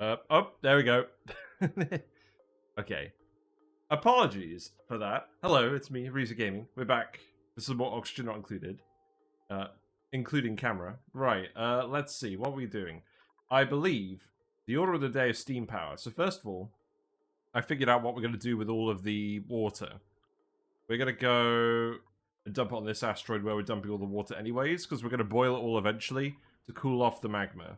Oh, there we go. Okay. Apologies for that. Hello, it's me, Reza Gaming. We're back. This is more oxygen not included. Including camera. Right, let's see. What are we doing? I believe the order of the day is steam power. So first of all, I figured out what we're going to do with all of the water. We're going to go and dump it on this asteroid where we're dumping all the water anyways, because we're going to boil it all eventually to cool off the magma.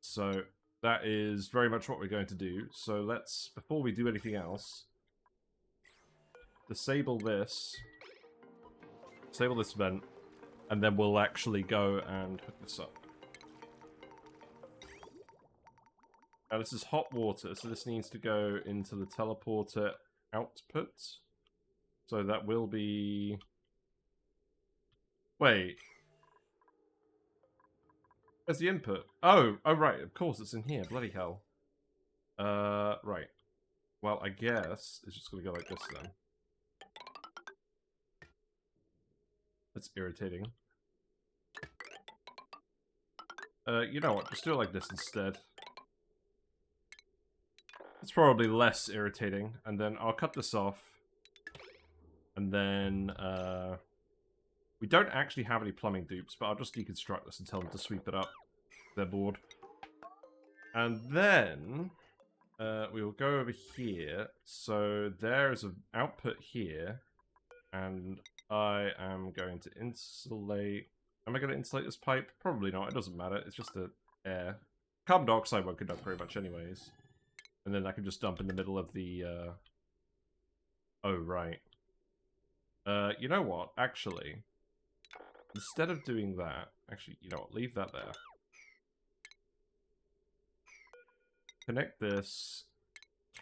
So that is very much what we're going to do. So let's, before we do anything else, disable this vent, and then we'll actually go and hook this up. Now this is hot water, so this needs to go into the teleporter output. So that will be... Wait. Where's the input? Oh, right, of course, it's in here. Bloody hell. Right. Well, I guess it's just gonna go like this then. That's irritating. You know what? Just do it like this instead. It's probably less irritating. And then I'll cut this off. And then, we don't actually have any plumbing dupes, but I'll just deconstruct this and tell them to sweep it up. They're bored. And then, we will go over here. So there is an output here. And I am going to insulate... Am I going to insulate this pipe? Probably not. It doesn't matter. It's just the air. Carbon dioxide won't conduct very much anyways. And then I can just dump in the middle of the... Oh, right. You know what? Actually, instead of doing that... Actually, you know what? Leave that there. Connect this.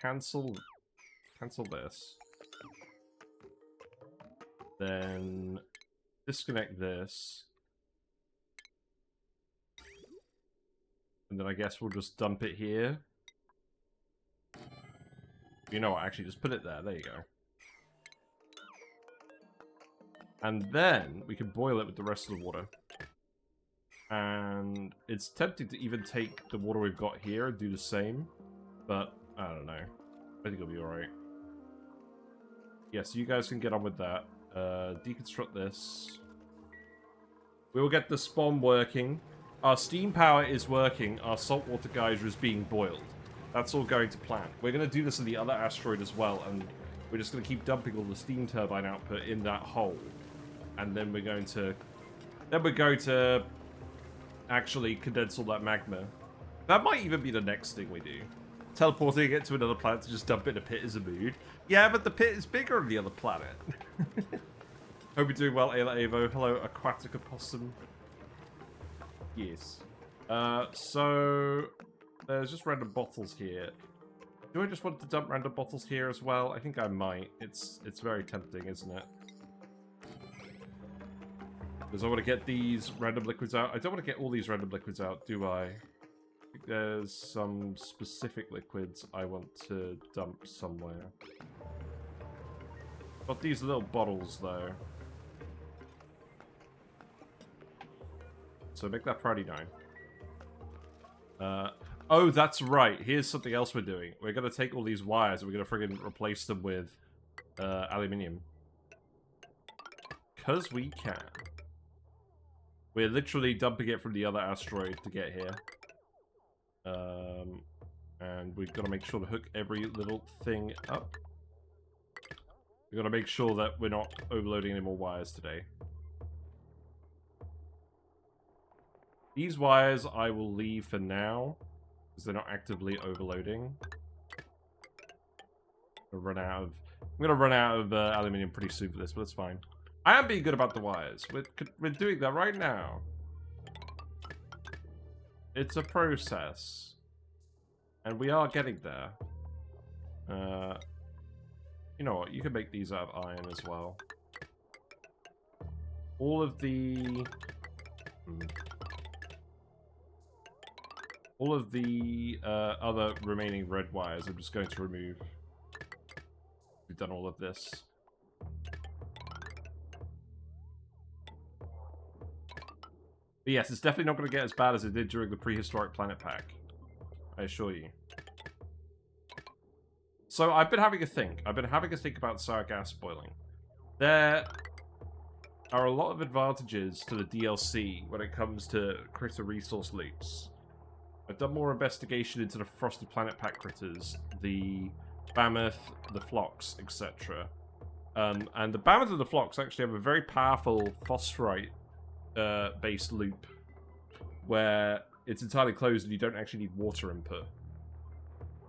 Cancel this. Then disconnect this. And then I guess we'll just dump it here. You know what, actually just put it there. There you go. And then we can boil it with the rest of the water. And it's tempting to even take the water we've got here and do the same. But I don't know. I think it'll be alright. Yeah, so you guys can get on with that. Deconstruct this. We will get the spawn working. Our steam power is working. Our saltwater geyser is being boiled. That's all going to plan. We're going to do this in the other asteroid as well, and we're just going to keep dumping all the steam turbine output in that hole. And then we're going to... actually condense all that magma. That might even be the next thing we do. Teleporting it to another planet to just dump it in a pit is a mood. Yeah, but the pit is bigger on the other planet. Hope you're doing well, Ayla Avo. Hello, Aquatic Opossum. Yes. So... There's just random bottles here. Do I just want to dump random bottles here as well? I think I might. It's very tempting, isn't it? Because I want to get these random liquids out. I don't want to get all these random liquids out, do I? I think there's some specific liquids I want to dump somewhere. Got these little bottles, though. So make that priority 9. Oh, that's right. Here's something else we're doing. We're going to take all these wires and we're going to friggin' replace them with aluminium. Because we can. We're literally dumping it from the other asteroid to get here. And we've got to make sure to hook every little thing up. We've got to make sure that we're not overloading any more wires today. These wires I will leave for now, because they're not actively overloading. I'm going to run out of aluminium pretty soon for this, but it's fine. I am being good about the wires. We're doing that right now. It's a process. And we are getting there. You know what? You can make these out of iron as well. All of the... All of the other remaining red wires I'm just going to remove. We've done all of this. But yes, it's definitely not going to get as bad as it did during the prehistoric planet pack. I assure you. So I've been having a think. I've been having a think about sour gas boiling. There are a lot of advantages to the DLC when it comes to critter resource loots. I've done more investigation into the Frosted Planet Pack critters, the Mammoth, the Phlox, etc. And the Mammoth and the Phlox actually have a very powerful phosphorite based loop where it's entirely closed and you don't actually need water input.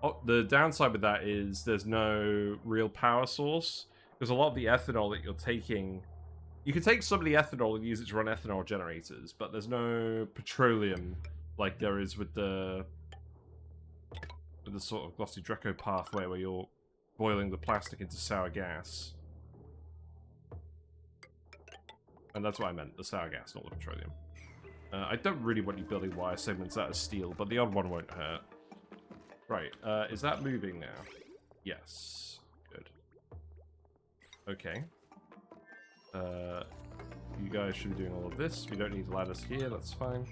Oh, the downside with that is there's no real power source, because a lot of the ethanol that you're taking, you can take some of the ethanol and use it to run ethanol generators, but there's no petroleum like there is with the sort of glossy Draco pathway where you're boiling the plastic into sour gas. And that's what I meant, the sour gas, not the petroleum. I don't really want you building wire segments out of steel, but the odd one won't hurt. Right, is that moving now? Yes. Good. Okay. You guys should be doing all of this. We don't need ladders here, that's fine.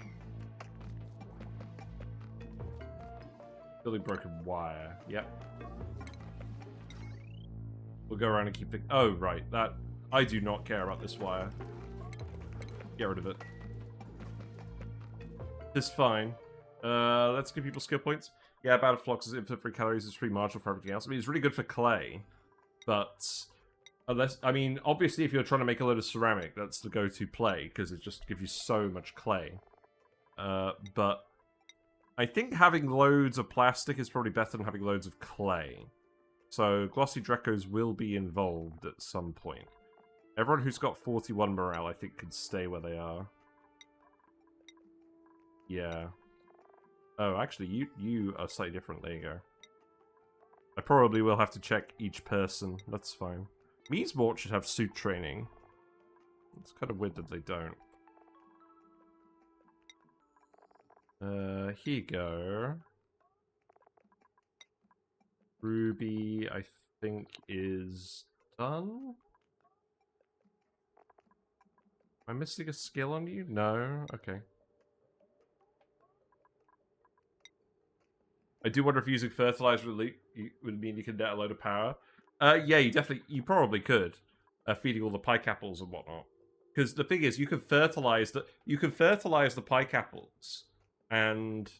Building broken wire. Yep. We'll go around and keep the... Oh, right. That... I do not care about this wire. Get rid of it. It's fine. Let's give people skill points. Yeah, Battle Flux is infinite free calories. It's free marginal for everything else. I mean, it's really good for clay. But... Unless... I mean, obviously, if you're trying to make a load of ceramic, that's the go-to play, because it just gives you so much clay. But... I think having loads of plastic is probably better than having loads of clay. So, Glossy Drecos will be involved at some point. Everyone who's got 41 morale, I think, can stay where they are. Yeah. Oh, actually, you are slightly different. There you go. I probably will have to check each person. That's fine. Meesmort should have suit training. It's kind of weird that they don't. Here you go. Ruby, I think, is done? Am I missing a skill on you? No? Okay. I do wonder if using fertilizer would mean you can get a load of power. Yeah, you probably could. Feeding all the pike apples and whatnot. Because the thing is, you can fertilize the pike apples, and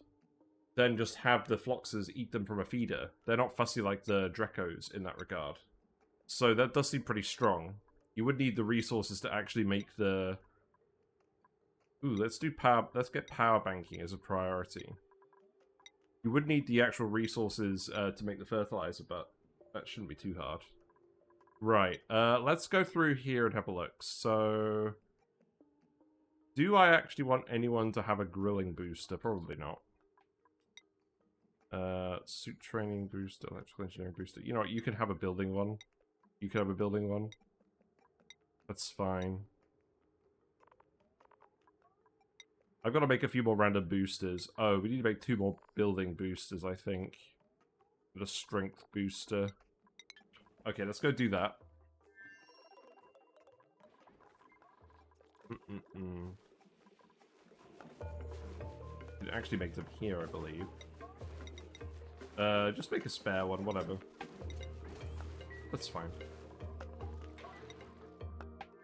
then just have the Floxes eat them from a feeder. They're not fussy like the Drecos in that regard. So that does seem pretty strong. You would need the resources to actually make the... Ooh, let's get power banking as a priority. You would need the actual resources to make the fertilizer, but that shouldn't be too hard. Right, let's go through here and have a look. So... Do I actually want anyone to have a grilling booster? Probably not. Suit training booster, electrical engineering booster. You know what, you can have a building one. You can have a building one. That's fine. I've got to make a few more random boosters. Oh, we need to make 2 more building boosters, I think. With a strength booster. Okay, let's go do that. You can actually make them here, I believe. Just make a spare one, whatever. That's fine.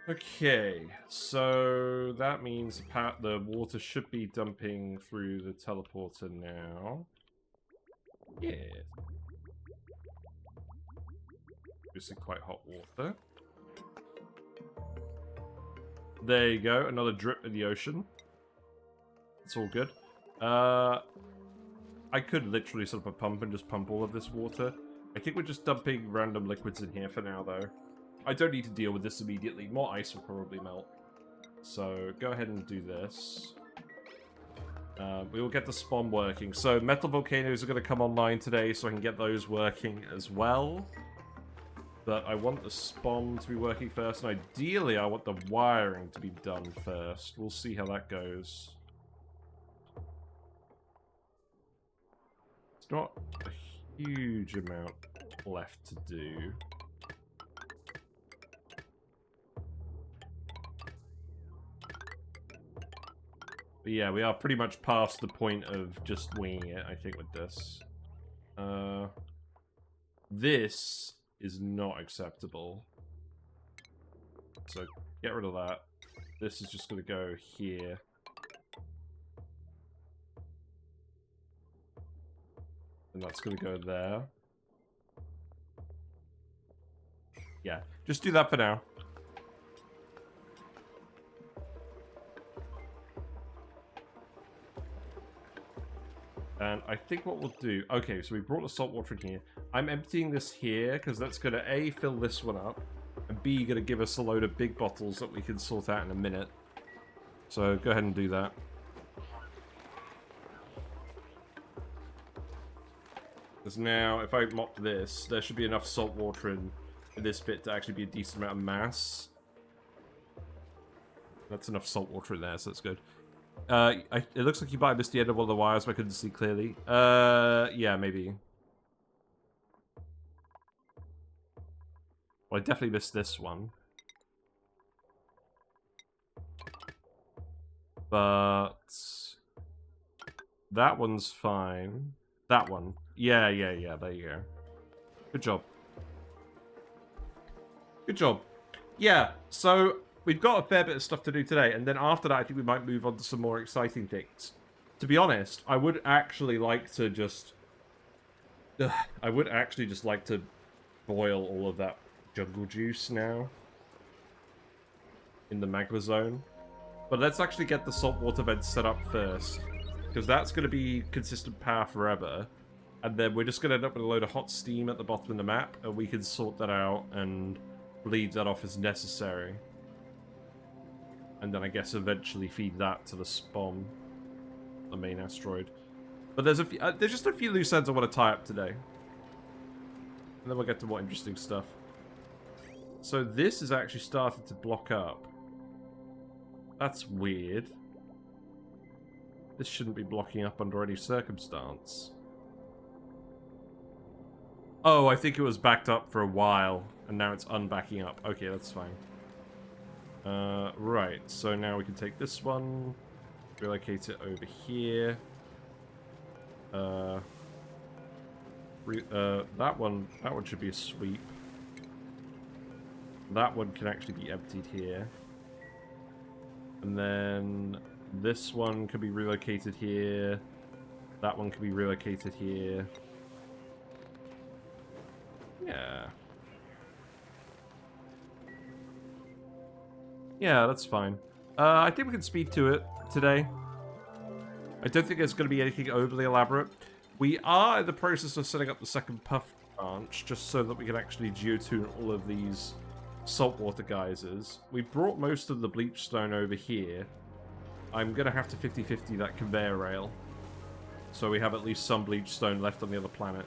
Okay, so that means the water should be dumping through the teleporter now. Yeah. This is quite hot water. There you go, another drip in the ocean. It's all good. I could literally set up a pump and just pump all of this water. I think we're just dumping random liquids in here for now, though. I don't need to deal with this immediately. More ice will probably melt. So, go ahead and do this. We will get the spawn working. So, metal volcanoes are going to come online today, so I can get those working as well. But I want the spawn to be working first, and ideally I want the wiring to be done first. We'll see how that goes. It's not a huge amount left to do. But yeah, we are pretty much past the point of just winging it, I think, with this. This is not acceptable. So, get rid of that. This is just going to go here. And that's going to go there. Yeah, just do that for now. And I think what we'll do... Okay, so we brought the salt water in here. I'm emptying this here, because that's going to, A, fill this one up, and B, going to give us a load of big bottles that we can sort out in a minute. So, go ahead and do that. Because now, if I mop this, there should be enough salt water in this bit to actually be a decent amount of mass. That's enough salt water in there, so that's good. It looks like you might have missed the end of one of the wires, but I couldn't see clearly. Yeah, maybe. Well, I definitely missed this one. But... that one's fine. That one. Yeah, there you go. Good job. Good job. Yeah, so we've got a fair bit of stuff to do today, and then after that I think we might move on to some more exciting things. To be honest, I would actually like to just... I would actually just like to boil all of that jungle juice now. In the magma zone. But let's actually get the saltwater vent set up first. Because that's going to be consistent power forever. And then we're just going to end up with a load of hot steam at the bottom of the map, and we can sort that out and bleed that off as necessary. And then I guess eventually feed that to the spawn, the main asteroid. But there's just a few loose ends I want to tie up today. And then we'll get to more interesting stuff. So this is actually starting to block up. That's weird. This shouldn't be blocking up under any circumstance. Oh, I think it was backed up for a while, and now it's unbacking up. Okay, that's fine. Right, so now we can take this one, relocate it over here. That one should be a sweep. That one can actually be emptied here. And then this one could be relocated here. That one could be relocated here. Yeah. Yeah, that's fine. I think we can speed to it today. I don't think there's going to be anything overly elaborate. We are in the process of setting up the second puff branch, just so that we can actually geotune all of these saltwater geysers. We brought most of the bleach stone over here. I'm going to have to 50-50 that conveyor rail. So we have at least some bleach stone left on the other planet.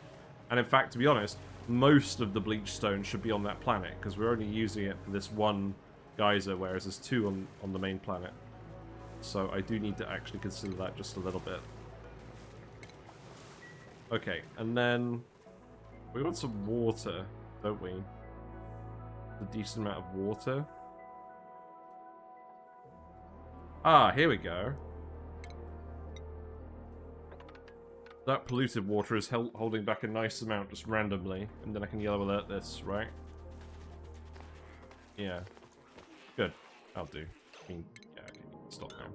And in fact, to be honest, most of the bleach stone should be on that planet, because we're only using it for this one geyser, whereas there's two on the main planet. So I do need to actually consider that just a little bit. Okay, and then we want some water, don't we? A decent amount of water. Ah, here we go. That polluted water is holding back a nice amount just randomly, and then I can yellow alert this, right? Yeah. Good. I'll do. I mean, yeah, okay, stop now.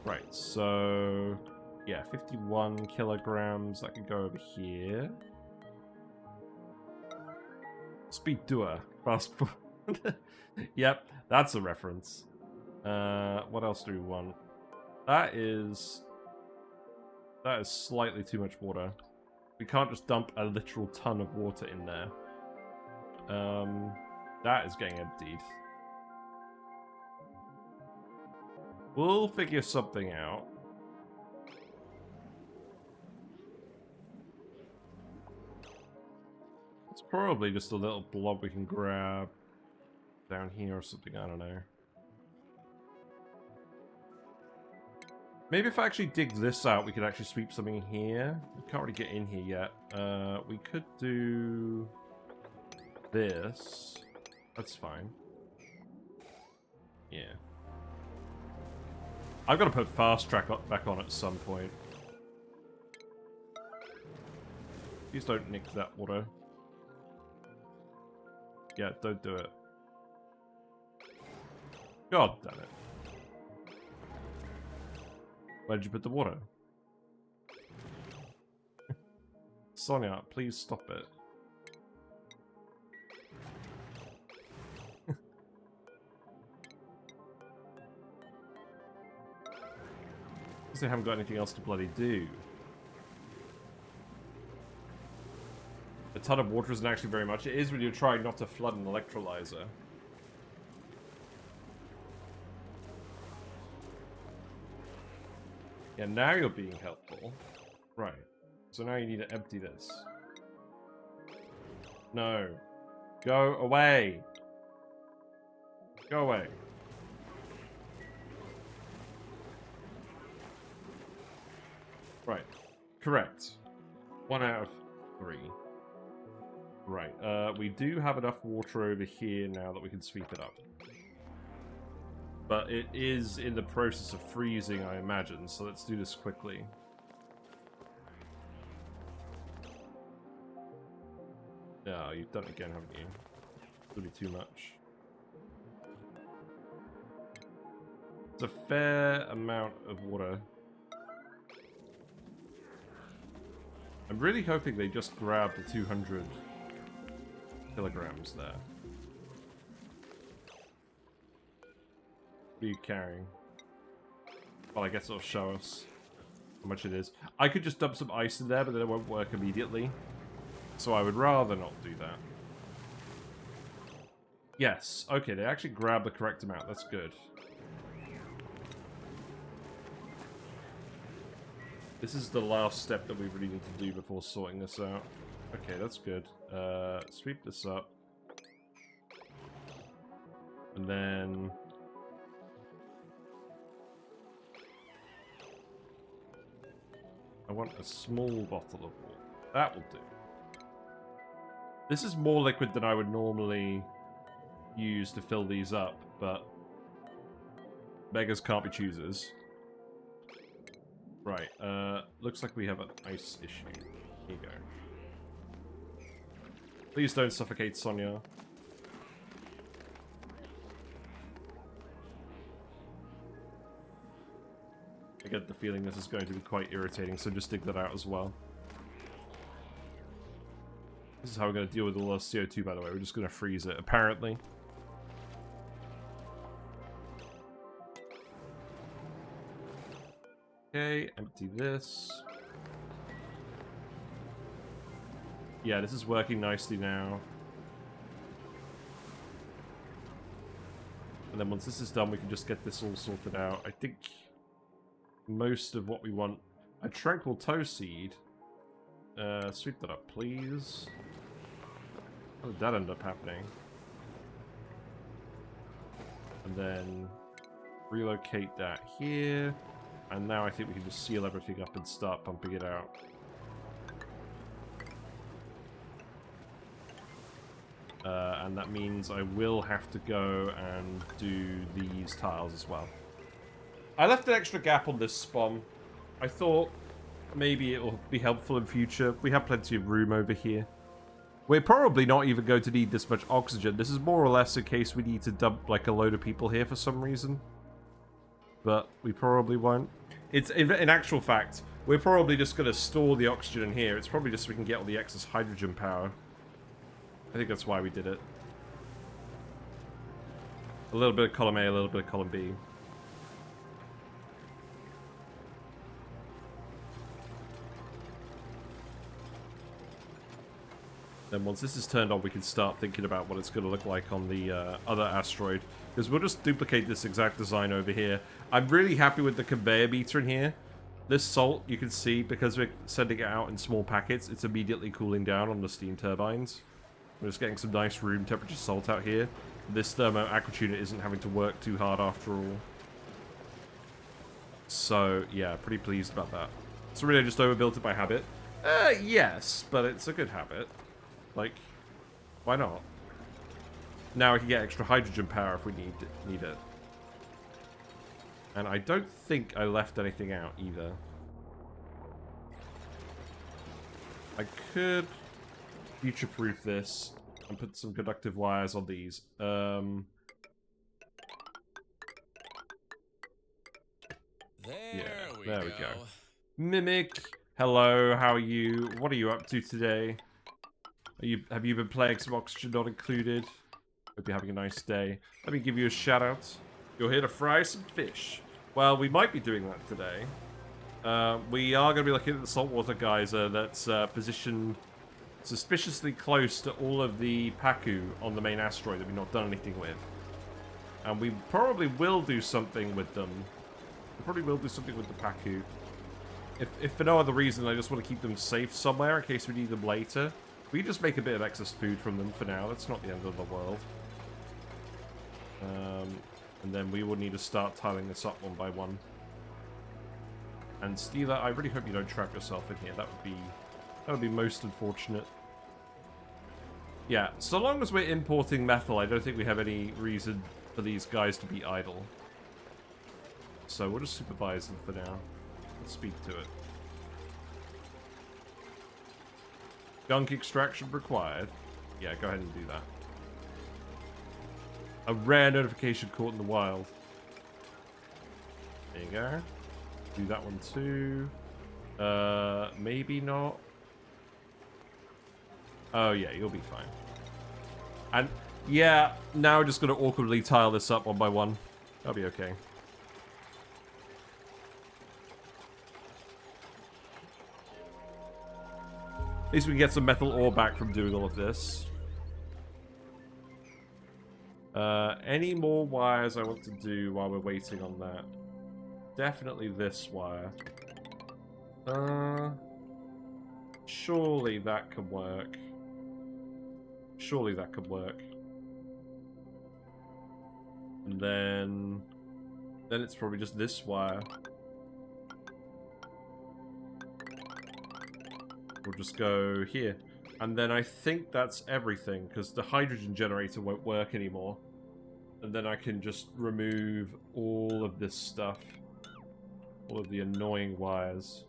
Right, so... yeah, 51 kilograms. That can go over here. Speed doer. Fast forward. Yep, that's a reference. What else do we want? That is slightly too much water. We can't just dump a literal ton of water in there. That is getting emptied. We'll figure something out. It's probably just a little blob we can grab down here or something, I don't know. Maybe if I actually dig this out, we could actually sweep something here. We can't really get in here yet. We could do this. That's fine. Yeah. I've got to put fast track back on at some point. Please don't nick that water. Yeah, don't do it. God damn it. Where did you put the water? Sonia, please stop it. Because they haven't got anything else to bloody do. A ton of water isn't actually very much. It is when you're trying not to flood an electrolyzer. Yeah, now you're being helpful. Right. So now you need to empty this. No. Go away. Go away. Right. Correct. 1 out of 3. Right. We do have enough water over here now that we can sweep it up. But it is in the process of freezing, I imagine, so let's do this quickly. Yeah, you've done it again, haven't you? It'll be too much. It's a fair amount of water. I'm really hoping they just grab the 200 kilograms there. What are you carrying? Well, I guess it'll show us how much it is. I could just dump some ice in there, but then it won't work immediately. So I would rather not do that. Yes, okay, they actually grabbed the correct amount. That's good. This is the last step that we really need to do before sorting this out. Okay, that's good. Sweep this up. And then... I want a small bottle of water. That will do. This is more liquid than I would normally use to fill these up, but beggars can't be choosers. Right, looks like we have an ice issue. Here you go. Please don't suffocate Sonia. I get the feeling this is going to be quite irritating, so just dig that out as well. This is how we're going to deal with all our CO2, by the way. We're just going to freeze it, apparently. Okay, empty this. Yeah, this is working nicely now. And then once this is done, we can just get this all sorted out. I think most of what we want... A tranquil toe seed. Sweep that up, please. How did that end up happening? And then relocate that here. And now I think we can just seal everything up and start pumping it out. And that means I will have to go and do these tiles as well. I left an extra gap on this spawn. I thought maybe it will be helpful in future. We have plenty of room over here. We're probably not even going to need this much oxygen. This is more or less in case we need to dump like a load of people here for some reason. But we probably won't. It's in actual fact, we're probably just going to store the oxygen in here. It's probably just so we can get all the excess hydrogen power. I think that's why we did it. A little bit of column A, a little bit of column B. Then once this is turned on, we can start thinking about what it's going to look like on the other asteroid. Because we'll just duplicate this exact design over here. I'm really happy with the conveyor meter in here. This salt, you can see, because we're sending it out in small packets, it's immediately cooling down on the steam turbines. We're just getting some nice room temperature salt out here. This thermo aqua unit isn't having to work too hard after all. So, yeah, pretty pleased about that. So really I just overbuilt it by habit? Yes, but it's a good habit. Like, why not? Now I can get extra hydrogen power if we need it. And I don't think I left anything out either. I could future-proof this and put some conductive wires on these. There we go. Mimic, hello, how are you? What are you up to today? Have you been playing some Oxygen Not Included? Hope you're having a nice day. Let me give you a shout out. You're here to fry some fish. Well, we might be doing that today. We are going to be looking at the saltwater geyser that's positioned suspiciously close to all of the Pacu on the main asteroid that we've not done anything with. And we probably will do something with them. We probably will do something with the Pacu. If for no other reason, I just want to keep them safe somewhere in case we need them later. We just make a bit of excess food from them for now. That's not the end of the world. And then we will need to start tiling this up one by one. And Steeler, I really hope you don't trap yourself in here. That would be most unfortunate. Yeah, so long as we're importing metal, I don't think we have any reason for these guys to be idle. So we'll just supervise them for now. Let's speak to it. Gunk extraction required. Yeah, go ahead and do that. A rare notification caught in the wild. There you go. Do that one too. Maybe not. Oh yeah, you'll be fine. And yeah, now we're just gonna awkwardly tile this up one by one. That'll be okay. At least we can get some metal ore back from doing all of this. Any more wires I want to do while we're waiting on that? Definitely this wire. Surely that could work. Surely that could work. And then it's probably just this wire. We'll just go here. And then I think that's everything, because the hydrogen generator won't work anymore. And then I can just remove all of this stuff. All of the annoying wires.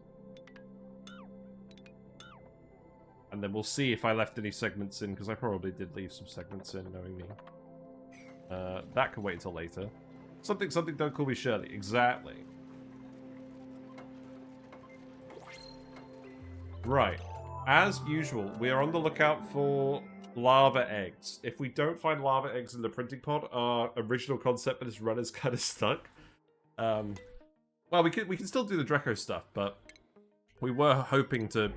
And then we'll see if I left any segments in, because I probably did leave some segments in, knowing me. That can wait until later. Something, don't call me Shirley. Exactly. Right. As usual, we are on the lookout for lava eggs. If we don't find lava eggs in the printing pod, our original concept for this run is kind of stuck. Well, we can still do the Dreco stuff, but we were hoping to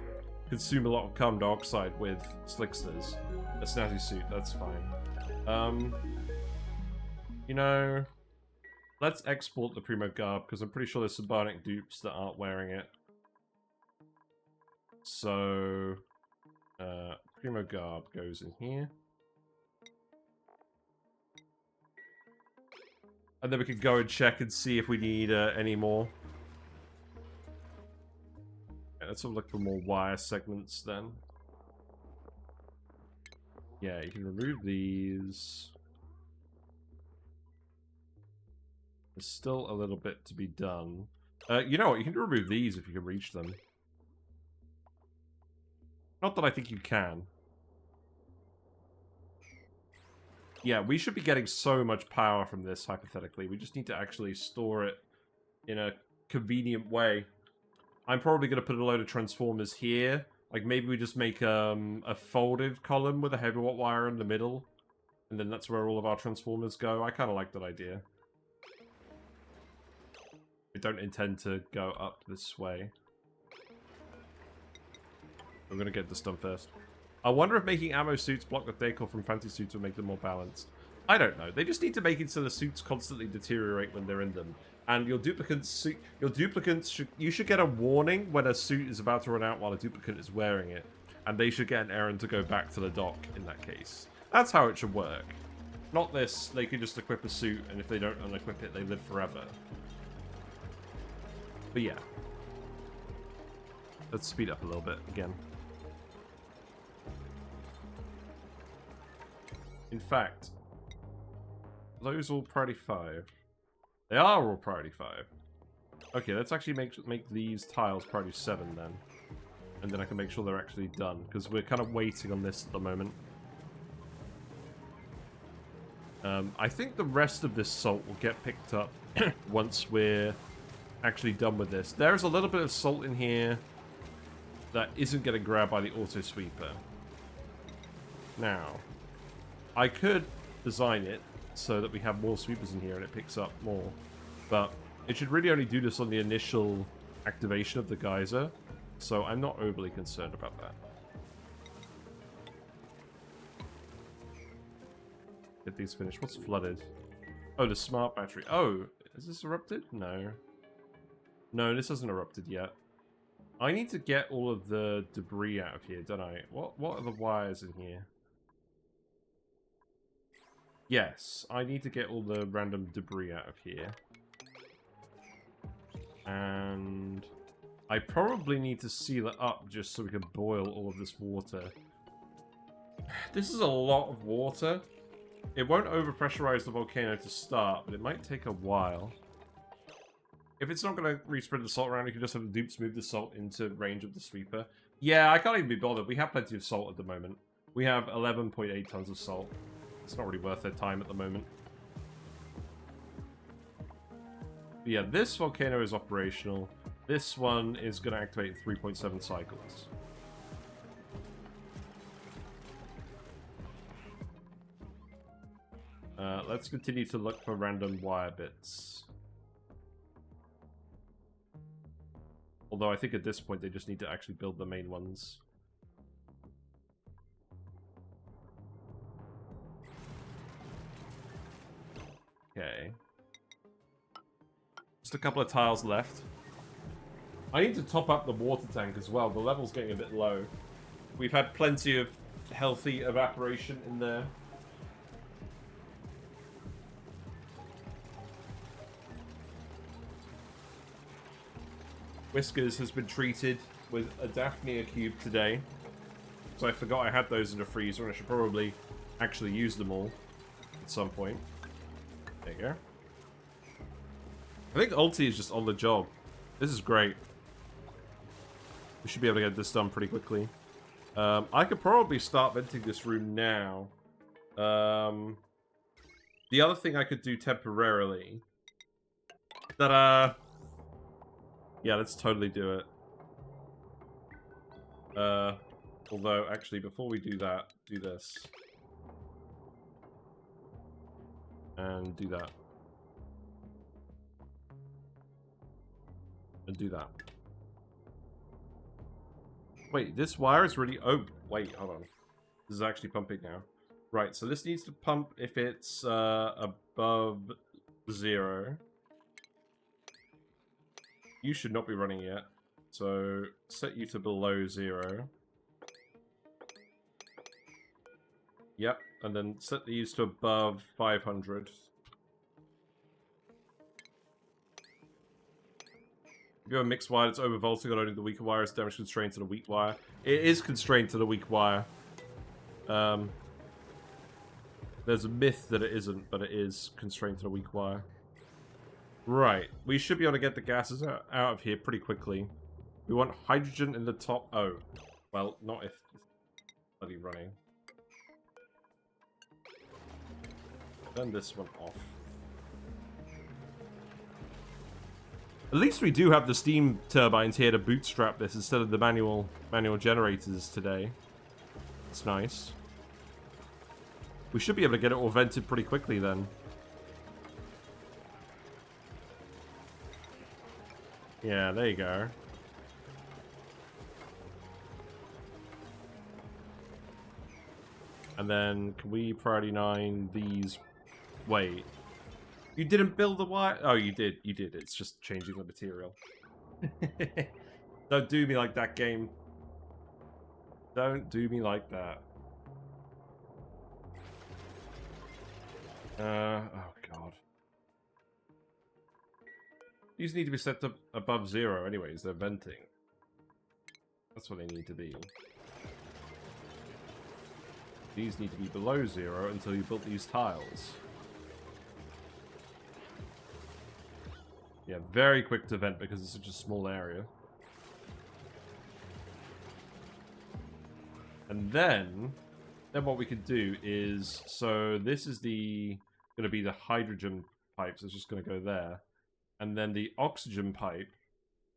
consume a lot of carbon dioxide with Slicksters. A snazzy suit, that's fine. You know, let's export the Primo Garb, because I'm pretty sure there's some bionic dupes that aren't wearing it. So, Primo Garb goes in here. And then we can go and check and see if we need any more. Yeah, let's have a look for more wire segments then. Yeah, you can remove these. There's still a little bit to be done. You know what? You can remove these if you can reach them. Not that I think you can. Yeah, we should be getting so much power from this, hypothetically. We just need to actually store it in a convenient way. I'm probably going to put a load of transformers here. Like, maybe we just make a folded column with a heavy watt wire in the middle. And then that's where all of our transformers go. I kind of like that idea. I don't intend to go up this way. I'm going to get this done first. I wonder if making ammo suits block the decor from fancy suits will make them more balanced. I don't know. They just need to make it so the suits constantly deteriorate when they're in them. And your duplicates you should get a warning when a suit is about to run out while a duplicate is wearing it. And they should get an errand to go back to the dock in that case. That's how it should work. Not this, they can just equip a suit, and if they don't unequip it, they live forever. But yeah. Let's speed up a little bit again. In fact, those all priority 5. They are all priority 5. Okay, let's actually make these tiles priority 7 then. And then I can make sure they're actually done, because we're kind of waiting on this at the moment. I think the rest of this salt will get picked up once we're actually done with this. There's a little bit of salt in here that isn't getting grabbed by the auto sweeper. Now, I could design it so that we have more sweepers in here and it picks up more, but it should really only do this on the initial activation of the geyser, so I'm not overly concerned about that. Get these finished. What's flooded? Oh, the smart battery. Oh, is this erupted? No. No, this hasn't erupted yet. I need to get all of the debris out of here, don't I? What are the wires in here? Yes, I need to get all the random debris out of here. And I probably need to seal it up just so we can boil all of this water. This is a lot of water. It won't overpressurize the volcano to start, but it might take a while. If it's not going to respread the salt around, you can just have the dupes move the salt into range of the sweeper. Yeah, I can't even be bothered. We have plenty of salt at the moment. We have 11.8 tons of salt. It's not really worth their time at the moment. But yeah, this volcano is operational. This one is going to activate in 3.7 cycles. Let's continue to look for random wire bits. Although I think at this point they just need to actually build the main ones. Okay. Just a couple of tiles left. I need to top up the water tank as well. The level's getting a bit low. We've had plenty of healthy evaporation in there. Whiskers has been treated with a Daphnia cube today. So I forgot I had those in the freezer, and I should probably actually use them all at some point. There you go. I think Ulti is just on the job. This is great. We should be able to get this done pretty quickly. I could probably start venting this room now. The other thing I could do temporarily... Yeah, let's totally do it. Although, actually, before we do that, do this. And do that. And do that. Wait, this wire is really... Oh, wait, hold on. This is actually pumping now. Right, so this needs to pump if it's above 0. You should not be running yet. So, set you to below 0. Yep, and then set these to above 500. If you have a mixed wire that's overvolting, only the weaker wire is damage constrained to the weak wire. It is constrained to the weak wire. There's a myth that it isn't, but it is constrained to the weak wire. Right, we should be able to get the gases out of here pretty quickly. We want hydrogen in the top. Oh, well, not if it's bloody running. Turn this one off. At least we do have the steam turbines here to bootstrap this instead of the manual generators today. It's nice. We should be able to get it all vented pretty quickly then. Yeah, there you go. And then, can we priority 9 these? Wait. You didn't build the wire? Oh, you did. You did. It's just changing the material. Don't do me like that, game. Don't do me like that. Oh, God. These need to be set up above 0 anyways. They're venting. That's what they need to be. These need to be below 0 until you build these tiles. Yeah, very quick to vent because it's such a small area. And then what we could do is, so this is going to be the hydrogen pipe, so it's just going to go there. And then the oxygen pipe,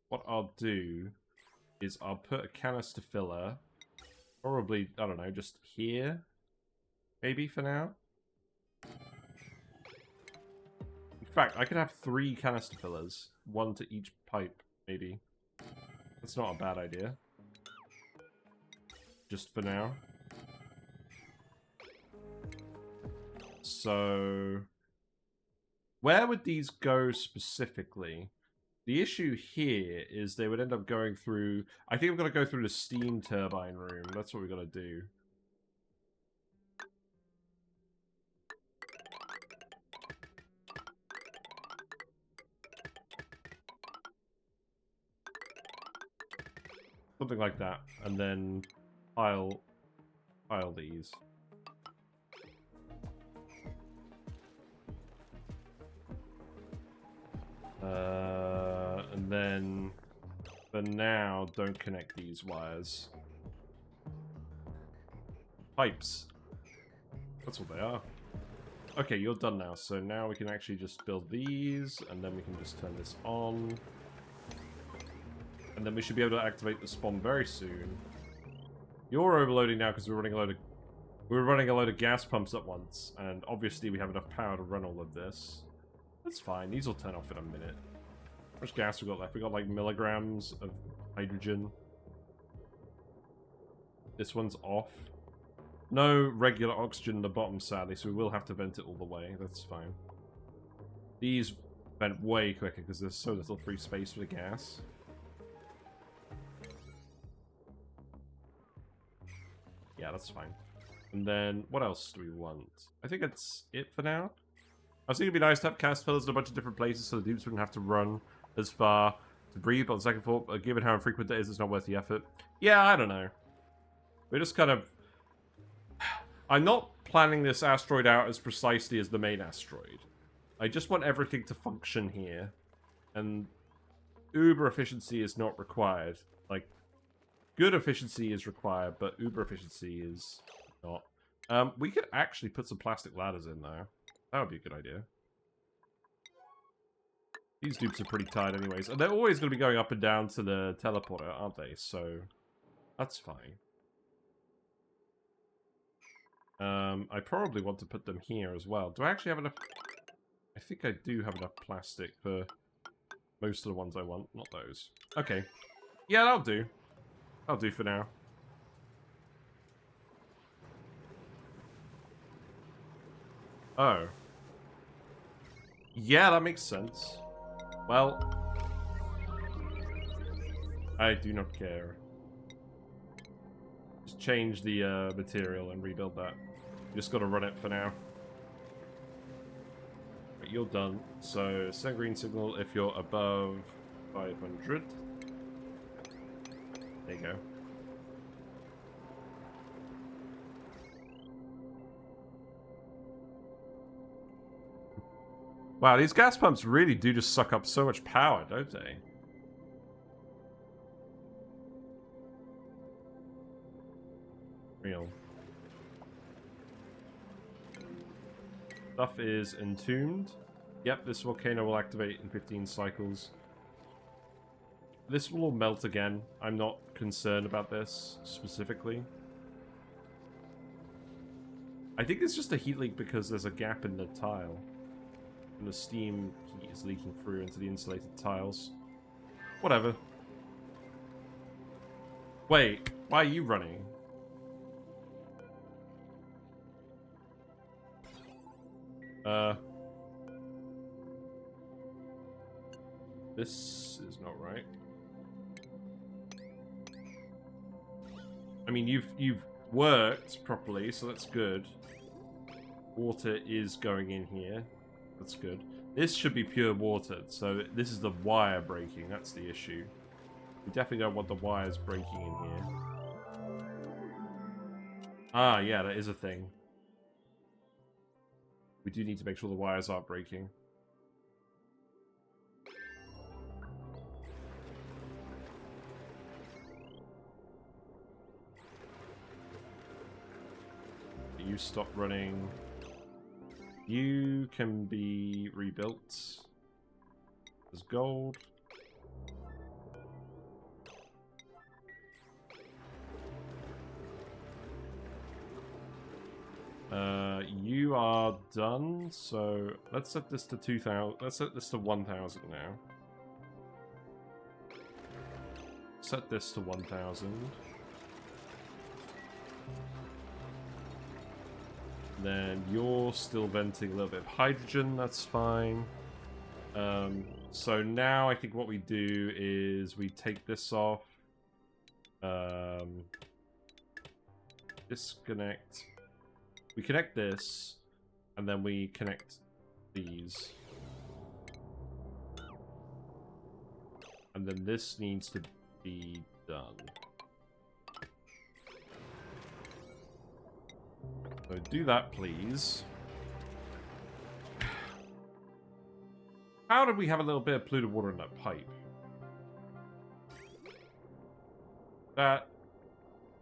what I'll do is I'll put a canister filler, probably, I don't know, just here, maybe for now. In fact, I could have 3 canister fillers, 1 to each pipe, maybe. That's not a bad idea. Just for now. So, where would these go specifically? The issue here is they would end up going through... I think I'm going to go through the steam turbine room. That's what we're going to do. Something like that. And then pile these. And then, for now, don't connect these wires. Pipes. That's what they are. Okay, you're done now. So now we can actually just build these, and then we can just turn this on. And then we should be able to activate the spawn very soon. You're overloading now because we're running a load of gas pumps at once, and obviously we have enough power to run all of this. That's fine. These will turn off in a minute. How much gas we got left? We got like milligrams of hydrogen. This one's off. No regular oxygen in the bottom, sadly, so we will have to vent it all the way. That's fine. These vent way quicker because there's so little free space for the gas. Yeah, that's fine. And then, what else do we want? I think that's it for now. I was thinking it'd be nice to have cast fillers in a bunch of different places so the dupes wouldn't have to run as far to breathe on the second floor, but given how infrequent it is, it's not worth the effort. Yeah, I don't know. We're just kind of... I'm not planning this asteroid out as precisely as the main asteroid. I just want everything to function here. And uber efficiency is not required. Like, good efficiency is required, but uber efficiency is not. We could actually put some plastic ladders in there. That would be a good idea. These dupes are pretty tired anyways. And they're always going to be going up and down to the teleporter, aren't they? So, that's fine. I probably want to put them here as well. Do I actually have enough? I think I do have enough plastic for most of the ones I want. Not those. Okay. Yeah, that'll do. That'll do for now. Oh. Yeah, that makes sense. Well, I do not care. Just change the material and rebuild that. Just gotta run it for now. Right, you're done. So, send green signal if you're above 500. There you go. Wow, these gas pumps really do just suck up so much power, don't they? Real. Stuff is entombed. Yep, this volcano will activate in 15 cycles. This will all melt again. I'm not concerned about this specifically. I think it's just a heat leak because there's a gap in the tile. And the steam heat is leaking through into the insulated tiles. Whatever. Wait, why are you running? This is not right. I mean, you've worked properly, so that's good. Water is going in here. That's good. This should be pure water, so this is the wire breaking. That's the issue. We definitely don't want the wires breaking in here. Ah, yeah, that is a thing. We do need to make sure the wires aren't breaking. you stop running. You can be rebuilt as gold. You are done, so let's set this to 2,000. Let's set this to 1,000 now. Set this to 1,000. Then you're still venting a little bit of hydrogen, that's fine. So now I think what we do is we take this off. Disconnect. We connect this, and then we connect these. And then this needs to be done. So do that, please. How did we have a little bit of polluted water in that pipe? That...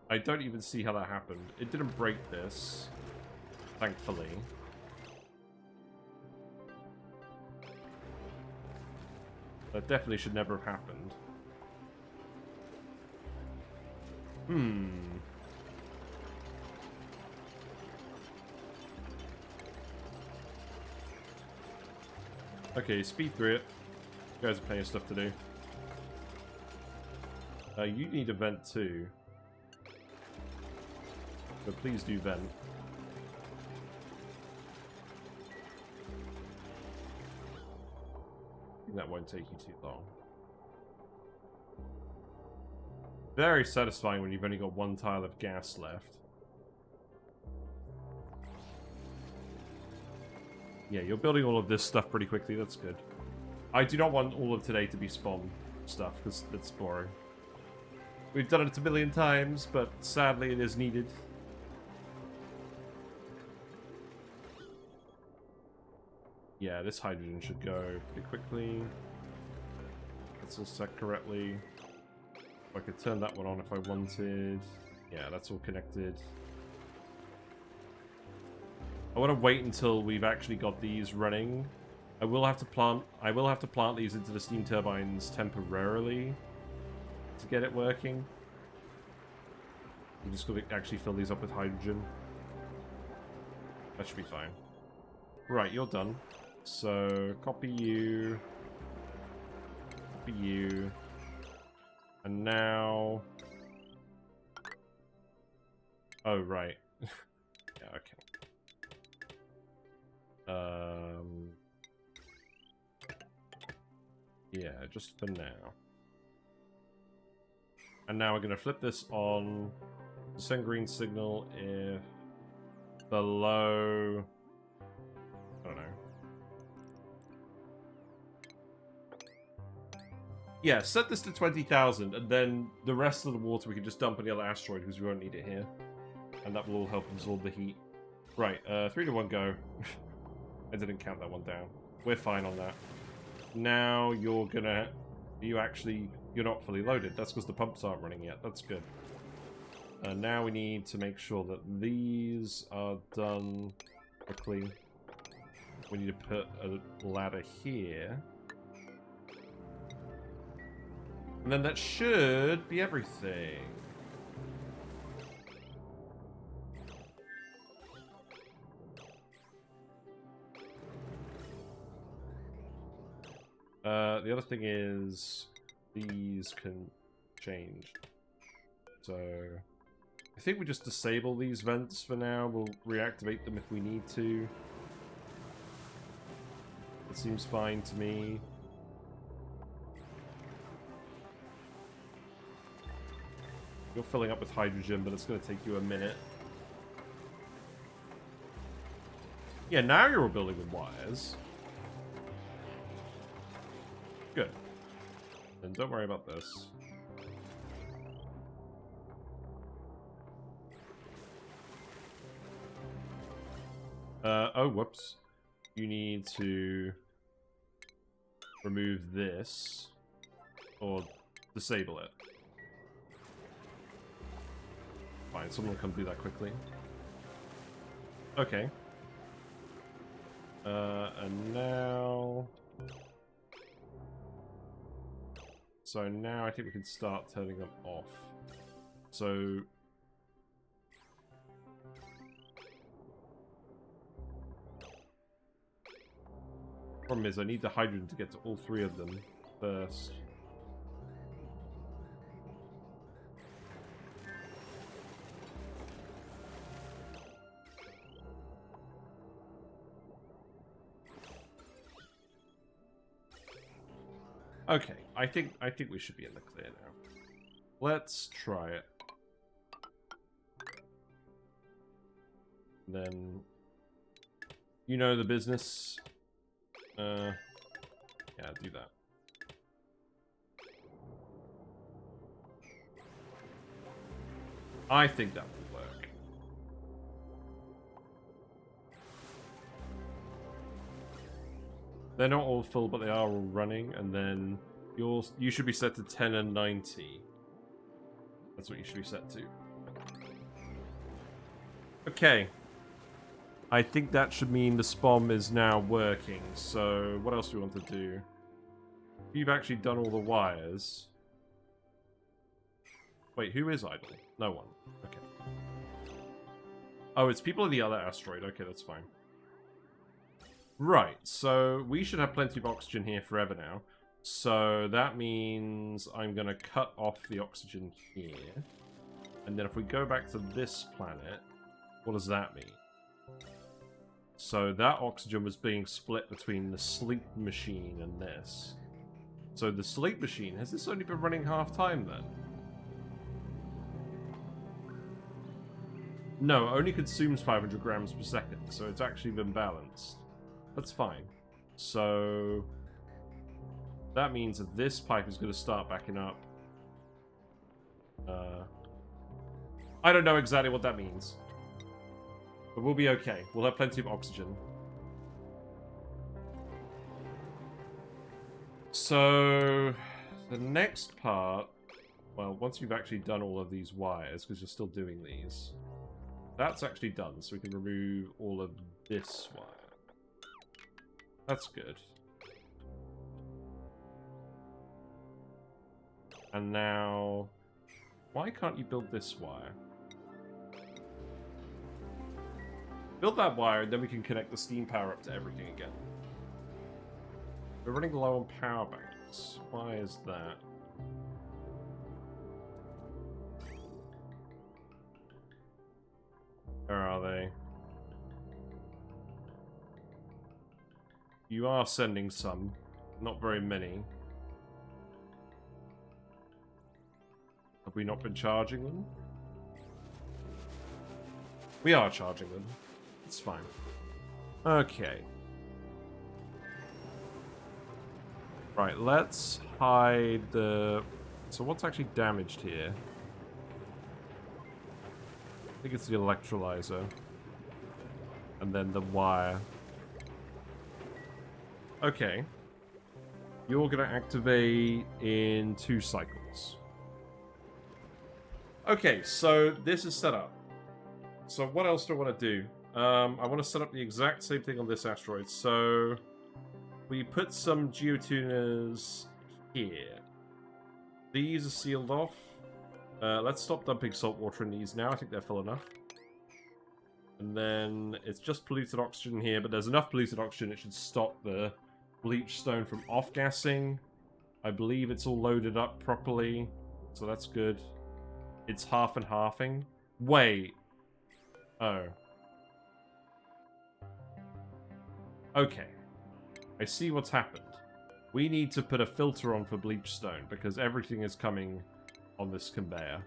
I don't even see how that happened. It didn't break this. Thankfully. That definitely should never have happened. Okay, speed through it. You guys have plenty of stuff to do. You need a vent too. So please do vent. That won't take you too long. Very satisfying when you've only got one tile of gas left. Yeah, you're building all of this stuff pretty quickly, that's good. I do not want all of today to be spawn stuff, because that's boring. We've done it a million times, but sadly it is needed. Yeah, this hydrogen should go pretty quickly. That's all set correctly. I could turn that one on if I wanted. Yeah, that's all connected. I want to wait until we've actually got these running. I will have to plant these into the steam turbines temporarily to get it working. I'm just going to actually fill these up with hydrogen. That should be fine. Right, you're done. So, copy you. Copy you. And now... Oh, right. Yeah, okay. Yeah, just for now. And now we're going to flip this on. Send green signal if below... I don't know. Yeah, set this to 20,000, and then the rest of the water we can just dump on the other asteroid because we won't need it here. And that will all help absorb the heat. Right, 3 to 1 go. I didn't count that one down. We're fine on that. Now you're gonna... You're not fully loaded. That's because the pumps aren't running yet. That's good. Now we need to make sure that these are done quickly. We need to put a ladder here. And then that should be everything. The other thing is these can change. So I think we just disable these vents for now. We'll reactivate them if we need to. It seems fine to me. You're filling up with hydrogen, but it's going to take you a minute. Yeah, now you're building with wires. Good. Then don't worry about this. Oh, whoops. You need to remove this or disable it. Fine, someone will come do that quickly. Okay. And now... So now I think we can start turning them off. So... Problem is, I need the hydrogen to get to all three of them first. Okay, I think we should be in the clear now. Let's try it. Then, you know the business. Yeah, do that. I think that will work. They're not all full, but they are all running, and then you should be set to 10 and 90. That's what you should be set to. Okay. I think that should mean the SPOM is now working, so what else do we want to do? You've actually done all the wires. Wait, who is idle? No one. Okay. Oh, it's people in the other asteroid. Okay, that's fine. Right, so we should have plenty of oxygen here forever now. So that means I'm going to cut off the oxygen here. And then if we go back to this planet, what does that mean? So that oxygen was being split between the sleep machine and this. So the sleep machine, has this only been running half time then? No, it only consumes 500 grams per second, so it's actually been balanced. That's fine. So that means that this pipe is going to start backing up. I don't know exactly what that means. But we'll be okay. We'll have plenty of oxygen. So the next part, well, once you've actually done all of these wires, because you're still doing these, that's actually done, so we can remove all of this wire. That's good. And now, why can't you build this wire? Build that wire, and then we can connect the steam power up to everything again. We're running low on power banks. Why is that? Where are they? You are sending some. Not very many. Have we not been charging them? We are charging them. It's fine. Okay. Right, let's hide the... So what's actually damaged here? I think it's the electrolyzer. And then the wire. Okay. You're going to activate in 2 cycles. Okay, so this is set up. So what else do I want to do? I want to set up the exact same thing on this asteroid. So we put some geotuners here. These are sealed off. Let's stop dumping salt water in these now. I think they're full enough. And then it's just polluted oxygen here, but there's enough polluted oxygen it should stop the bleach stone from off-gassing. I believe it's all loaded up properly, so that's good. It's half and halving. Wait. Oh. Okay. I see what's happened. We need to put a filter on for bleach stone, because everything is coming on this conveyor.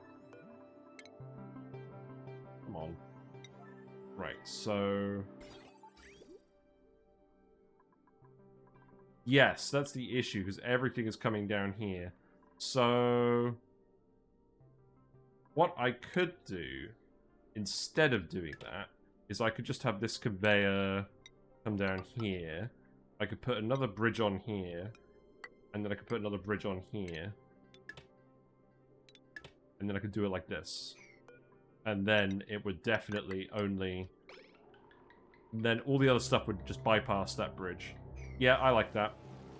Come on. Right, so... Yes, that's the issue, because everything is coming down here. So... What I could do, instead of doing that, is I could just have this conveyor come down here. I could put another bridge on here, and then I could put another bridge on here. And then I could do it like this. And then it would definitely only And then all the other stuff would just bypass that bridge. Yeah, I like that.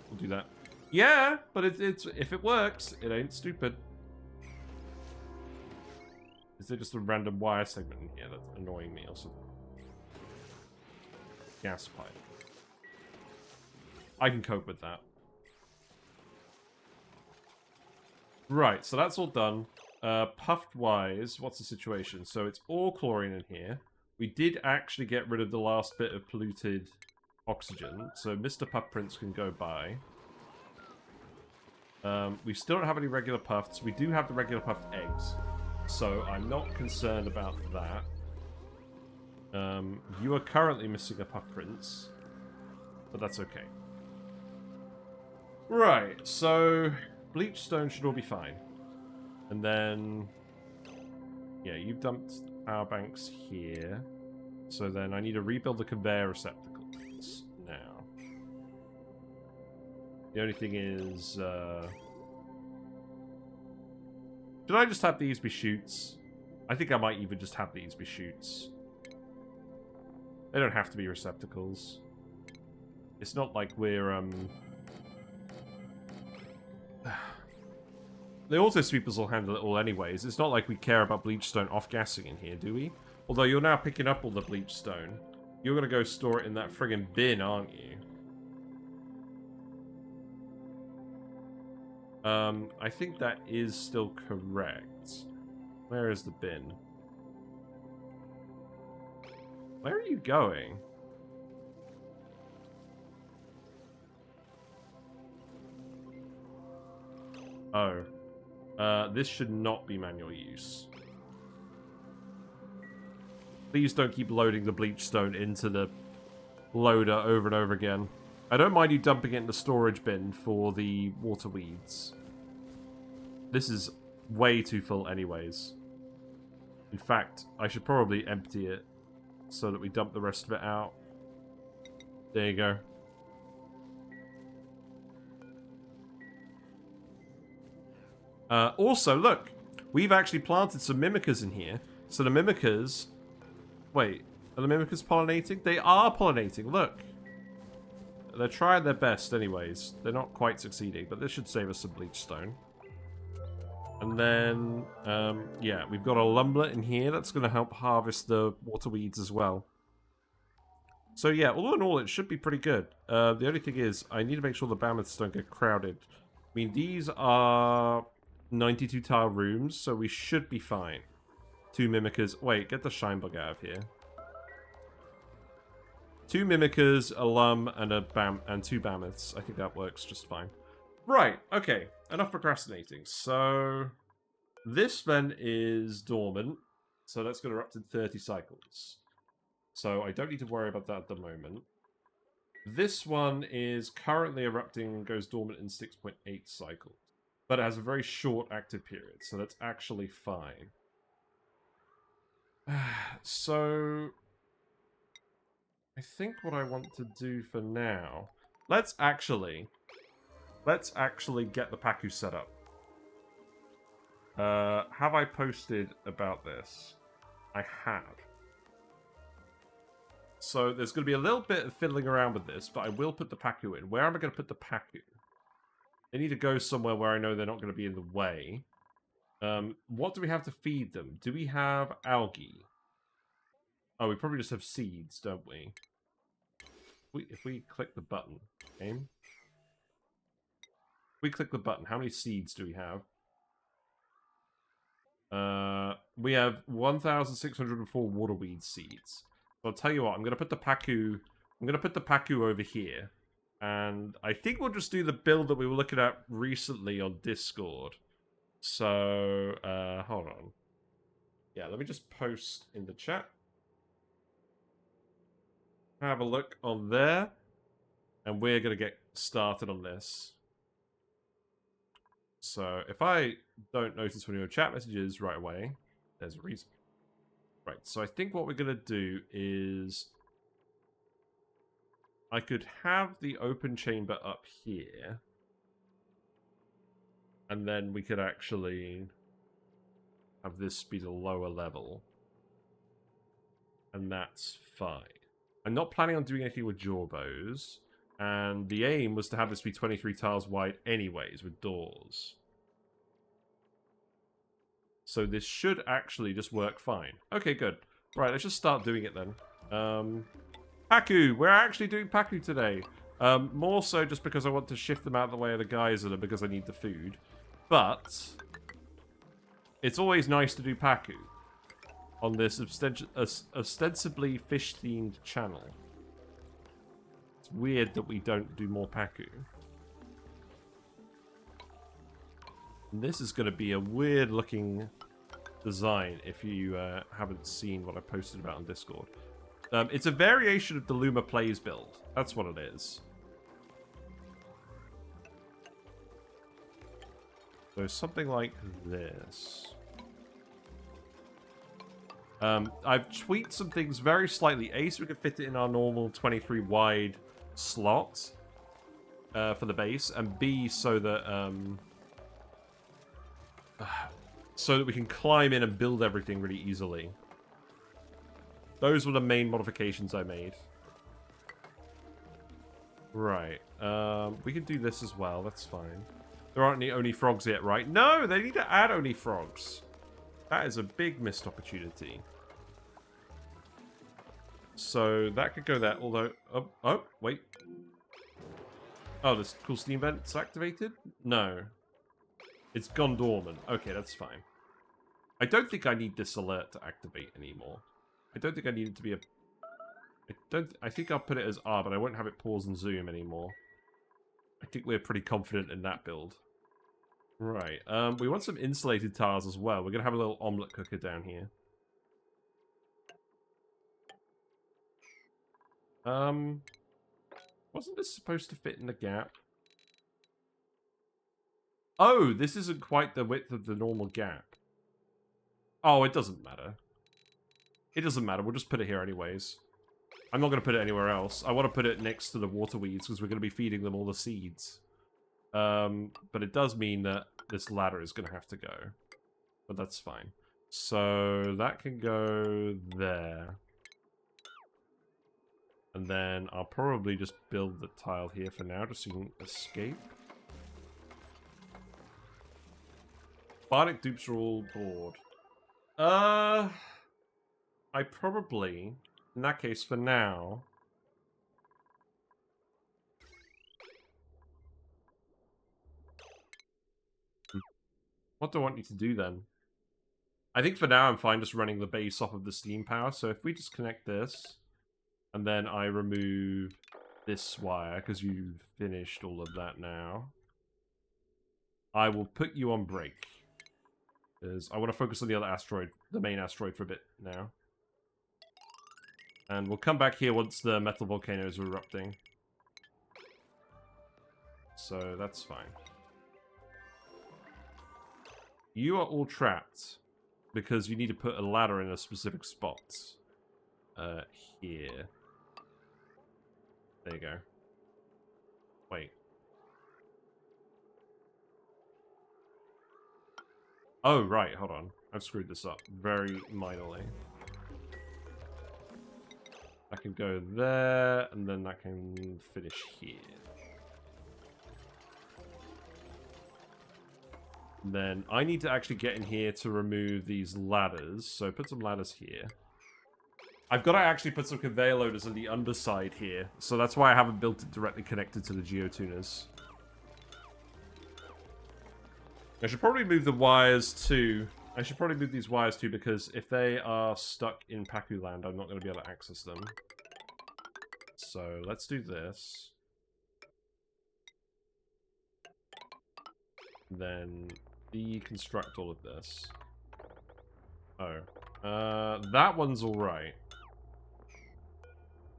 We'll do that. Yeah, but it's if it works, it ain't stupid. Is there just a random wire segment in here that's annoying me or something? Gas pipe. I can cope with that. Right, so that's all done. Puffed-wise, what's the situation? So it's all chlorine in here. We did actually get rid of the last bit of polluted oxygen, so Mr. Puff Prince can go by. We still don't have any regular puffs. We do have the regular puffed eggs, so I'm not concerned about that. You are currently missing a Puff Prince, but that's okay. Right, so bleach stone should all be fine. And then, yeah, you've dumped power banks here. So then I need to rebuild the conveyor receptacles now. The only thing is, should I just have these be chutes? I think I might even just have these be chutes. They don't have to be receptacles. It's not like we're, The auto sweepers will handle it all anyways. It's not like we care about bleach stone off-gassing in here, do we? Although you're now picking up all the bleach stone. You're gonna go store it in that friggin' bin, aren't you? I think that is still correct. Where is the bin? Where are you going? Oh. This should not be manual use. Please don't keep loading the bleach stone into the loader over and over again. I don't mind you dumping it in the storage bin for the water weeds. This is way too full anyways. In fact, I should probably empty it so that we dump the rest of it out. There you go. Also, look, we've actually planted some mimicas in here. So the mimicas... Wait, are the mimicas pollinating? They are pollinating, look. They're trying their best anyways. They're not quite succeeding, but this should save us some bleach stone. And then, yeah, we've got a lumblet in here. That's going to help harvest the water weeds as well. So yeah, all in all, it should be pretty good. The only thing is, I need to make sure the mammoths don't get crowded. I mean, these are 92 tile rooms, so we should be fine. 2 mimicas. Wait, get the shine bug out of here. 2 mimicas, a lum, and 2 mammoths. I think that works just fine. Right, okay. Enough procrastinating. So, this then is dormant. So that's going to erupt in 30 cycles. So I don't need to worry about that at the moment. This one is currently erupting and goes dormant in 6.8 cycles. But it has a very short active period, so that's actually fine. So, I think what I want to do for now... Let's actually get the Pacu set up. Have I posted about this? I have. So there's going to be a little bit of fiddling around with this, but I will put the Pacu in. Where am I going to put the Pacu? They need to go somewhere where I know they're not going to be in the way. What do we have to feed them? Do we have algae? Oh, we probably just have seeds, don't we? If we click the button, aim. If we click the button, how many seeds do we have? We have 1,604 waterweed seeds. So I'll tell you what, I'm gonna put the Pacu over here. And I think we'll just do the build that we were looking at recently on Discord. So, hold on. Yeah, let me just post in the chat. Have a look on there. And we're going to get started on this. So, if I don't notice one of your chat messages right away, there's a reason. Right, so I think what we're going to do is... I could have the open chamber up here. And then we could actually have this be the lower level. And that's fine. I'm not planning on doing anything with jaw bows. And the aim was to have this be 23 tiles wide anyways, with doors. So this should actually just work fine. Okay, good. Right, let's just start doing it then. Pacu! We're actually doing Pacu today. More so just because I want to shift them out of the way of the geyser than because I need the food. But it's always nice to do Pacu on this ostensibly fish-themed channel. It's weird that we don't do more Pacu. And this is going to be a weird-looking design if you haven't seen what I posted about on Discord. It's a variation of the Luma Plays build. That's what it is. So something like this. I've tweaked some things very slightly. A, so we can fit it in our normal 23 wide slot for the base, and B, so that we can climb in and build everything really easily. Those were the main modifications I made. Right. We can do this as well. That's fine. There aren't any Oni frogs yet, right? No, they need to add Oni frogs. That is a big missed opportunity. So that could go there, although... Oh, wait. Oh, this cool steam vent's activated? No. It's gone dormant. Okay, that's fine. I don't think I need this alert to activate anymore. I don't think I need it to be a... I think I'll put it as R, but I won't have it pause and zoom anymore. I think we're pretty confident in that build. Right. We want some insulated tiles as well. We're going to have a little omelette cooker down here. Wasn't this supposed to fit in the gap? Oh, this isn't quite the width of the normal gap. Oh, it doesn't matter. It doesn't matter. We'll just put it here anyways. I'm not going to put it anywhere else. I want to put it next to the water weeds because we're going to be feeding them all the seeds. But it does mean that this ladder is going to have to go. But that's fine. So that can go there. And then I'll probably just build the tile here for now, just so you can escape. Bardic dupes are all bored. I probably, in that case, for now... What do I want you to do then? I think for now I'm fine just running the base off of the steam power. So if we just connect this, and then I remove this wire, because you've finished all of that now, I will put you on break. Because I want to focus on the other asteroid, the main asteroid, for a bit now. And we'll come back here once the metal volcanoes are erupting. So that's fine. You are all trapped because you need to put a ladder in a specific spot. Here. There you go. Wait. Oh, right, hold on. I've screwed this up very minorly. That can go there, and then that can finish here. Then I need to actually get in here to remove these ladders. So put some ladders here. I've got to actually put some conveyor loaders on the underside here. So that's why I haven't built it directly connected to the geotuners. I should probably move the wires too. I should probably move these wires too, because if they are stuck in Pacu land, I'm not going to be able to access them. So let's do this. Then deconstruct all of this. Oh. That one's alright.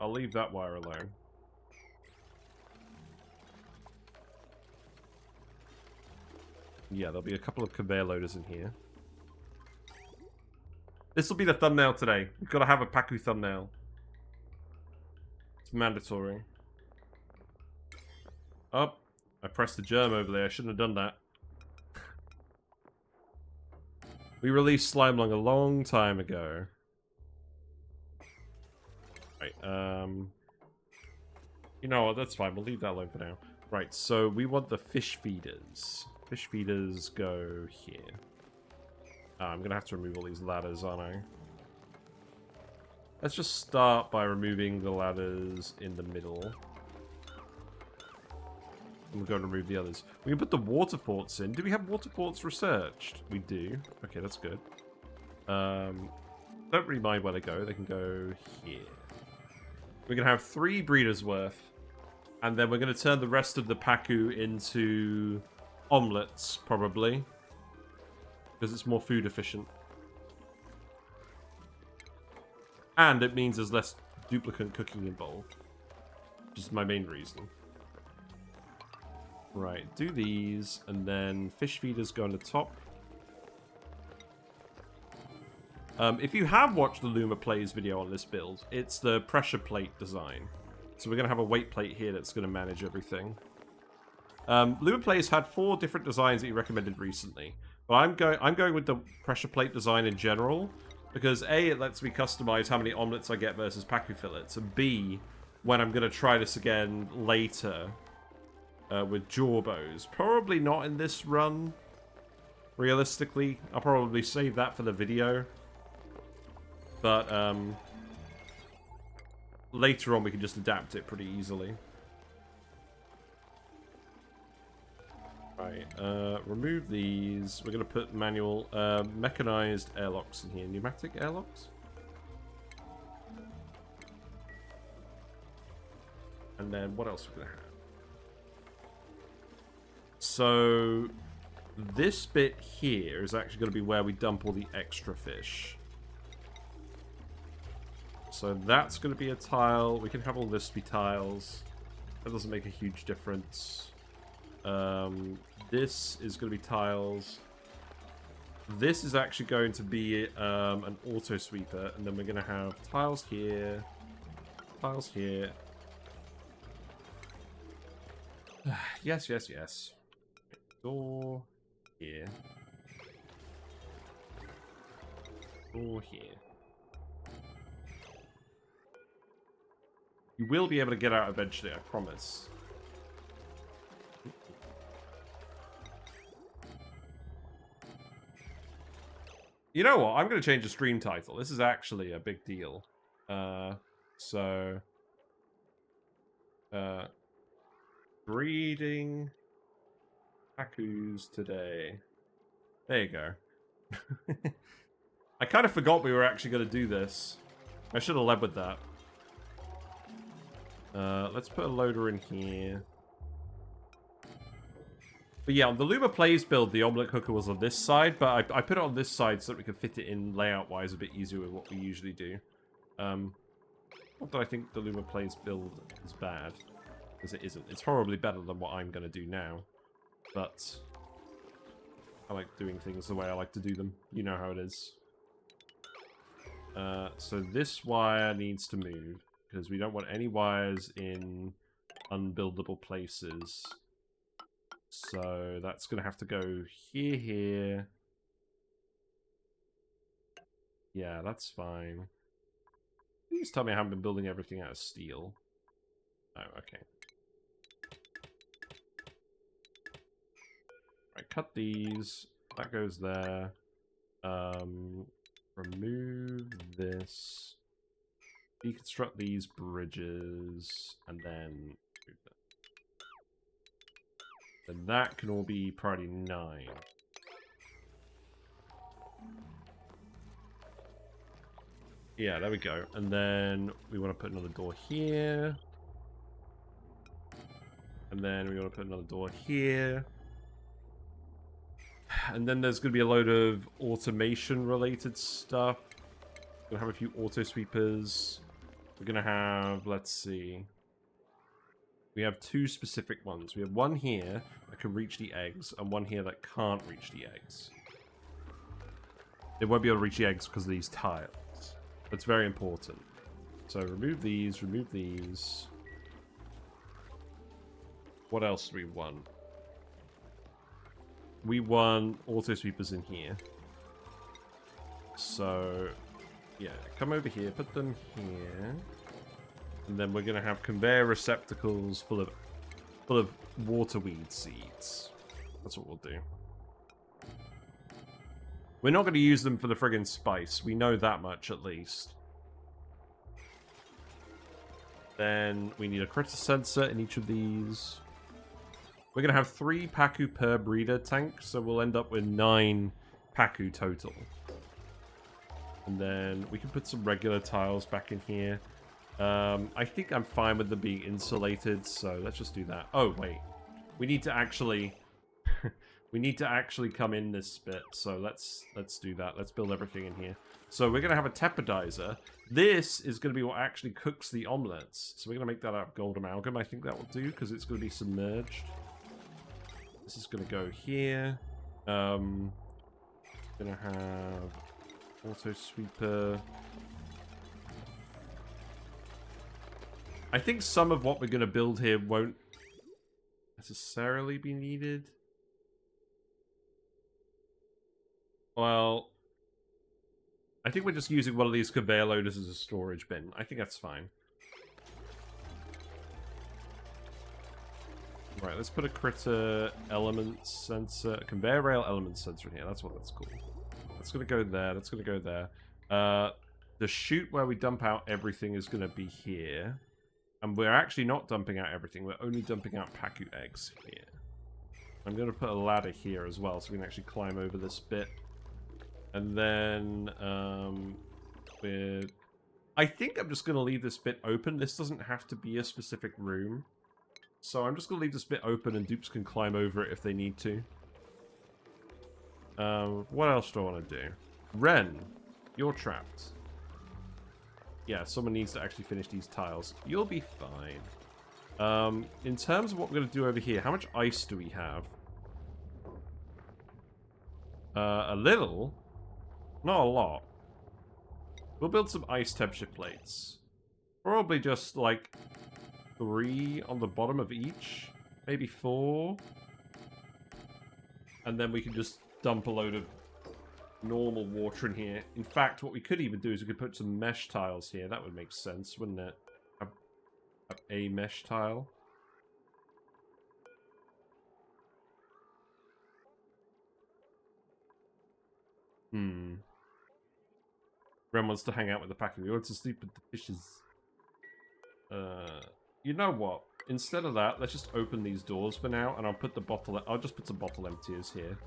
I'll leave that wire alone. Yeah, there'll be a couple of conveyor loaders in here. This will be the thumbnail today. We've got to have a Pacu thumbnail. It's mandatory. Oh, I pressed the germ over there. I shouldn't have done that. We released Slime Lung a long time ago. Right, you know what, that's fine. We'll leave that alone for now. Right, so we want the fish feeders. Fish feeders go here. I'm gonna have to remove all these ladders, aren't I? Let's just start by removing the ladders in the middle. And we'll go and remove the others. We can put the water forts in. Do we have water forts researched? We do. Okay, that's good. Don't really mind where they go. They can go here. We're going to have 3 breeders worth. And then we're going to turn the rest of the Pacu into omelets, probably. Because it's more food efficient. And it means there's less duplicate cooking involved. Which is my main reason. Right, do these, and then fish feeders go on the top. If you have watched the Luma Plays video on this build, it's the pressure plate design. So we're going to have a weight plate here that's going to manage everything. Luma Plays had 4 different designs that he recommended recently. But I'm going with the pressure plate design in general. Because A, it lets me customize how many omelets I get versus Pacu fillets. And B, when I'm going to try this again later with Jorbos. Probably not in this run. Realistically, I'll probably save that for the video. But later on we can just adapt it pretty easily. Right, remove these. We're going to put manual, mechanized airlocks in here. Pneumatic airlocks? And then what else are we going to have? So, this bit here is actually going to be where we dump all the extra fish. So that's going to be a tile. We can have all this be tiles. That doesn't make a huge difference. This is going to be tiles. This is actually going to be an auto sweeper, and then we're going to have tiles here, tiles here. Yes, yes, yes. Door here. Door here. You will be able to get out eventually, I promise. You know what? I'm going to change the stream title. This is actually a big deal. Breeding Pacus today. There you go. I kind of forgot we were actually going to do this. I should have led with that. Let's put a loader in here. But yeah, on the Luma Plays build, the omelet cooker was on this side, but I put it on this side so that we could fit it in layout-wise a bit easier with what we usually do. Not that I think the Luma Plays build is bad, because it isn't. It's probably better than what I'm going to do now, but I like doing things the way I like to do them. You know how it is. So this wire needs to move, because we don't want any wires in unbuildable places. So that's going to have to go here, here. Yeah, that's fine. Please tell me I haven't been building everything out of steel. Oh, okay. Right, cut these. That goes there. Remove this. Deconstruct these bridges. And then move them. And that can all be priority 9. Yeah, there we go. And then we want to put another door here. And then we want to put another door here. And then there's going to be a load of automation-related stuff. We're going to have a few auto sweepers. We're going to have, let's see. We have 2 specific ones. We have one here that can reach the eggs, and one here that can't reach the eggs. It won't be able to reach the eggs because of these tiles. That's very important. So remove these, remove these. What else do we want? We want auto sweepers in here. So, yeah, come over here, put them here. And then we're going to have conveyor receptacles full of waterweed seeds. That's what we'll do. We're not going to use them for the friggin' spice. We know that much, at least. Then we need a critter sensor in each of these. We're going to have 3 Pacu per breeder tank, so we'll end up with 9 Pacu total. And then we can put some regular tiles back in here. I think I'm fine with them being insulated, so let's just do that. Oh, wait. We need to actually... we need to actually come in this bit, so let's do that. Let's build everything in here. So we're going to have a tepodizer. This is going to be what actually cooks the omelets. So we're going to make that out of gold amalgam. I think that will do, because it's going to be submerged. This is going to go here. Going to have auto sweeper. I think some of what we're going to build here won't necessarily be needed. Well, I think we're just using one of these conveyor loaders as a storage bin. I think that's fine. Right, let's put a critter element sensor, conveyor rail element sensor in here. That's what that's called. That's going to go there. That's going to go there. The chute where we dump out everything is going to be here. And we're actually not dumping out everything. We're only dumping out Pacu eggs here. I'm going to put a ladder here as well, so we can actually climb over this bit. And then, I think I'm just going to leave this bit open. This doesn't have to be a specific room. So I'm just going to leave this bit open and dupes can climb over it if they need to. What else do I want to do? Ren, you're trapped. Yeah, someone needs to actually finish these tiles. You'll be fine. In terms of what we're going to do over here, how much ice do we have? A little. Not a lot. We'll build some ice temperature plates. Probably just, like, 3 on the bottom of each. Maybe 4. And then we can just dump a load of normal water in here. In fact, what we could even do is we could put some mesh tiles here. That would make sense, wouldn't it? A mesh tile. Ren wants to hang out with the Pacu. He wants to sleep with the fishes. You know what? Instead of that, let's just open these doors for now, and I'll put the bottle... I'll just put some bottle emptiers here.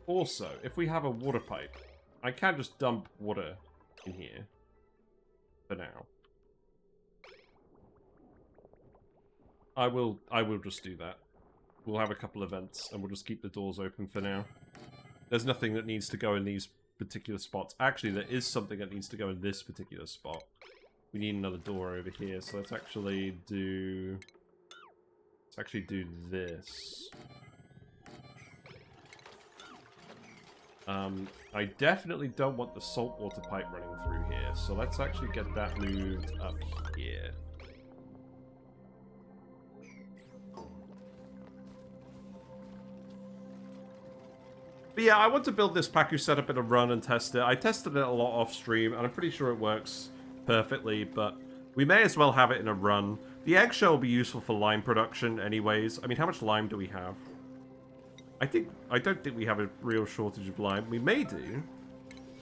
Also, if we have a water pipe, I can just dump water in here. For now. I will just do that. We'll have a couple of vents, and we'll just keep the doors open for now. There's nothing that needs to go in these particular spots. Actually, there is something that needs to go in this particular spot. We need another door over here, so let's actually do... Let's actually do this. I definitely don't want the saltwater pipe running through here, so let's actually get that moved up here. But yeah, I want to build this Pacu setup in a run and test it. I tested it a lot off stream, and I'm pretty sure it works perfectly, but we may as well have it in a run. The eggshell will be useful for lime production anyways. I mean, how much lime do we have? I don't think we have a real shortage of lime. We may do.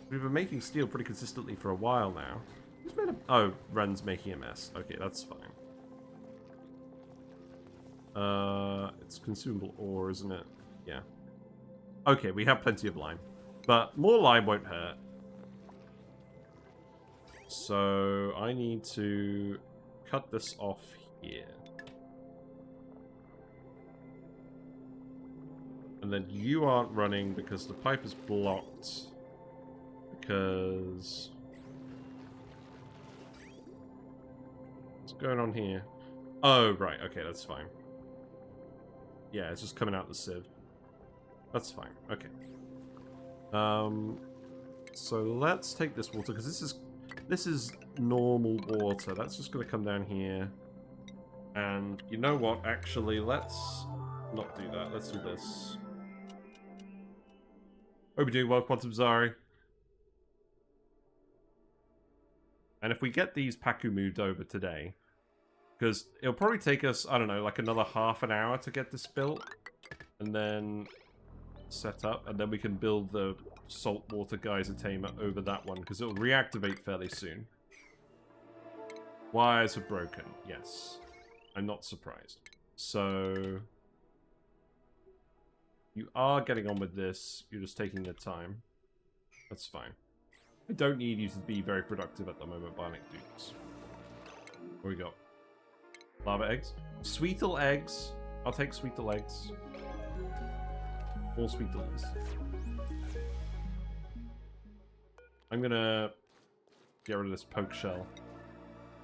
We've been making steel pretty consistently for a while now. Who's made a... Oh, Ren's making a mess. Okay, that's fine. It's consumable ore, isn't it? Yeah. Okay, we have plenty of lime. But more lime won't hurt. So, I need to cut this off here. And then you aren't running because the pipe is blocked. Because... What's going on here? Oh, right. Okay, that's fine. Yeah, it's just coming out the sieve. That's fine. Okay. So let's take this water, because this is normal water. That's just going to come down here. And you know what? Actually, let's not do that. Let's do this. Hope you're doing well, Quantum Zari. And if we get these Pacu moved over today, because it'll probably take us, I don't know, like another half an hour to get this built, and then set up, and then we can build the saltwater geyser tamer over that one, because it'll reactivate fairly soon. Wires are broken, yes. I'm not surprised. So you are getting on with this, you're just taking your time. That's fine. I don't need you to be very productive at the moment, Bionic Dukes. What we got? Lava eggs? Sweetle eggs. I'll take Sweetle eggs. All Sweetles. I'm gonna get rid of this poke shell.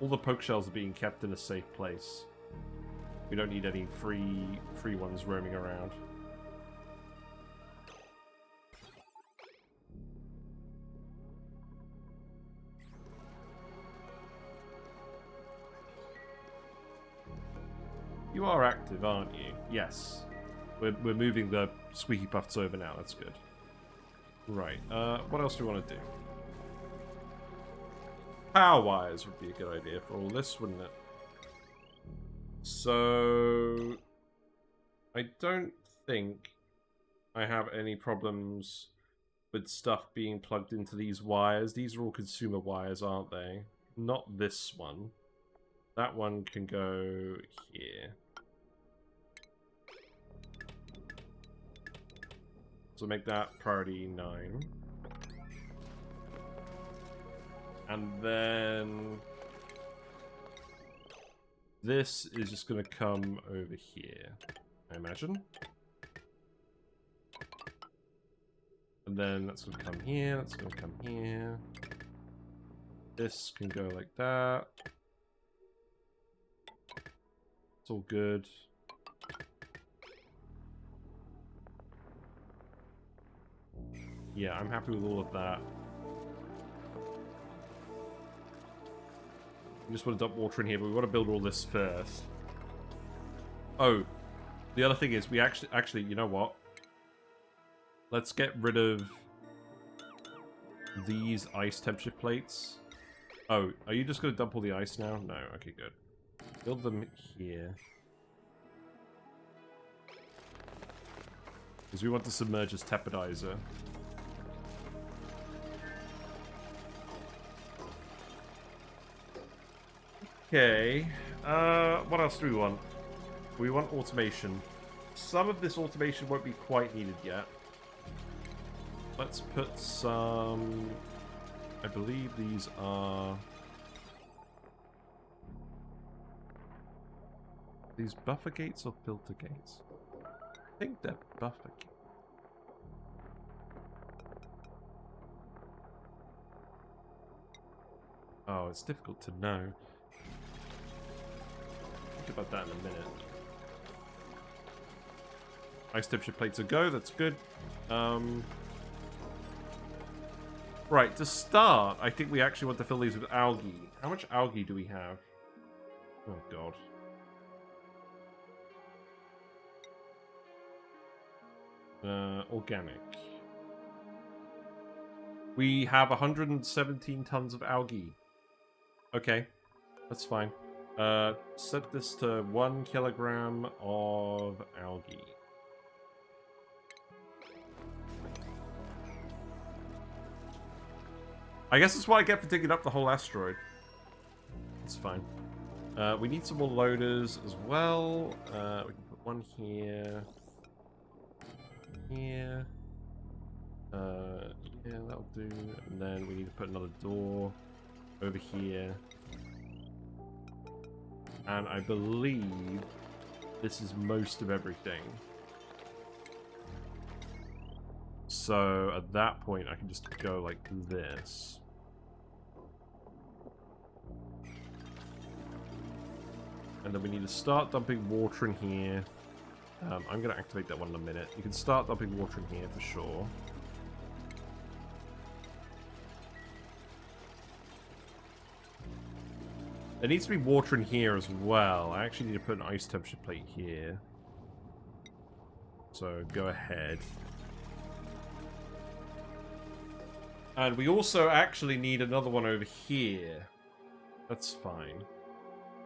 All the poke shells are being kept in a safe place. We don't need any free ones roaming around. You are active, aren't you? Yes. We're moving the squeaky puffs over now. That's good. Right. What else do we want to do? Power wires would be a good idea for all this, wouldn't it? So I don't think I have any problems with stuff being plugged into these wires. These are all consumer wires, aren't they? Not this one. That one can go here. So make that priority 9. And then this is just going to come over here, I imagine. And then that's going to come here, that's going to come here. This can go like that. It's all good. Yeah, I'm happy with all of that. We just want to dump water in here, but we want to build all this first. Oh, the other thing is we actually, you know what? Let's get rid of these ice temperature plates. Oh, are you just going to dump all the ice now? No, okay, good. Build them here. Because we want to submerge as tepidizer. Okay, what else do we want? We want automation. Some of this automation won't be quite needed yet. Let's put some... I believe these are... These buffer gates or filter gates? I think they're buffer gates. Oh, it's difficult to know. Think about that in a minute. Ice temperature plates a go, that's good. Right, to start, I think we actually want to fill these with algae. How much algae do we have? Oh god. Organic. We have 117 tons of algae. Okay, that's fine. Set this to 1 kilogram of algae. I guess that's what I get for digging up the whole asteroid. That's fine. We need some more loaders as well. We can put one here. Here. Yeah, that'll do. And then we need to put another door over here. And I believe this is most of everything. So at that point, I can just go like this. And then we need to start dumping water in here. I'm going to activate that one in a minute. You can start dumping water in here for sure. There needs to be water in here as well. I actually need to put an ice temperature plate here. So go ahead. And we also actually need another one over here. That's fine.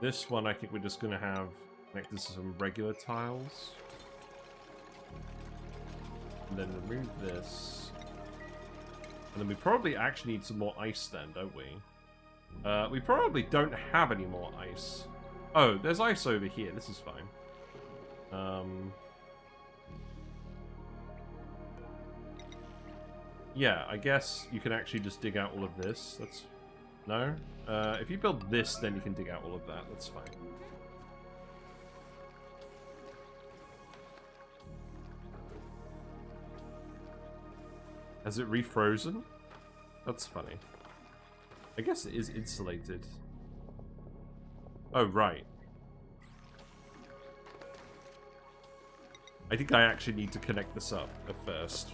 This one, I think we're just going to have connected to some regular tiles. And then remove this. And then we probably actually need some more ice then, don't we? We probably don't have any more ice. Oh, there's ice over here. This is fine. Yeah, I guess you can actually just dig out all of this. That's... No? If you build this, then you can dig out all of that. That's fine. Has it refrozen? That's funny. I guess it is insulated. Oh, right. I think I actually need to connect this up at first,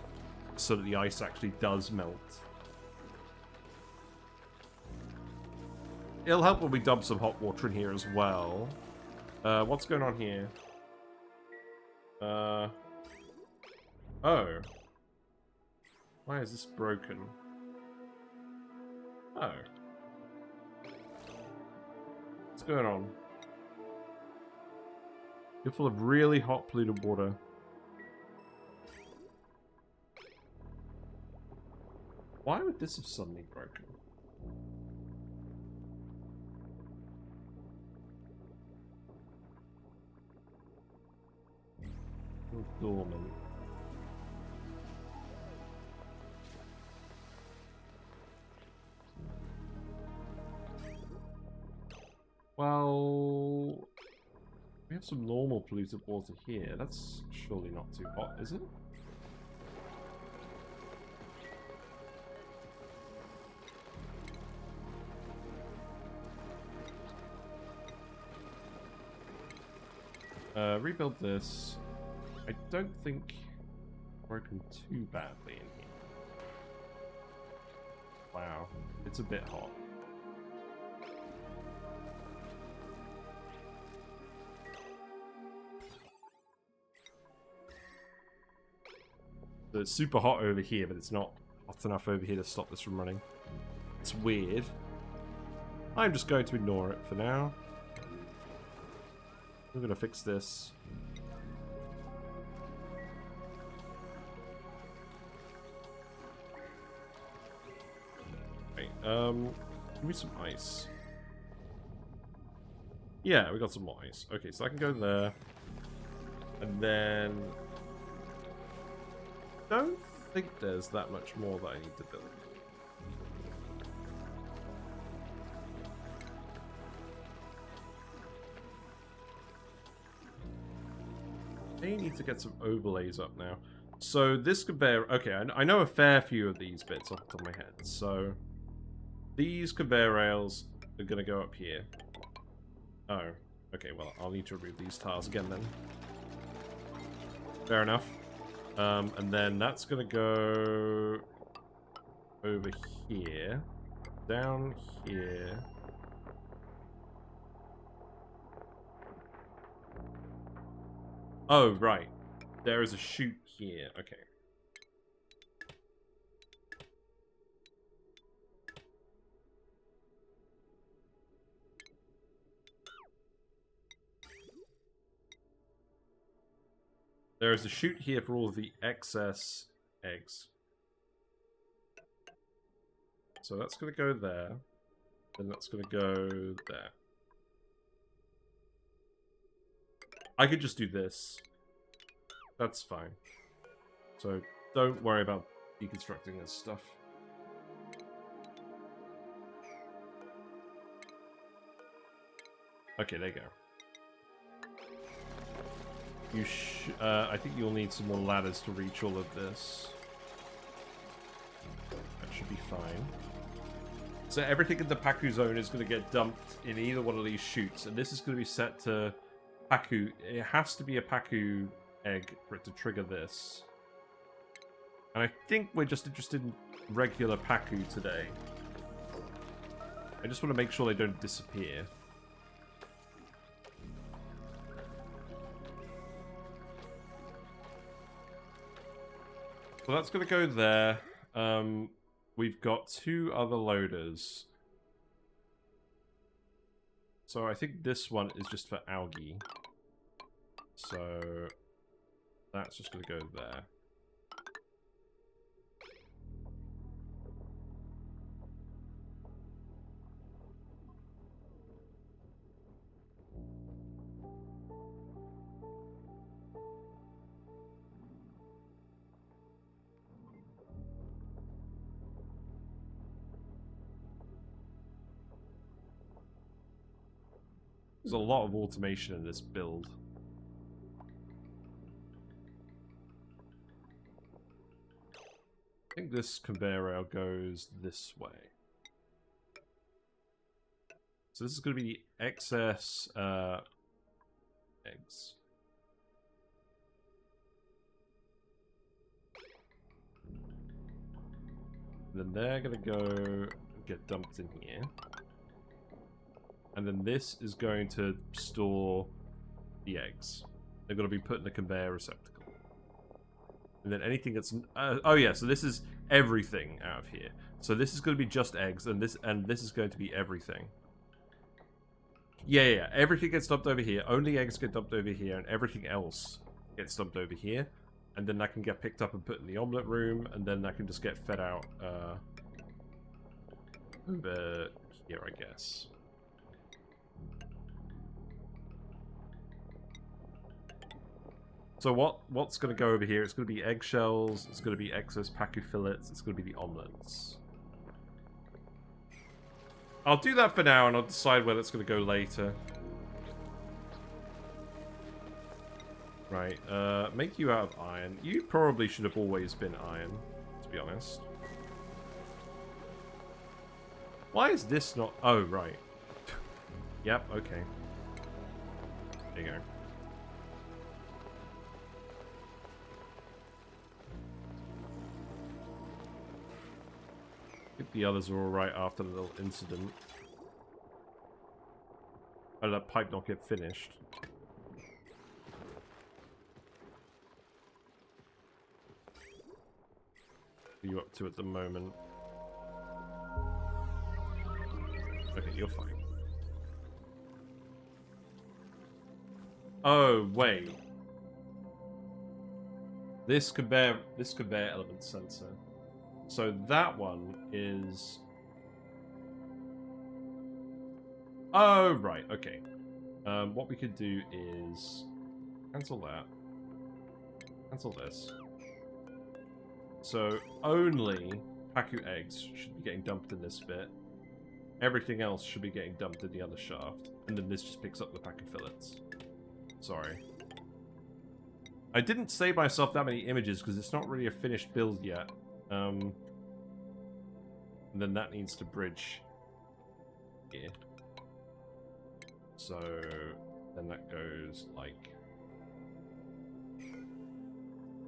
so that the ice actually does melt. It'll help when we dump some hot water in here as well. What's going on here? Oh. Why is this broken? Oh. What's going on? You're full of really hot polluted water. Why would this have suddenly broken? Dormant. Well, we have some normal polluted water here. That's surely not too hot, is it? Rebuild this. I don't think broken too badly in here. Wow, it's a bit hot. So it's super hot over here, but it's not hot enough over here to stop this from running. It's weird. I'm just going to ignore it for now. We're going to fix this. Okay, give me some ice. Yeah, we got some more ice. Okay, so I can go there. And then... don't think there's that much more that I need to build. I need to get some overlays up now. So this conveyor... okay, I know a fair few of these bits off the top of my head. So these conveyor rails are going to go up here. Oh, okay, well, I'll need to remove these tiles again then. Fair enough. And then that's going to go over here, down here. Oh, right. There is a chute here. Okay. There is a chute here for all of the excess eggs. So that's going to go there. Then that's going to go there. I could just do this. That's fine. So don't worry about deconstructing this stuff. Okay, there you go. I think you'll need some more ladders to reach all of this. That should be fine. So everything in the Pacu zone is going to get dumped in either one of these chutes, and this is going to be set to Pacu. It has to be a Pacu egg for it to trigger this. And I think we're just interested in regular Pacu today. I just want to make sure they don't disappear. So that's going to go there. We've got two other loaders. So I think this one is just for algae. So that's just going to go there. There's a lot of automation in this build. I think this conveyor rail goes this way. So this is going to be excess eggs. Then they're going to go get dumped in here. And then this is going to store the eggs. They're going to be put in a conveyor receptacle. And then anything that's... oh yeah, so this is everything out of here. So this is going to be just eggs, and this is going to be everything. Yeah. Everything gets dumped over here. Only eggs get dumped over here, and everything else gets dumped over here. And then that can get picked up and put in the omelette room, and then that can just get fed out over here, I guess. So what's going to go over here? It's going to be eggshells, it's going to be excess Pacu fillets, it's going to be the omelettes. I'll do that for now, and I'll decide whether it's going to go later. Right, make you out of iron. You probably should have always been iron, to be honest. Why is this not... Oh, right. Yep, okay. There you go. I think the others are alright after the little incident. Oh, that pipe not get finished. What are you up to at the moment? Okay, you're fine. Oh, wait. This conveyor element sensor. So that one is... Oh, right, okay. What we could do is... Cancel that. Cancel this. So, only Pacu eggs should be getting dumped in this bit. Everything else should be getting dumped in the other shaft. And then this just picks up the Pacu fillets. Sorry. I didn't save myself that many images because it's not really a finished build yet. And then that needs to bridge here. So then that goes like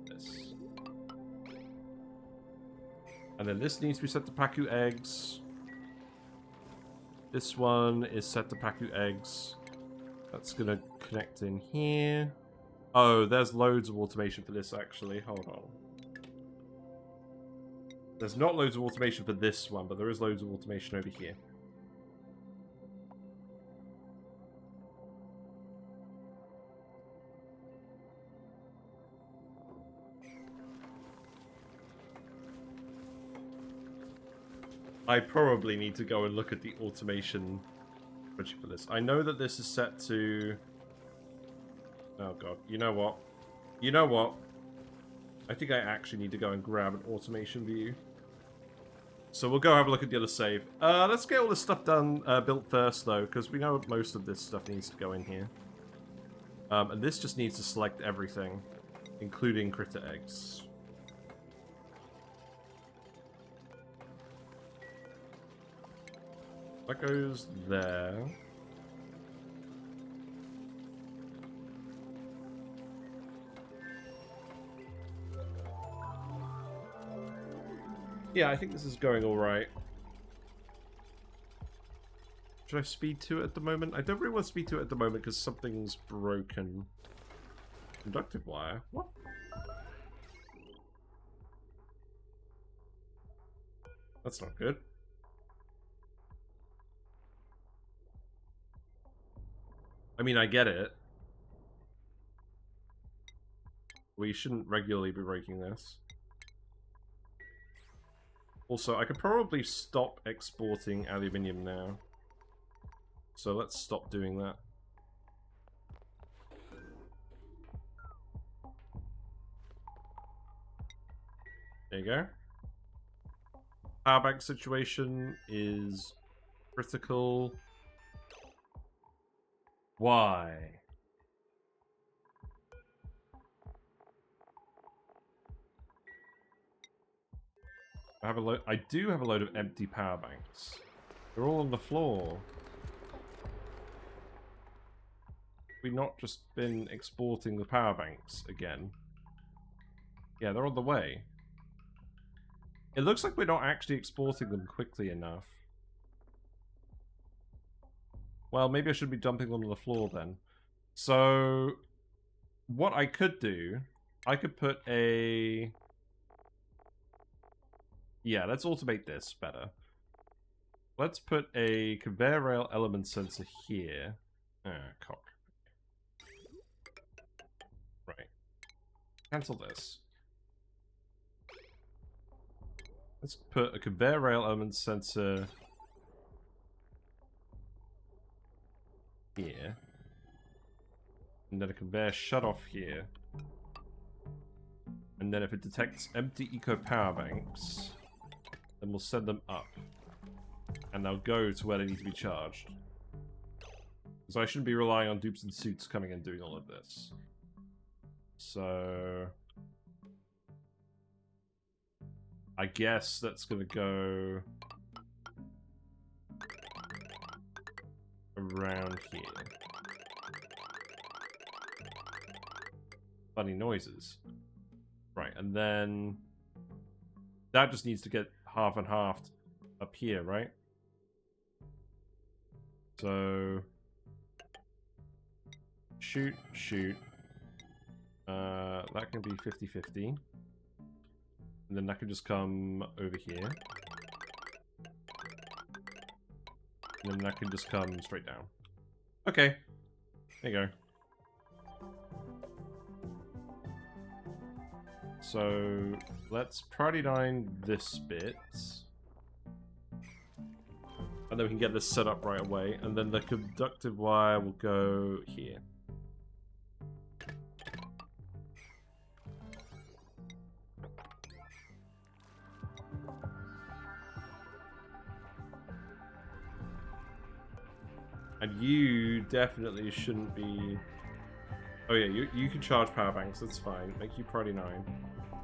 this. And then this needs to be set to Pacu eggs. This one is set to Pacu eggs. That's gonna connect in here. Oh, there's loads of automation for this actually. Hold on. There's not loads of automation for this one, but there is loads of automation over here. I probably need to go and look at the automation spreadsheet for this. I know that this is set to... Oh god, you know what? You know what? I think I actually need to go and grab an automation view. So we'll go have a look at the other save. Let's get all this stuff done, built first though, because we know most of this stuff needs to go in here. And this just needs to select everything, including critter eggs. That goes there. Yeah, I think this is going alright. Should I speed to it at the moment? I don't really want to speed to it at the moment because something's broken. Conductive wire? What? That's not good. I mean, I get it. We shouldn't regularly be breaking this. Also, I could probably stop exporting aluminium now. So let's stop doing that. There you go. Power bank situation is critical. Why? I do have a load of empty power banks. They're all on the floor. We've not just been exporting the power banks again. Yeah, they're on the way. It looks like we're not actually exporting them quickly enough. Well, maybe I should be dumping them on the floor then. So, what I could do, I could put a... Yeah, let's automate this better. Let's put a conveyor rail element sensor here. Ah, cock. Right. Cancel this. Let's put a conveyor rail element sensor here. And then a conveyor shut-off here. And then if it detects empty eco power banks, then we'll send them up. And they'll go to where they need to be charged. So I shouldn't be relying on dupes and suits coming and doing all of this. So... I guess that's gonna go... around here. Funny noises. Right, and then... that just needs to get half and half up here, right? So... shoot, shoot. That can be 50-50. And then that can just come over here. And then that can just come straight down. Okay. There you go. So, let's priority 9 this bit. And then we can get this set up right away. And then the conductive wire will go here. And you definitely shouldn't be... oh yeah, you can charge power banks, that's fine. Make you priority 9.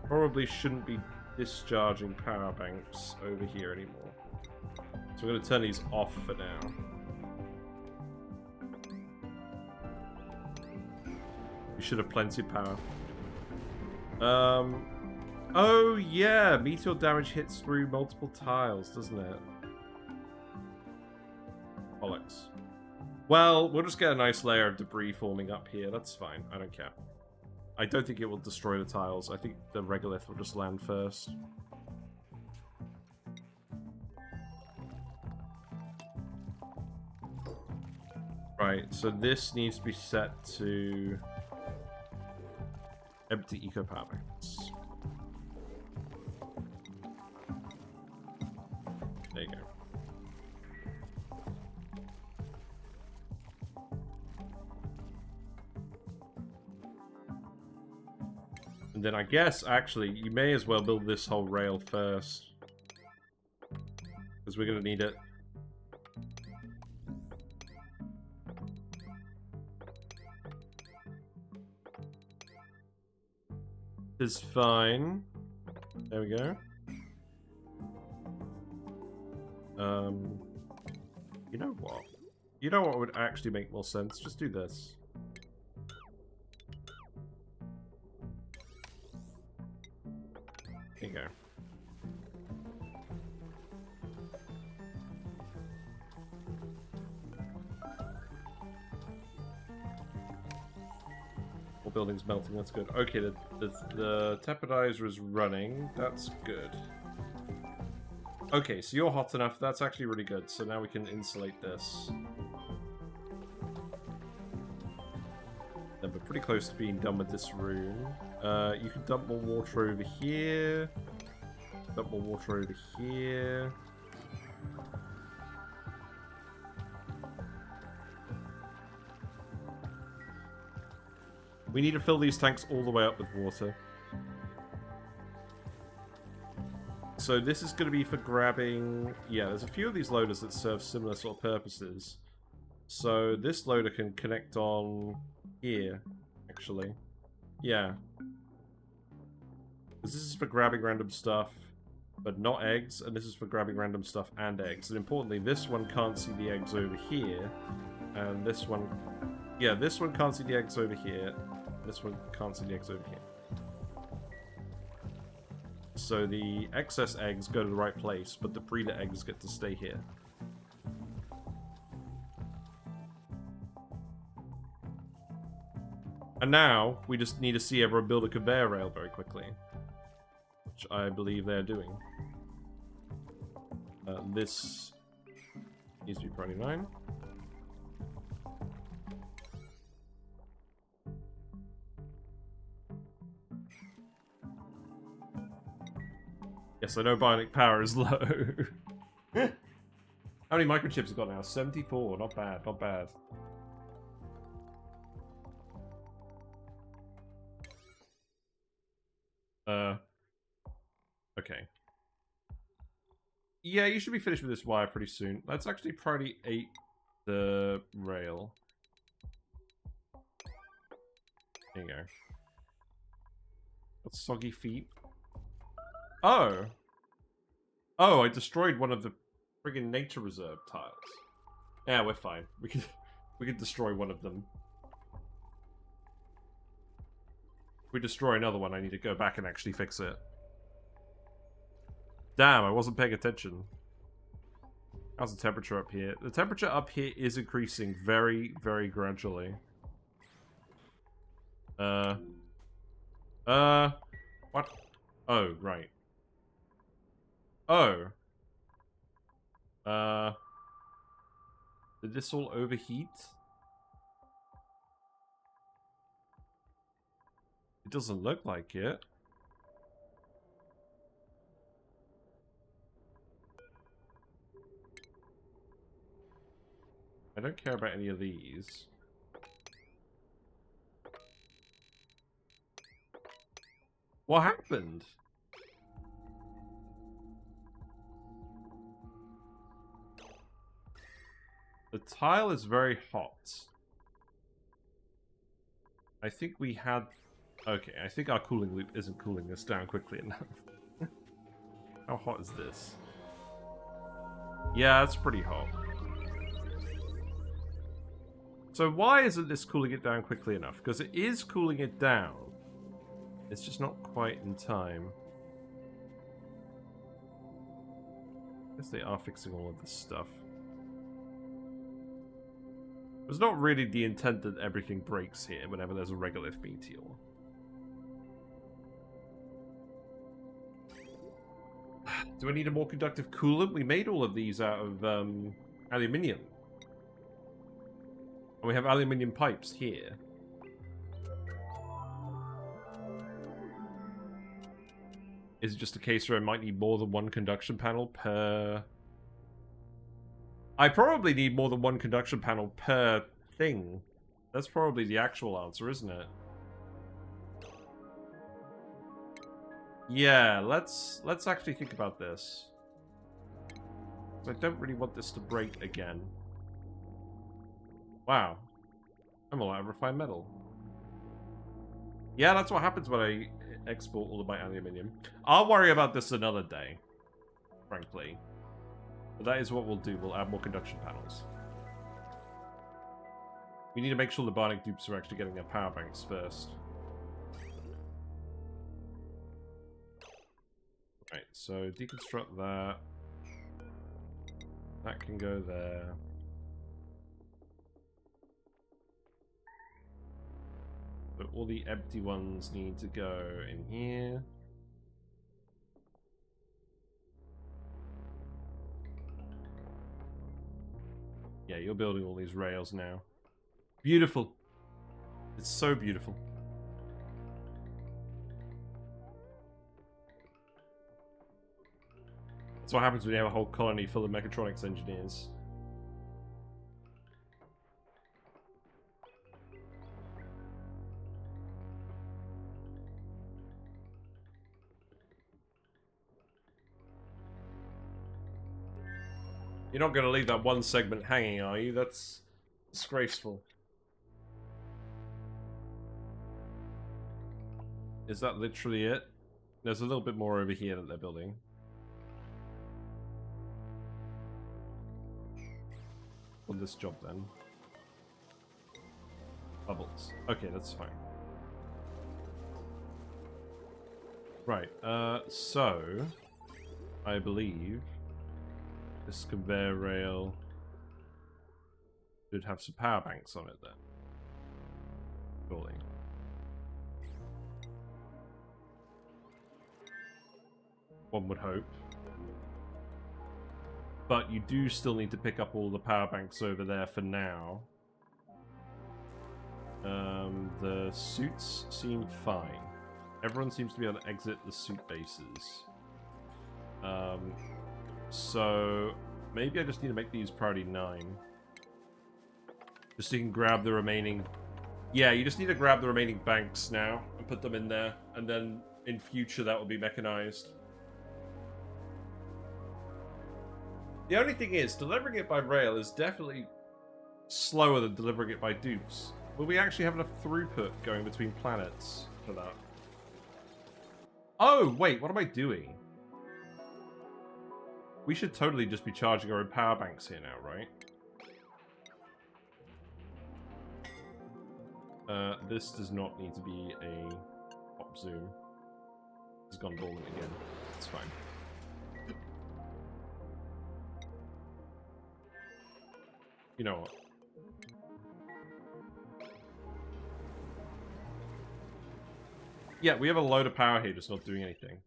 Probably shouldn't be discharging power banks over here anymore. So I'm going to turn these off for now. We should have plenty of power. Oh yeah, meteor damage hits through multiple tiles, doesn't it? Bollocks. Well, we'll just get a nice layer of debris forming up here. That's fine. I don't care. I don't think it will destroy the tiles. I think the regolith will just land first. Right, so this needs to be set to empty eco power banks. There you go. And then I guess, actually, you may as well build this whole rail first. Because we're going to need it. Is fine. There we go. You know what? You know what would actually make more sense? Just do this. There you go. All buildings melting, that's good. Okay, the tepidizer is running. That's good. Okay, so you're hot enough. That's actually really good. So now we can insulate this. We're pretty close to being done with this room. You can dump more water over here. Dump more water over here. We need to fill these tanks all the way up with water. So this is going to be for grabbing... Yeah, there's a few of these loaders that serve similar sort of purposes. So this loader can connect on here, actually. Yeah. This is for grabbing random stuff, but not eggs, and this is for grabbing random stuff and eggs. And importantly, this one can't see the eggs over here, and this one... Yeah, this one can't see the eggs over here, this one can't see the eggs over here. So the excess eggs go to the right place, but the breeder eggs get to stay here. And now, we just need to see everyone build a conveyor rail very quickly. Which I believe they're doing. This needs to be priority 9. Yes, I know bionic power is low. How many microchips have got now? 74. Not bad, not bad. Okay. Yeah, you should be finished with this wire pretty soon. Let's actually priority 8 the rail. There you go. Got soggy feet. Oh! Oh, I destroyed one of the friggin' nature reserve tiles. Yeah, we're fine. We can destroy one of them. If we destroy another one, I need to go back and actually fix it. Damn, I wasn't paying attention. How's the temperature up here? The temperature up here is increasing very, very gradually. What? Oh, right. Oh. Did this all overheat? It doesn't look like it. I don't care about any of these. What happened? The tile is very hot. I think we had... Okay, I think our cooling loop isn't cooling this down quickly enough. How hot is this? Yeah, it's pretty hot. So why isn't this cooling it down quickly enough? Because it is cooling it down. It's just not quite in time. I guess they are fixing all of this stuff. It's not really the intent that everything breaks here whenever there's a regolith meteor. Do I need a more conductive coolant? We made all of these out of aluminium. And we have aluminium pipes here. Is it just a case where I might need more than one conduction panel per... I probably need more than one conduction panel per thing. That's probably the actual answer, isn't it? Yeah, let's actually think about this. I don't really want this to break again. Wow. I'm all out of refined metal. Yeah, that's what happens when I export all of my aluminium. I'll worry about this another day, frankly. But that is what we'll do. We'll add more conduction panels. We need to make sure the bionic dupes are actually getting their power banks first. Right, so deconstruct that. That can go there. But all the empty ones need to go in here. Yeah, you're building all these rails now. Beautiful. It's so beautiful. That's what happens when you have a whole colony full of mechatronics engineers. You're not going to leave that one segment hanging, are you? That's disgraceful. Is that literally it? There's a little bit more over here that they're building. On this job, then. Bubbles. Okay, that's fine. Right, so... I believe... this conveyor rail... should have some power banks on it, then. Surely. One would hope. But you do still need to pick up all the power banks over there for now. The suits seem fine. Everyone seems to be able to exit the suit bases. So maybe I just need to make these priority 9. Just so you can grab the remaining... Yeah, you just need to grab the remaining banks now and put them in there. And then in future that will be mechanized. The only thing is, delivering it by rail is definitely slower than delivering it by dupes. Will we actually have enough throughput going between planets for that? Oh, wait, what am I doing? We should totally just be charging our own power banks here now, right? This does not need to be a pop zoom. It's gone dormant again. It's fine. You know what? Yeah, we have a load of power here, just not doing anything.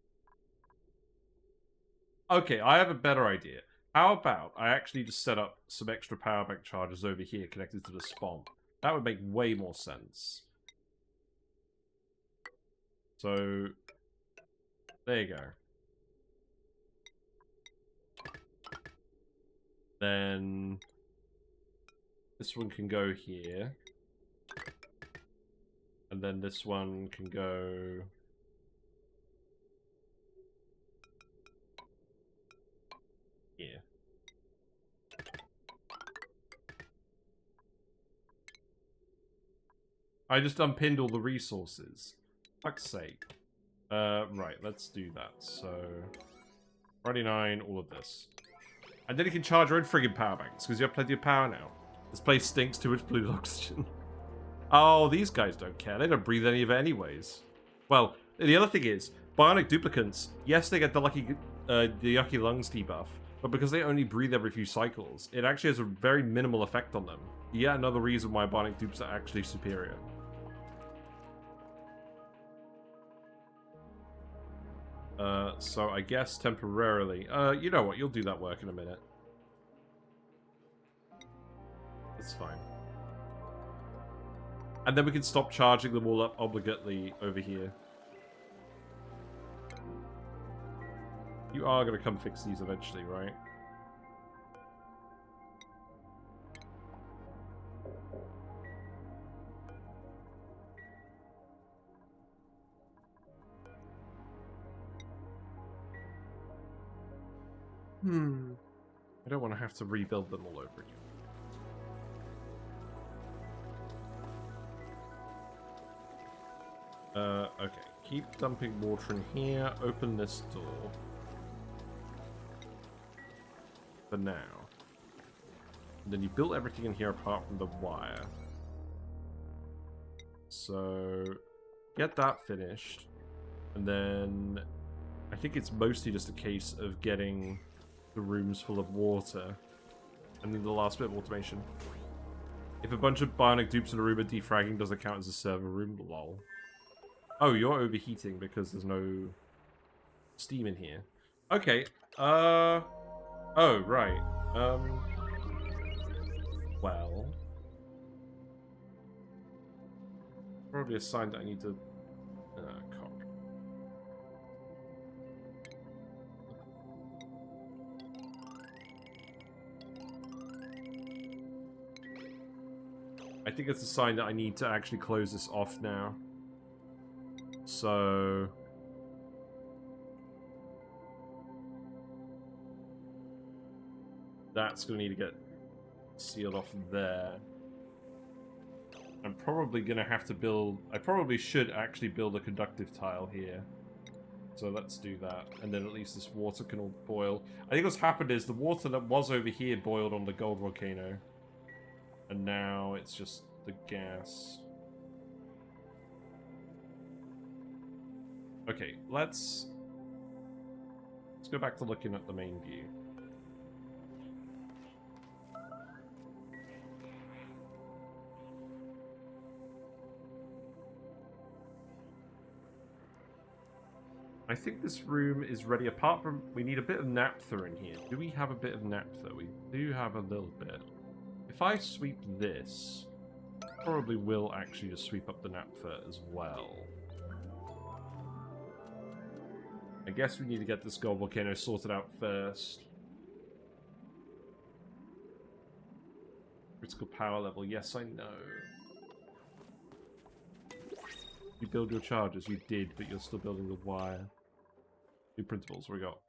Okay, I have a better idea. How about I actually just set up some extra power bank chargers over here connected to the spawn? That would make way more sense. So, there you go. Then, this one can go here. And then this one can go... here. I just unpinned all the resources. Fuck's sake. Right, let's do that. So, Friday 9, all of this. And then you can charge your own friggin' power banks, because you have plenty of power now. This place stinks too much polluted oxygen. Oh, these guys don't care. They don't breathe any of it anyways. Well, the other thing is, bionic duplicants, yes, they get the yucky lungs debuff, but because they only breathe every few cycles, it actually has a very minimal effect on them. Yet another reason why bionic dupes are actually superior. So I guess temporarily... you know what, you'll do that work in a minute. That's fine. And then we can stop charging them all up obligately over here. You are going to come fix these eventually, right? I don't want to have to rebuild them all over again. Okay. Keep dumping water in here. Open this door. For now. And then you built everything in here apart from the wire. So, get that finished. And then, I think it's mostly just a case of getting the rooms full of water. And then the last bit of automation. If a bunch of bionic dupes in a room are defragging, does it count as a server room? Lol. Oh, you're overheating because there's no steam in here. Okay. Oh, right. Well. Probably a sign that I need to... cock. I think it's a sign that I need to actually close this off now. So... that's going to need to get sealed off there. I'm probably going to have to build... I probably should actually build a conductive tile here. So let's do that. And then at least this water can all boil. I think what's happened is the water that was over here boiled on the gold volcano. And now it's just the gas. Okay, let's go back to looking at the main view. I think this room is ready, apart from... we need a bit of naphtha in here. Do we have a bit of naphtha? We do have a little bit. If I sweep this, probably will actually just sweep up the naphtha as well. I guess we need to get this gold volcano sorted out first. Critical power level, yes I know. You build your chargers, you did, but you're still building the wire. New principles, what we got?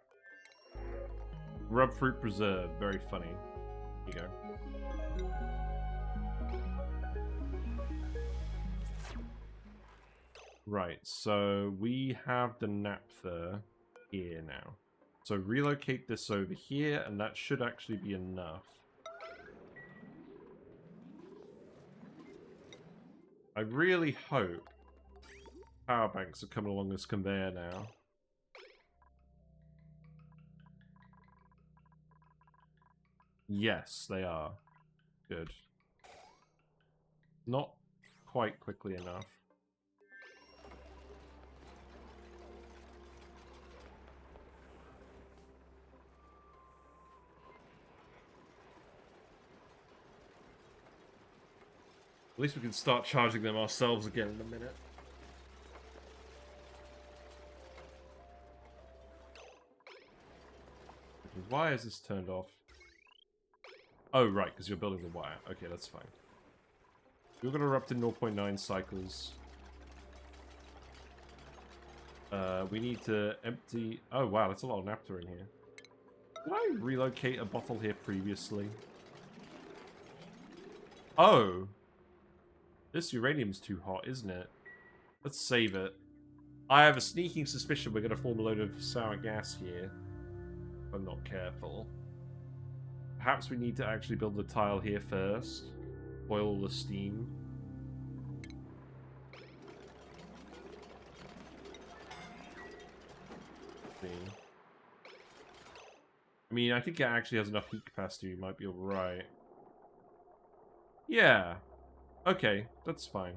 Rub fruit preserve, very funny. Here you go. Right, so we have the naphtha here now. So relocate this over here, and that should actually be enough. I really hope power banks are coming along this conveyor now. Yes, they are. Good. Not quite quickly enough. At least we can start charging them ourselves again in a minute. Why is this turned off? Oh, right, because you're building the wire. Okay, that's fine. You're going to erupt in 0.9 cycles. We need to empty... oh, wow, that's a lot of naphtha in here. Did I relocate a bottle here previously? Oh! This uranium's too hot, isn't it? Let's save it. I have a sneaking suspicion we're going to form a load of sour gas here. If I'm not careful. Perhaps we need to actually build the tile here first. Boil all the steam. I mean, I think it actually has enough heat capacity. We might be alright. Yeah. Okay, that's fine.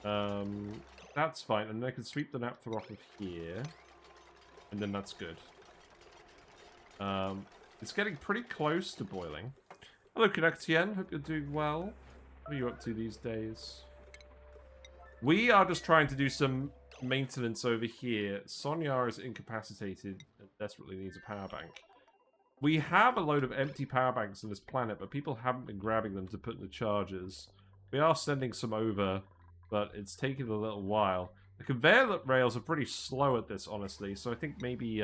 That's fine. And then I can sweep the naphtha off of here. And then that's good. It's getting pretty close to boiling. Hello, Connectien. Hope you're doing well. What are you up to these days? We are just trying to do some maintenance over here. Sonia is incapacitated and desperately needs a power bank. We have a load of empty power banks on this planet, but people haven't been grabbing them to put in the chargers. We are sending some over, but it's taking a little while. The conveyor rails are pretty slow at this, honestly, so I think maybe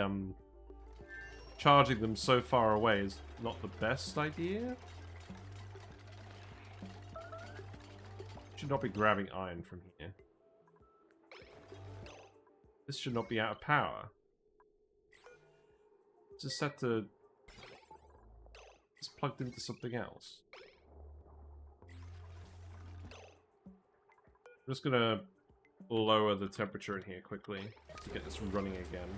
charging them so far away is not the best idea. Should not be grabbing iron from here. This should not be out of power. It's just set to... it's plugged into something else. I'm just gonna lower the temperature in here quickly to get this running again.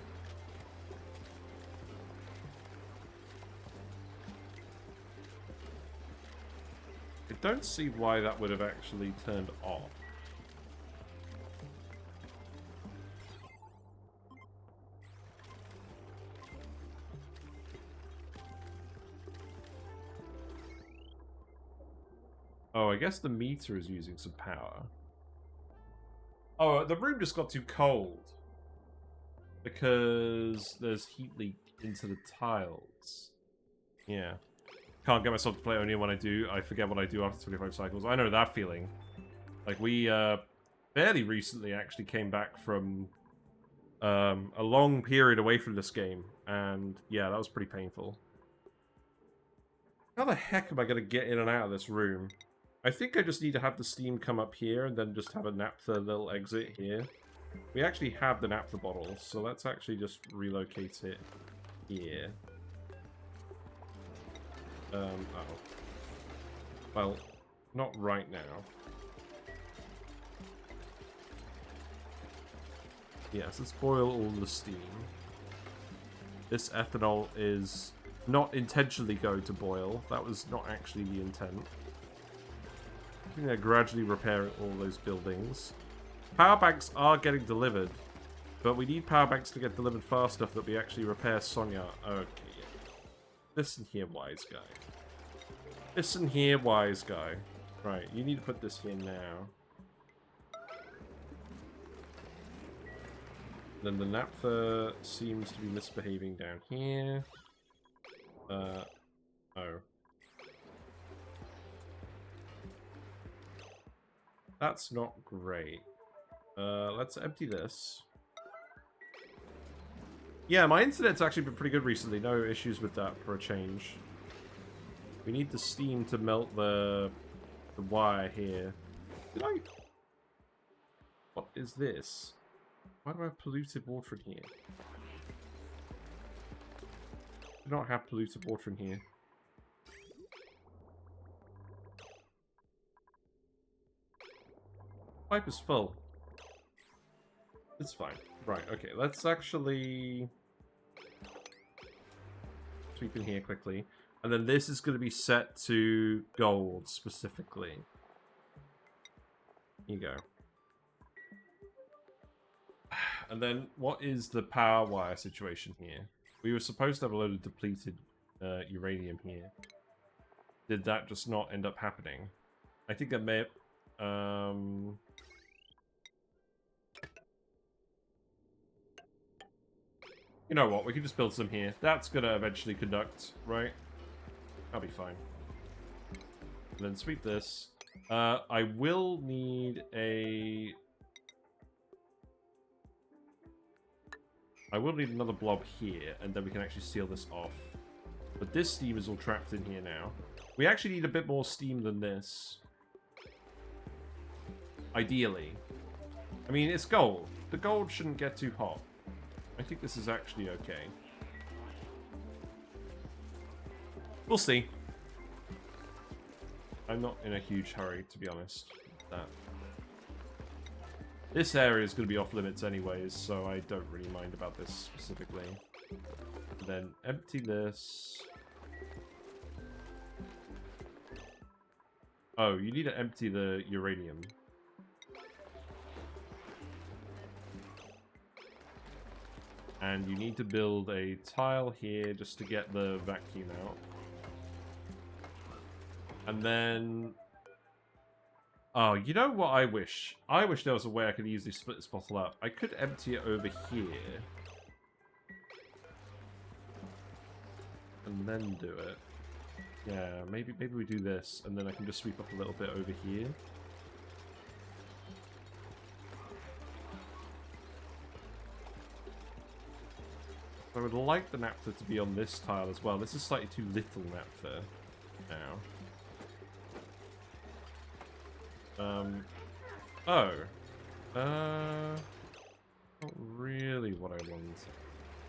I don't see why that would have actually turned off. Oh, I guess the meter is using some power. Oh, the room just got too cold. Because there's heat leak into the tiles. Yeah. Can't get myself to play only when I do. I forget what I do after 25 cycles. I know that feeling. Like, we, fairly recently actually came back from, a long period away from this game. And, yeah, that was pretty painful. How the heck am I going to get in and out of this room? I think I just need to have the steam come up here and then just have a naphtha little exit here. We actually have the naphtha bottle, so let's actually just relocate it here. Oh. Well, not right now. Yes, let's boil all the steam. This ethanol is not intentionally going to boil. That was not actually the intent. I think they're gradually repairing all those buildings. Power banks are getting delivered, but we need power banks to get delivered fast enough that we actually repair Sonya. Okay, yeah. Listen here, wise guy. Listen here, wise guy. Right, you need to put this here now. Then the naphtha seems to be misbehaving down here. Oh. That's not great. Let's empty this. Yeah, my internet's actually been pretty good recently. No issues with that for a change. We need the steam to melt the wire here. Did I... What is this? Why do I have polluted water in here? I do not have polluted water in here. Pipe is full. It's fine. Right, okay, let's actually sweep in here quickly. And then this is going to be set to gold, specifically. Here you go. And then, what is the power wire situation here? We were supposed to have a load of depleted uranium here. Did that just not end up happening? I think that may have... You know what, we can just build some here. That's gonna eventually conduct, right? That'll be fine. And then sweep this. I will need a... I will need another blob here, and then we can actually seal this off. But this steam is all trapped in here now. We actually need a bit more steam than this. Ideally. I mean, it's gold. The gold shouldn't get too hot. I think this is actually okay. We'll see. I'm not in a huge hurry, to be honest. That. This area is going to be off limits anyways, so I don't really mind about this specifically. And then empty this. Oh, you need to empty the uranium. And you need to build a tile here just to get the vacuum out. And then... Oh, you know what I wish? I wish there was a way I could easily split this bottle up. I could empty it over here. And then do it. Yeah, maybe we do this, and then I can just sweep up a little bit over here. I would like the naphtha to be on this tile as well. This is slightly too little naphtha now. Not really what I want.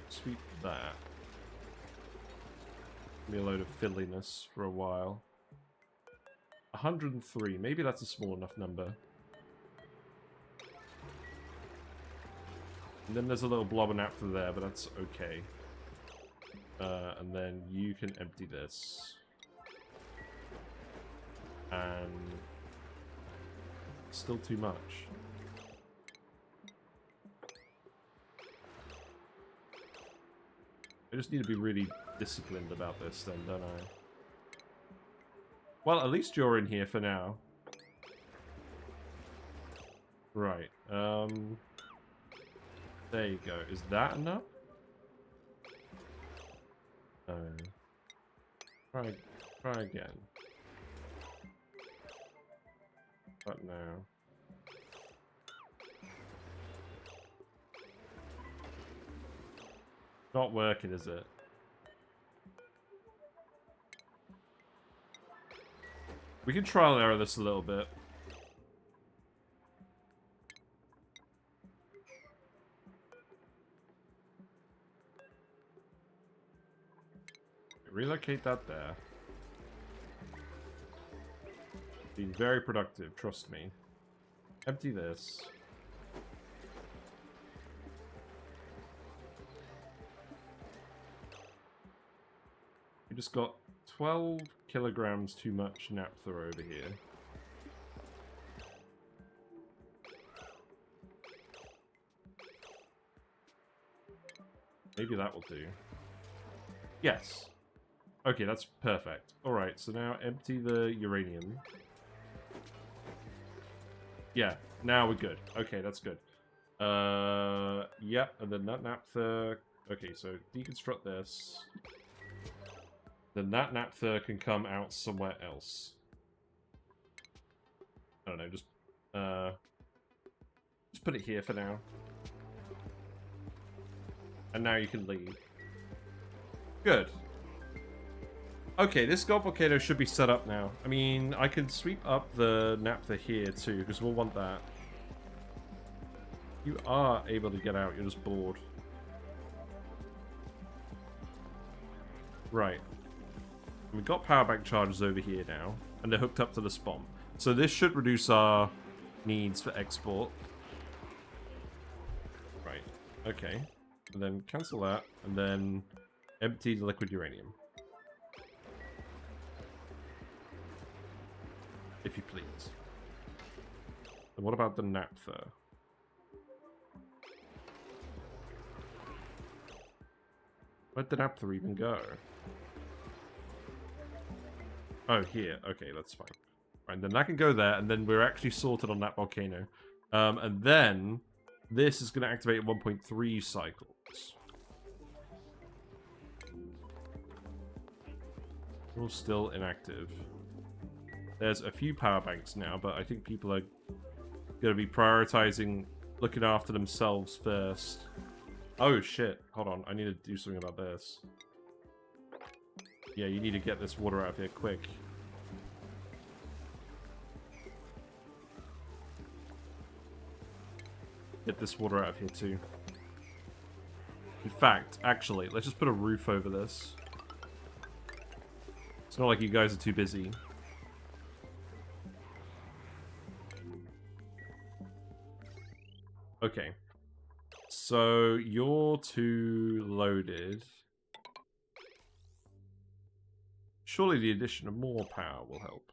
Sweep that. Give me a load of fiddliness for a while. 103. Maybe that's a small enough number. And then there's a little blob of naphtha there, but that's okay. And then you can empty this. And... still too much. I just need to be really disciplined about this then, don't I? Well, at least you're in here for now. Right. There you go. Is that enough? No. Try again. But no. Not working, is it? We can trial and error this a little bit. Relocate that there. Being very productive, trust me. Empty this. We just got 12 kilograms too much naphtha over here. Maybe that will do. Yes. Okay, that's perfect. Alright, so now empty the uranium. Yeah, now we're good. Okay, that's good. Yeah, and then that naphtha... Okay, so deconstruct this. Then that naphtha can come out somewhere else. I don't know, just put it here for now. And now you can leave. Good. Okay, this gold volcano should be set up now. I mean, I can sweep up the naphtha here too, because we'll want that. You are able to get out, you're just bored. Right. We've got power bank charges over here now, and they're hooked up to the spawn. So this should reduce our needs for export. Right. Okay. And then cancel that, and then empty the liquid uranium. If you please. And what about the naphtha? Where'd the naphtha even go? Oh, here. Okay, that's fine. Right, then that can go there, and then we're actually sorted on that volcano. And then this is going to activate at 1.3 cycles. We're still inactive. There's a few power banks now, but I think people are going to be prioritizing looking after themselves first. Oh, shit. Hold on. I need to do something about this. Yeah, you need to get this water out of here quick. Get this water out of here too. In fact, actually, let's just put a roof over this. It's not like you guys are too busy. Okay. So, you're too loaded. Surely the addition of more power will help.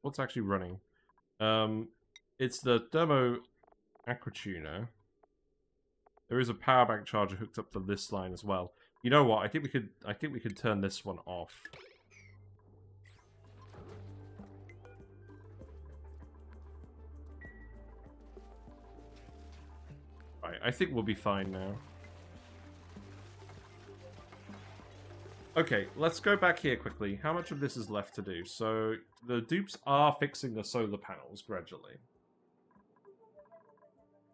What's actually running? It's the thermo aquatuner. There is a power bank charger hooked up to this line as well. You know what? I think we could turn this one off. Right, I think we'll be fine now. Okay, let's go back here quickly. How much of this is left to do? So, the dupes are fixing the solar panels gradually.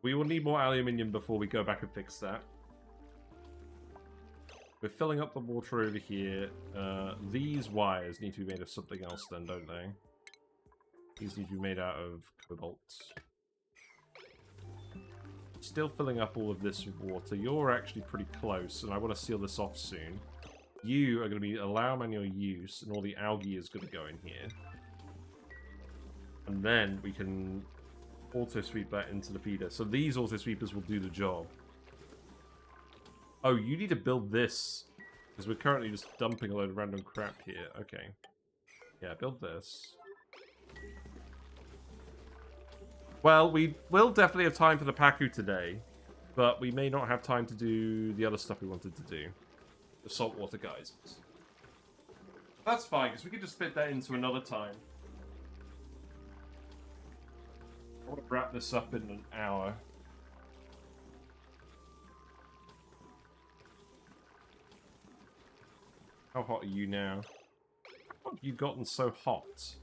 We will need more aluminium before we go back and fix that. We're filling up the water over here. These wires need to be made of something else then, don't they? These need to be made out of cobalt. Still filling up all of this with water. You're actually pretty close, and I want to seal this off soon. You are going to be allow manual use, and all the algae is going to go in here. And then we can auto-sweep that into the feeder. So these auto-sweepers will do the job. Oh, you need to build this, because we're currently just dumping a load of random crap here. Okay. Yeah, build this. Well, we will definitely have time for the Pacu today, but we may not have time to do the other stuff we wanted to do. The saltwater geysers. That's fine, because we can just fit that into another time. I want to wrap this up in an hour. How hot are you now? How have you gotten so hot?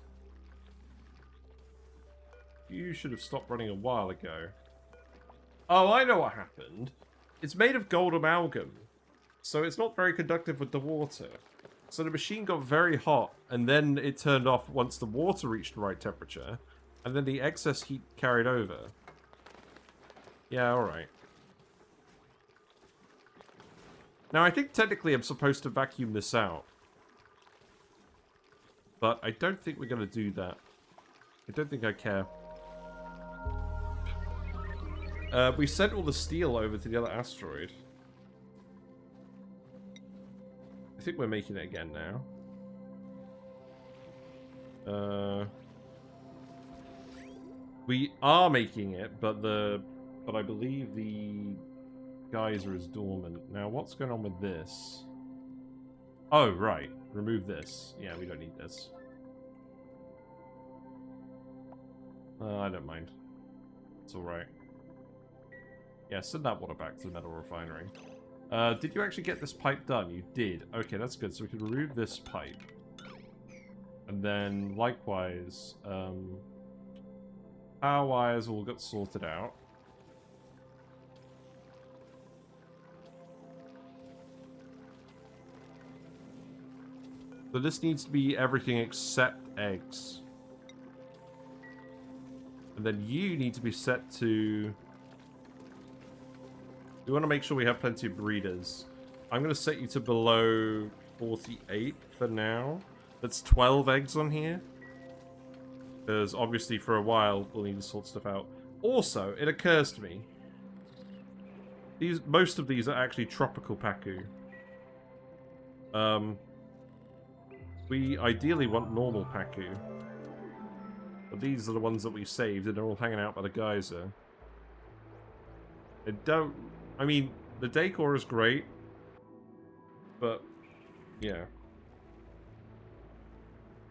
You should have stopped running a while ago. Oh, I know what happened. It's made of gold amalgam, so it's not very conductive with the water. So the machine got very hot, and then it turned off once the water reached the right temperature, and then the excess heat carried over. Yeah, alright. Now, I think technically I'm supposed to vacuum this out. But I don't think we're going to do that. I don't think I care. We sent all the steel over to the other asteroid. I think we're making it again now. We are making it, but I believe the geyser is dormant. Now, what's going on with this? Oh, right. Remove this. Yeah, we don't need this. I don't mind. It's alright. Yeah, send that water back to the metal refinery. Did you actually get this pipe done? You did. Okay, that's good. So we can remove this pipe. And then, likewise, power wires all got sorted out. So this needs to be everything except eggs. And then you need to be set to... We want to make sure we have plenty of breeders. I'm going to set you to below 48 for now. That's 12 eggs on here. Because obviously for a while we'll need to sort stuff out. Also, it occurs to me, most of these are actually tropical Pacu. We ideally want normal Pacu. But these are the ones that we saved, and they're all hanging out by the geyser. They don't... I mean, the decor is great, but, yeah.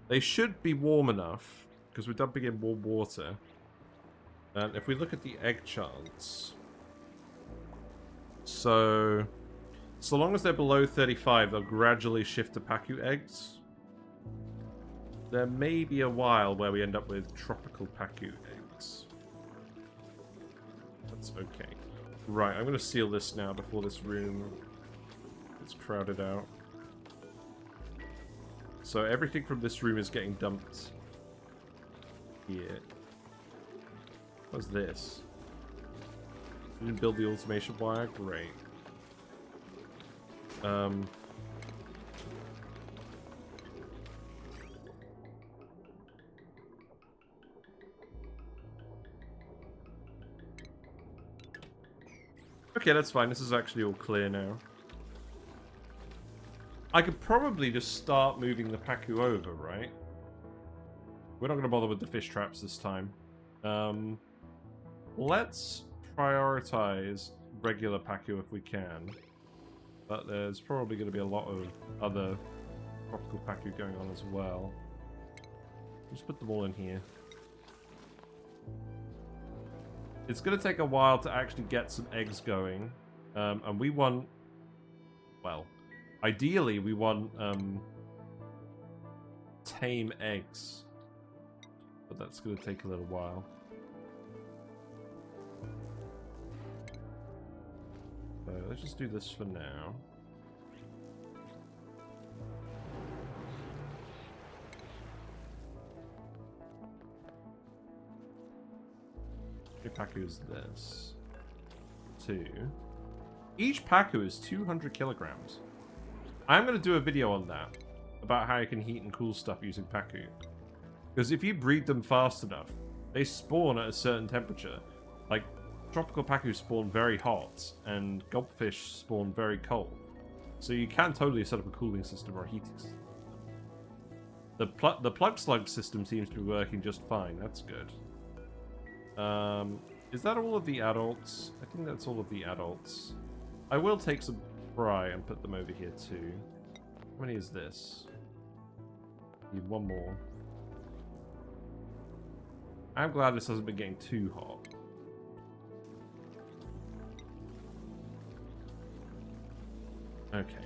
They should be warm enough, because we're dumping in warm water. And if we look at the egg chance... So long as they're below 35, they'll gradually shift to Pacu eggs. There may be a while where we end up with tropical Pacu eggs. That's okay. Right, I'm going to seal this now before this room gets crowded out. So everything from this room is getting dumped here. What's this? You didn't build the automation wire? Great. Okay, that's fine. This is actually all clear now. I could probably just start moving the Pacu over, right? We're not going to bother with the fish traps this time. Let's prioritize regular Pacu if we can. But there's probably going to be a lot of other tropical Pacu going on as well. Just put them all in here. It's going to take a while to actually get some eggs going. And we want... Well, ideally we want tame eggs. But that's going to take a little while. So let's just do this for now. How many Pacu is this? 2. Each Pacu is 200 kilograms. I'm going to do a video on that. About how you can heat and cool stuff using Pacu. Because if you breed them fast enough, they spawn at a certain temperature. Like, tropical Pacu spawn very hot, and gulpfish spawn very cold. So you can totally set up a cooling system or a heating system. The plug slug system seems to be working just fine. That's good. Is that all of the adults? I think that's all of the adults. I will take some fry and put them over here too. How many is this? Need one more. I'm glad this hasn't been getting too hot. Okay.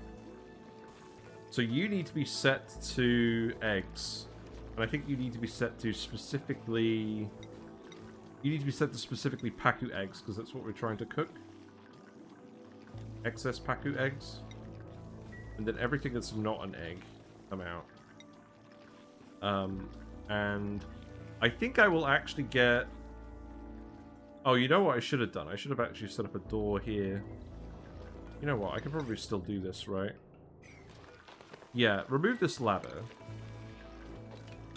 So you need to be set to eggs. And I think you need to be set to specifically... You need to be set to specifically Pacu eggs, because that's what we're trying to cook. Excess Pacu eggs. And then everything that's not an egg come out. And I think I will actually get... Oh, you know what I should have done? I should have actually set up a door here. You know what? I could probably still do this, right? Yeah, remove this ladder.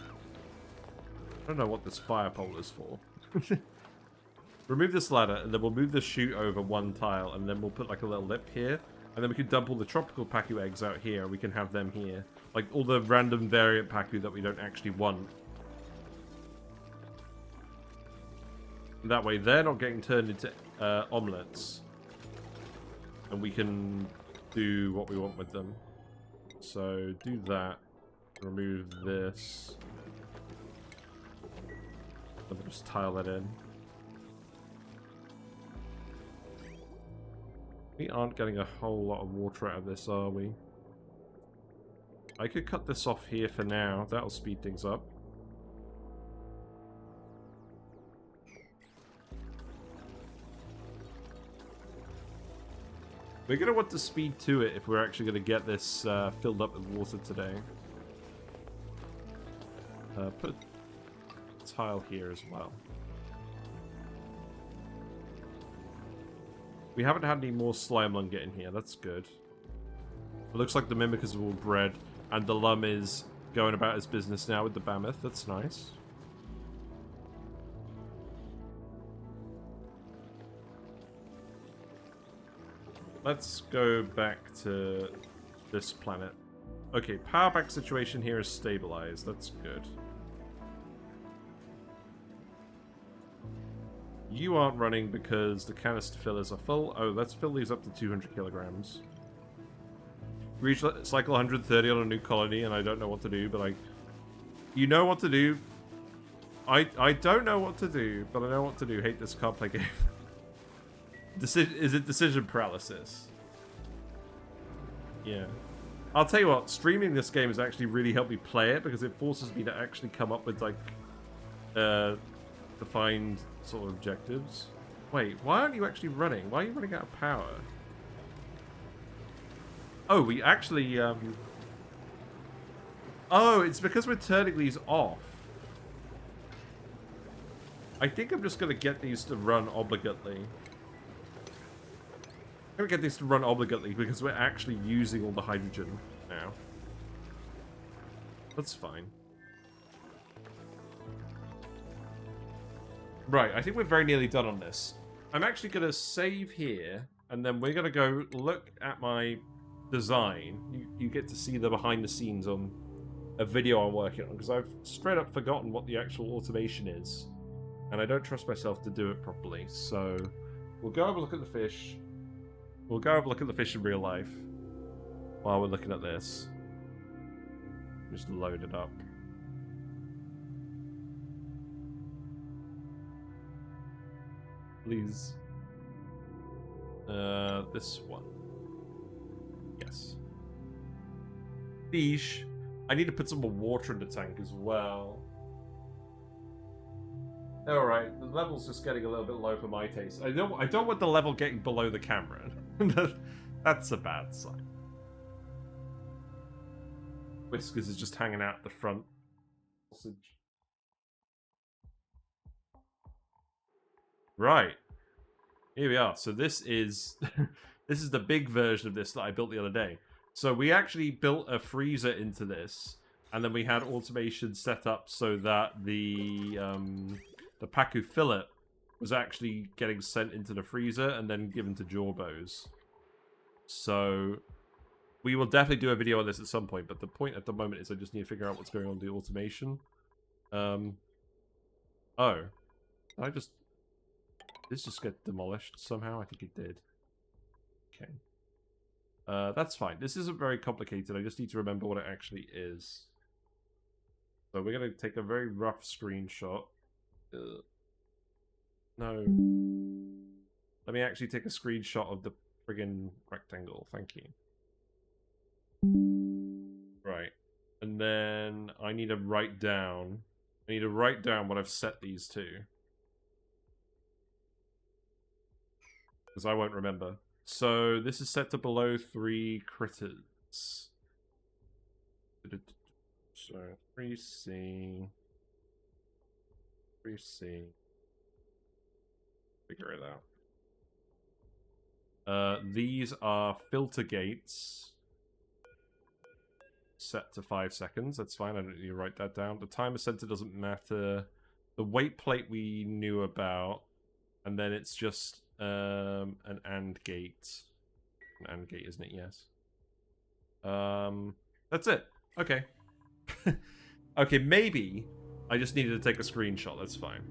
I don't know what this fire pole is for. Remove this ladder, and then we'll move the chute over one tile, and then we'll put like a little lip here. And then we can dump all the tropical Pacu eggs out here. We can have them here. Like all the random variant Pacu that we don't actually want. That way they're not getting turned into omelets. And we can do what we want with them. So do that. Remove this. And we'll just tile that in. We aren't getting a whole lot of water out of this, are we? I could cut this off here for now. That'll speed things up. We're going to want to speed to it if we're actually going to get this filled up with water today. Put a tile here as well. We haven't had any more slime lung get in here. That's good. It looks like the mimickers are all bred, and the lum is going about his business now with the mammoth. That's nice. Let's go back to this planet. Okay, power back situation here is stabilized. That's good. You aren't running because the canister fillers are full. Oh, let's fill these up to 200 kilograms. Reach cycle 130 on a new colony, and I don't know what to do, but you know what to do. I don't know what to do, but I know what to do. Hate this, can't play game. Is it decision paralysis? Yeah. I'll tell you what, streaming this game has actually really helped me play it, because it forces me to actually come up with, like, defined sort of objectives. Wait, why aren't you actually running? Why are you running out of power? Oh, we actually, Oh, it's because we're turning these off. I think I'm just going to get these to run obligately. I'm going to get these to run obligately because we're actually using all the hydrogen now. That's fine. Right, I think we're very nearly done on this. I'm actually going to save here, and then we're going to go look at my design. You get to see the behind the scenes on a video I'm working on, because I've straight up forgotten what the actual automation is. And I don't trust myself to do it properly, so we'll go have a look at the fish. We'll go have a look at the fish in real life while we're looking at this. Just load it up. Please. This one. Yes. Fish. I need to put some more water in the tank as well. Alright, the level's just getting a little bit low for my taste. I don't want the level getting below the camera. That's a bad sign. Whiskers is just hanging out the front. Sausage. Right. Here we are. So this is this is the big version of this that I built the other day. So we actually built a freezer into this, and then we had automation set up so that the Pacu fillet was actually getting sent into the freezer and then given to Jorbos. So we will definitely do a video on this at some point, but the point at the moment is I just need to figure out what's going on with the automation. Oh. Did this just get demolished somehow? I think it did. Okay. That's fine. This isn't very complicated. I just need to remember what it actually is. So we're going to take a very rough screenshot. No. Let me actually take a screenshot of the friggin' rectangle. Thank you. Right. And then I need to write down... I need to write down what I've set these to. Because I won't remember. So, this is set to below 3 critters. So, 3C... 3C... Figure it out. These are filter gates. Set to 5 seconds. That's fine. I don't need to write that down. The timer center doesn't matter. The weight plate we knew about. And then it's just an AND gate. An AND gate, isn't it? Yes. That's it. Okay. Okay, maybe I just needed to take a screenshot. That's fine.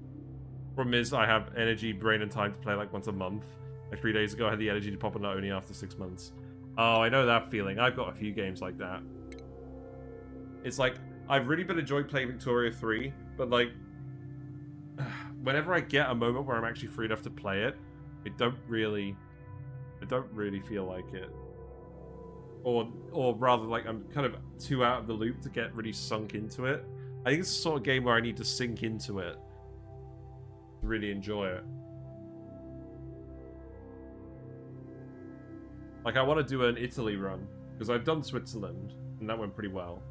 Problem is, I have energy, brain, and time to play like once a month. Like 3 days ago, I had the energy to pop on ONI after 6 months. Oh, I know that feeling. I've got a few games like that. It's like, I've really been enjoying playing Victoria 3, but like, whenever I get a moment where I'm actually free enough to play it, I don't really feel like it. Or rather, like, I'm kind of too out of the loop to get really sunk into it. I think it's the sort of game where I need to sink into it to really enjoy it. Like, I want to do an Italy run, because I've done Switzerland, and that went pretty well.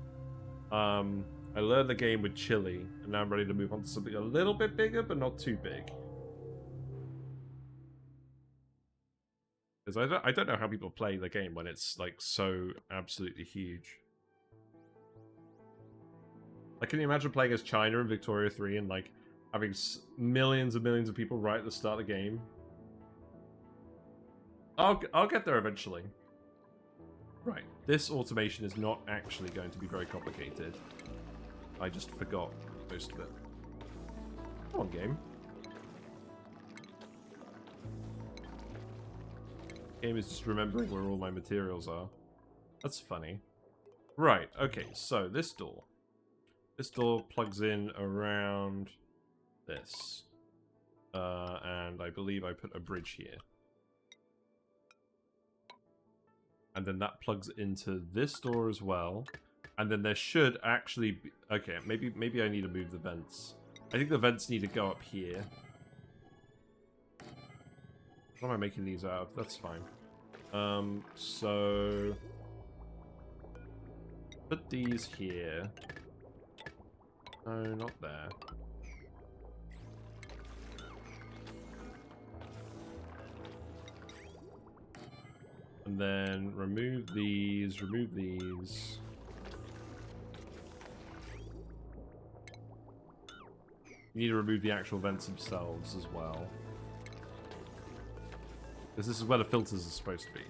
I learned the game with Chile, and now I'm ready to move on to something a little bit bigger, but not too big. Because I don't know how people play the game when it's, like, so absolutely huge. Like, can you imagine playing as China in Victoria 3 and, like, having millions and millions of people right at the start of the game? I'll get there eventually. Right, this automation is not actually going to be very complicated. I just forgot most of it. Come on, game. Game is just remembering where all my materials are. That's funny. Right, okay, so this door. This door plugs in around this. And I believe I put a bridge here. And then that plugs into this door as well. And then there should actually be... Okay, maybe I need to move the vents. I think the vents need to go up here. What am I making these out of? That's fine. So... Put these here. No, not there. And then remove these, remove these. You need to remove the actual vents themselves as well. Because this is where the filters are supposed to be.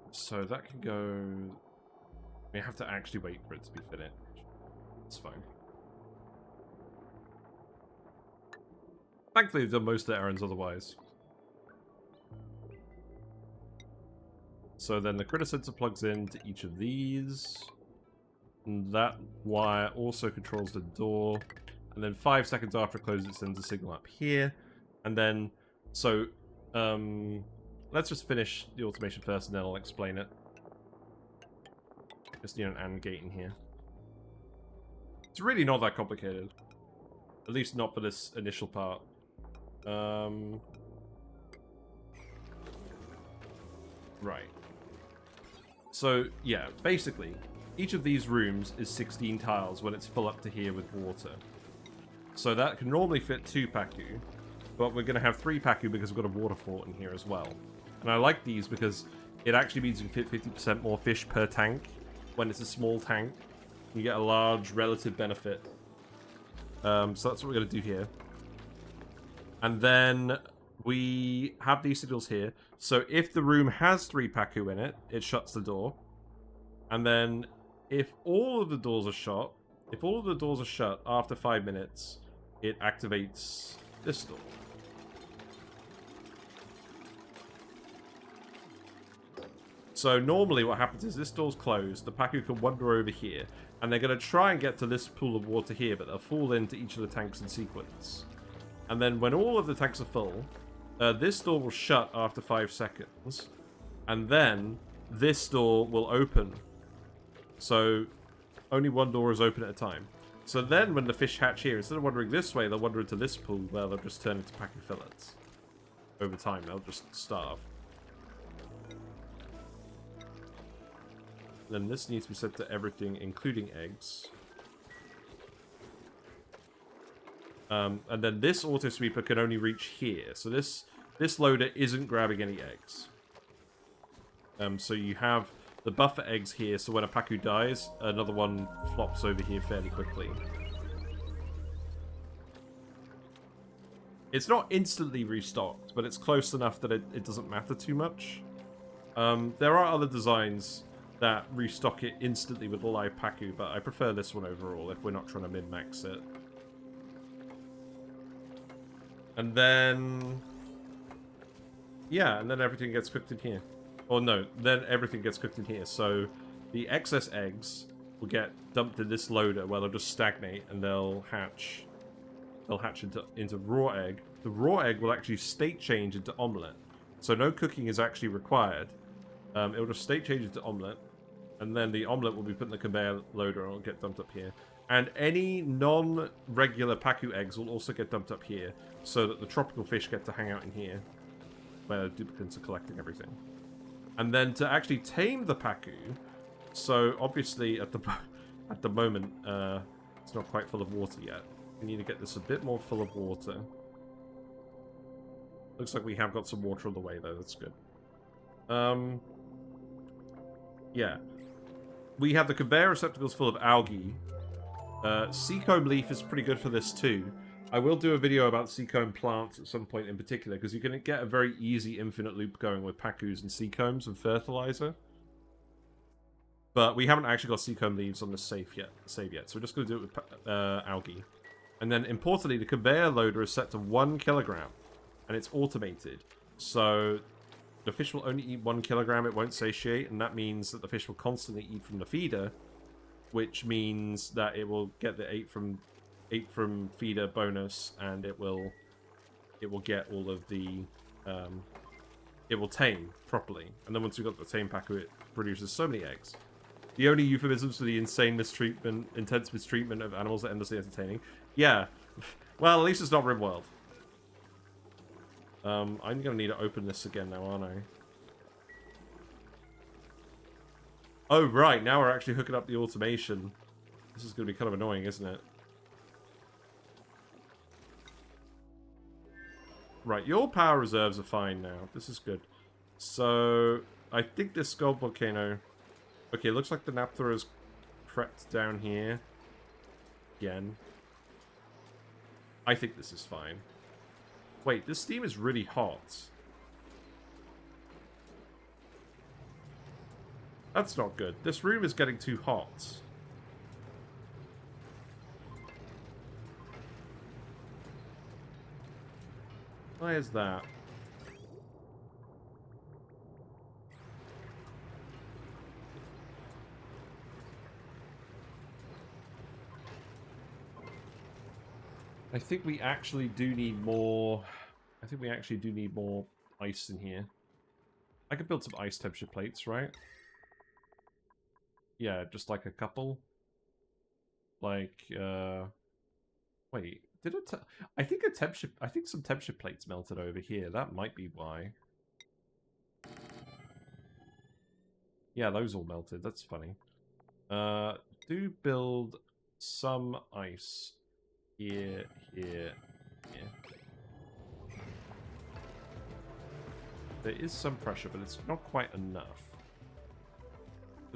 So that can go... We have to actually wait for it to be finished. It's fine. Thankfully, we've done most of the errands otherwise. So then the critter sensor plugs into each of these. And that wire also controls the door. And then 5 seconds after it closes, it sends a signal up here. And then, so, let's just finish the automation first and then I'll explain it. Just need an AND gate in here. It's really not that complicated. At least not for this initial part. Right. So, yeah, basically, each of these rooms is 16 tiles when it's full up to here with water. So that can normally fit 2 Pacu, but we're going to have 3 Pacu because we've got a water fort in here as well. And I like these because it actually means you can fit 50% more fish per tank when it's a small tank. You get a large relative benefit. So that's what we're going to do here. And then we have these signals here. So if the room has 3 Pacu in it, it shuts the door. And then if all of the doors are shut, after 5 minutes, it activates this door. So normally what happens is this door's closed, the Pacu can wander over here, and they're going to try and get to this pool of water here, but they'll fall into each of the tanks in sequence. And then when all of the tanks are full, this door will shut after 5 seconds, and then this door will open. So only one door is open at a time. So then when the fish hatch here, instead of wandering this way, they'll wander into this pool where they'll just turn into Pacu fillets. Over time, they'll just starve. Then this needs to be set to everything, including eggs. And then this auto sweeper can only reach here. So this loader isn't grabbing any eggs. So you have the buffer eggs here, so when a Pacu dies, another one flops over here fairly quickly. It's not instantly restocked, but it's close enough that it doesn't matter too much. There are other designs that restock it instantly with a live Pacu, but I prefer this one overall if we're not trying to min-max it. And then... yeah, and then everything gets cooked in here. Or no, then everything gets cooked in here. So the excess eggs will get dumped in this loader where they'll just stagnate and they'll hatch. They'll hatch into raw egg. The raw egg will actually state change into omelette. So no cooking is actually required. It'll just state change into omelette. And then the omelette will be put in the conveyor loader and it'll get dumped up here. And any non-regular Pacu eggs will also get dumped up here, so that the tropical fish get to hang out in here, where duplicates are collecting everything. And then to actually tame the Pacu, so obviously at the moment it's not quite full of water yet. We need to get this a bit more full of water. Looks like we have got some water on the way though. That's good. Yeah, we have the conveyor receptacles full of algae. Seacomb leaf is pretty good for this too. I will do a video about seacomb plants at some point in particular, because you can get a very easy infinite loop going with Pacus and seacombs and fertilizer. But we haven't actually got seacomb leaves on the save yet, so we're just going to do it with algae. And then, importantly, the conveyor loader is set to 1 kilogram, and it's automated. So the fish will only eat 1 kilogram, it won't satiate, and that means that the fish will constantly eat from the feeder, which means that it will get the 8 from feeder bonus, and it will get all of the it will tame properly. And then once we've got the tame Pacu, it produces so many eggs. The only euphemisms for the intense mistreatment of animals that endlessly entertaining. Yeah, well, at least it's not RimWorld. I'm gonna need to open this again now, aren't I? Oh, right, now we're actually hooking up the automation. This is going to be kind of annoying, isn't it? Right, your power reserves are fine now. This is good. So, I think this gold volcano... okay, looks like the naphtha is prepped down here. Again. I think this is fine. Wait, this steam is really hot. That's not good. This room is getting too hot. Why is that? I think we actually do need more... I think we actually do need more ice in here. I could build some ice temperature plates, right? Yeah, just like a couple. Like, wait, did it... I think some temperature plates melted over here. That might be why. Yeah, those all melted. That's funny. Do build some ice. Here. There is some pressure, but it's not quite enough.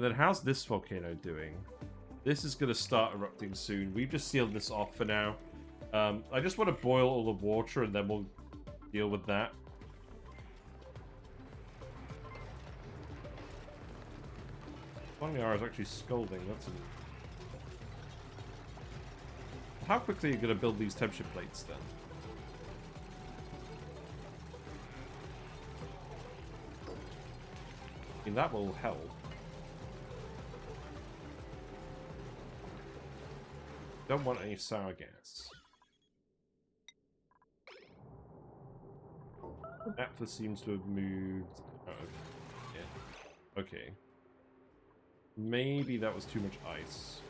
Then how's this volcano doing? This is going to start erupting soon. We've just sealed this off for now. I just want to boil all the water and then we'll deal with that. Bongyar is actually scolding. That's an... How quickly are you going to build these temperature plates then? I mean, that will help. Don't want any sour gas. Naphtha seems to have moved out of it. Okay. Maybe that was too much ice.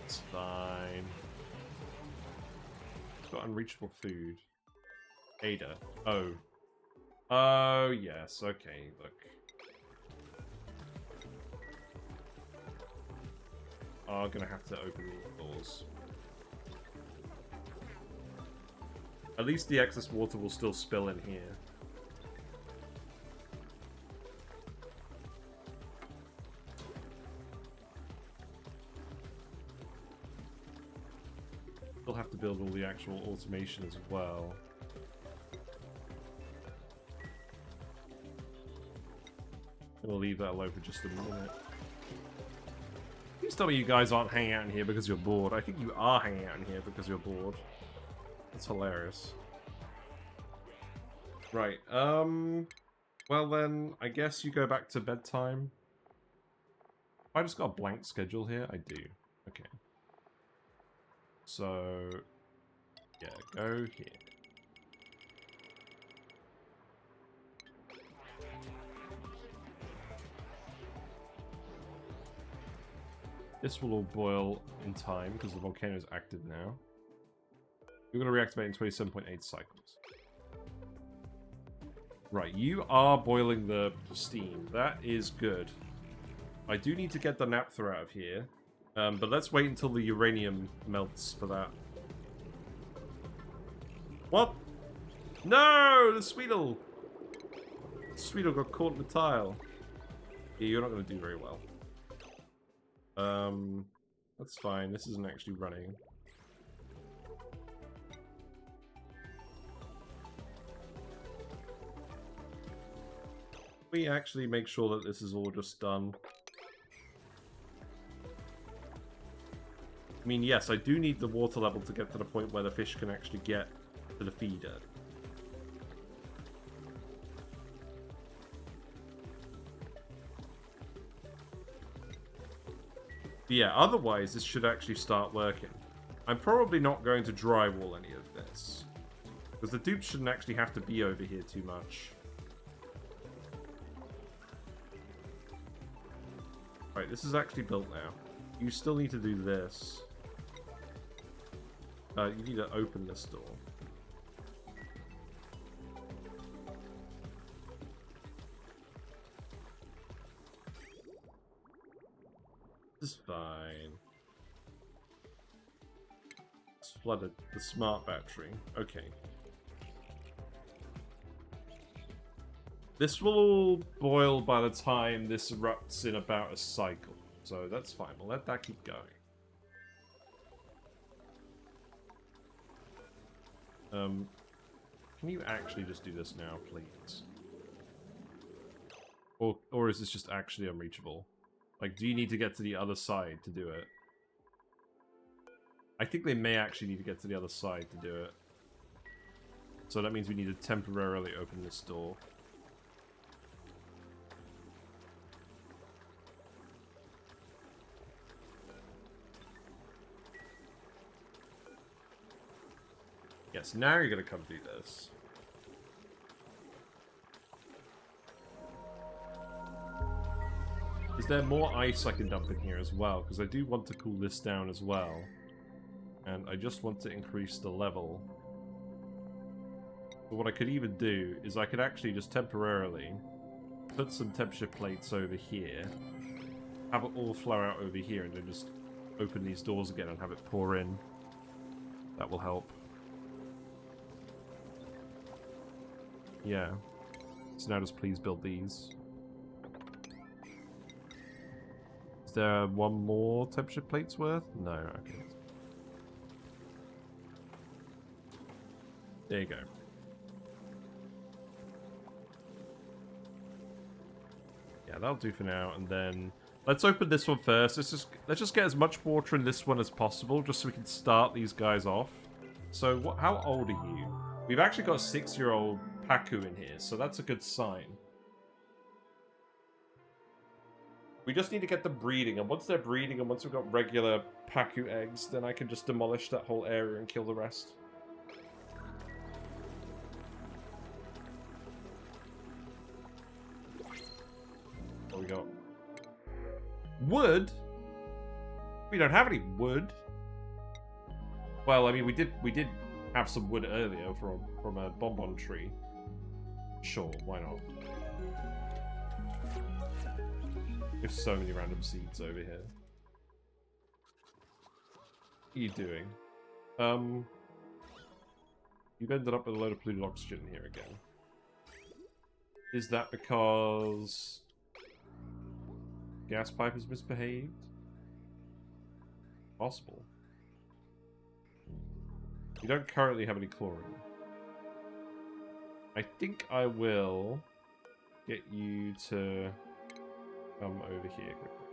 It's fine. It's got unreachable food. Ada. Oh. Oh, yes. Okay, look. Are gonna have to open the doors. At least the excess water will still spill in here. We'll have to build all the actual automation as well. We'll leave that alone for just a minute. Please tell me you guys aren't hanging out in here because you're bored. I think you are hanging out in here because you're bored. That's hilarious. Right, well then, I guess you go back to bedtime. I just got a blank schedule here? I do. Okay. So, yeah, go here. This will all boil in time because the volcano is active now. You're going to reactivate in 27.8 cycles. Right, you are boiling the steam. That is good. I do need to get the naphtha out of here. But let's wait until the uranium melts for that. What? No! The Sweetle! Sweetle got caught in the tile. Yeah, you're not going to do very well. That's fine. This isn't actually running. We actually make sure that this is all just done. I mean, yes, I do need the water level to get to the point where the fish can actually get to the feeder. But yeah, otherwise this should actually start working. I'm probably not going to drywall any of this, because the dupes shouldn't actually have to be over here too much. Right, this is actually built now. You still need to do this. You need to open this door. This is fine. It's flooded. The smart battery. Okay. This will all boil by the time this erupts in about a cycle. So that's fine. We'll let that keep going. Can you actually just do this now, please? Or is this just actually unreachable? Like, do you need to get to the other side to do it? I think they may actually need to get to the other side to do it. So that means we need to temporarily open this door. Yes, now you're gonna come do this. Is there more ice I can dump in here as well? Because I do want to cool this down as well. And I just want to increase the level. But what I could even do is I could actually just temporarily put some temperature plates over here, have it all flow out over here, and then just open these doors again and have it pour in. That will help. Yeah. So now just please build these. Is there one more temperature plates worth? No, okay. There you go. Yeah, that'll do for now, and then Let's open this one first. Let's just get as much water in this one as possible, just so we can start these guys off. So, how old are you? We've actually got a 6-year-old Pacu in here, so that's a good sign. We just need to get them breeding, and once they're breeding, and once we've got regular Pacu eggs, then I can just demolish that whole area and kill the rest. What we got? Wood? We don't have any wood. Well, I mean, we did have some wood earlier from a bonbon tree. Sure, why not? There's so many random seeds over here. What are you doing? You've ended up with a load of polluted oxygen in here again. Is that because gas pipe has misbehaved? Possible. You don't currently have any chlorine. I think I will get you to come over here quickly.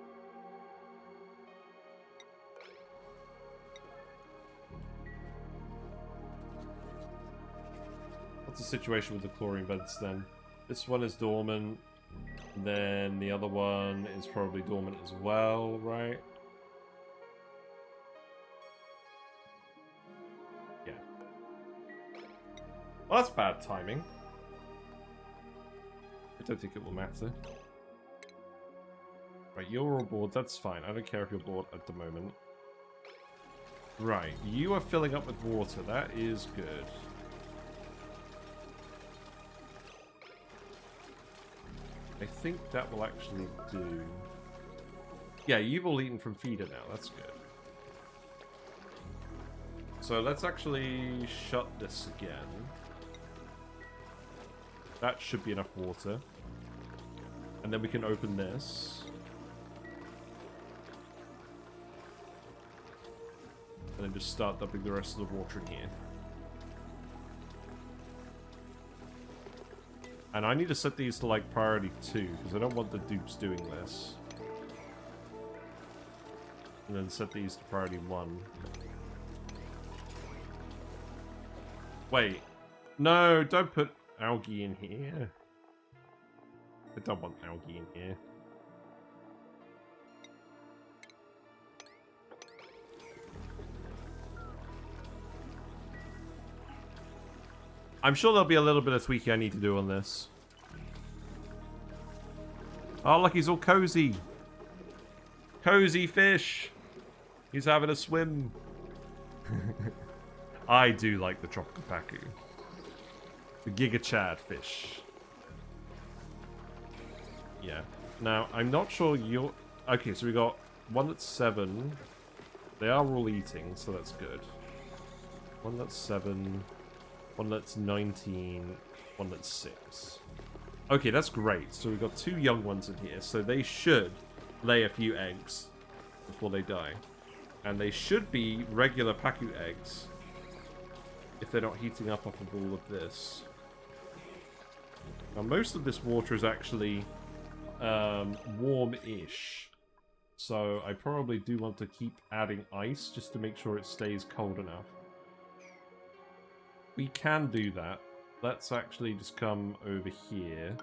What's the situation with the chlorine vents then? This one is dormant. Then the other one is probably dormant as well, right? Yeah. Well, that's bad timing. I don't think it will matter. Right, you're all bored. That's fine. I don't care if you're bored at the moment. Right, you are filling up with water. That is good. I think that will actually do. Yeah, you've all eaten from feeder now. That's good. So let's actually shut this again. That should be enough water. And then we can open this. And then just start dumping the rest of the water in here. And I need to set these to, like, priority 2, because I don't want the dupes doing this. And then set these to priority 1. Wait. No, don't put algae in here. I don't want algae in here. I'm sure there'll be a little bit of tweaking I need to do on this. Oh, look, he's all cozy. Cozy fish. He's having a swim. I do like the tropical Pacu. The Giga Chad fish. Yeah. Now, I'm not sure you're... Okay, so we got one that's 7. They are all eating, so that's good. One that's 7... One that's 19, one that's 6. Okay, that's great. So we've got 2 young ones in here, so they should lay a few eggs before they die. And they should be regular Pacu eggs if they're not heating up off of all of this. Now, most of this water is actually warm-ish. So I probably do want to keep adding ice just to make sure it stays cold enough. We can do that. Let's actually just come over here.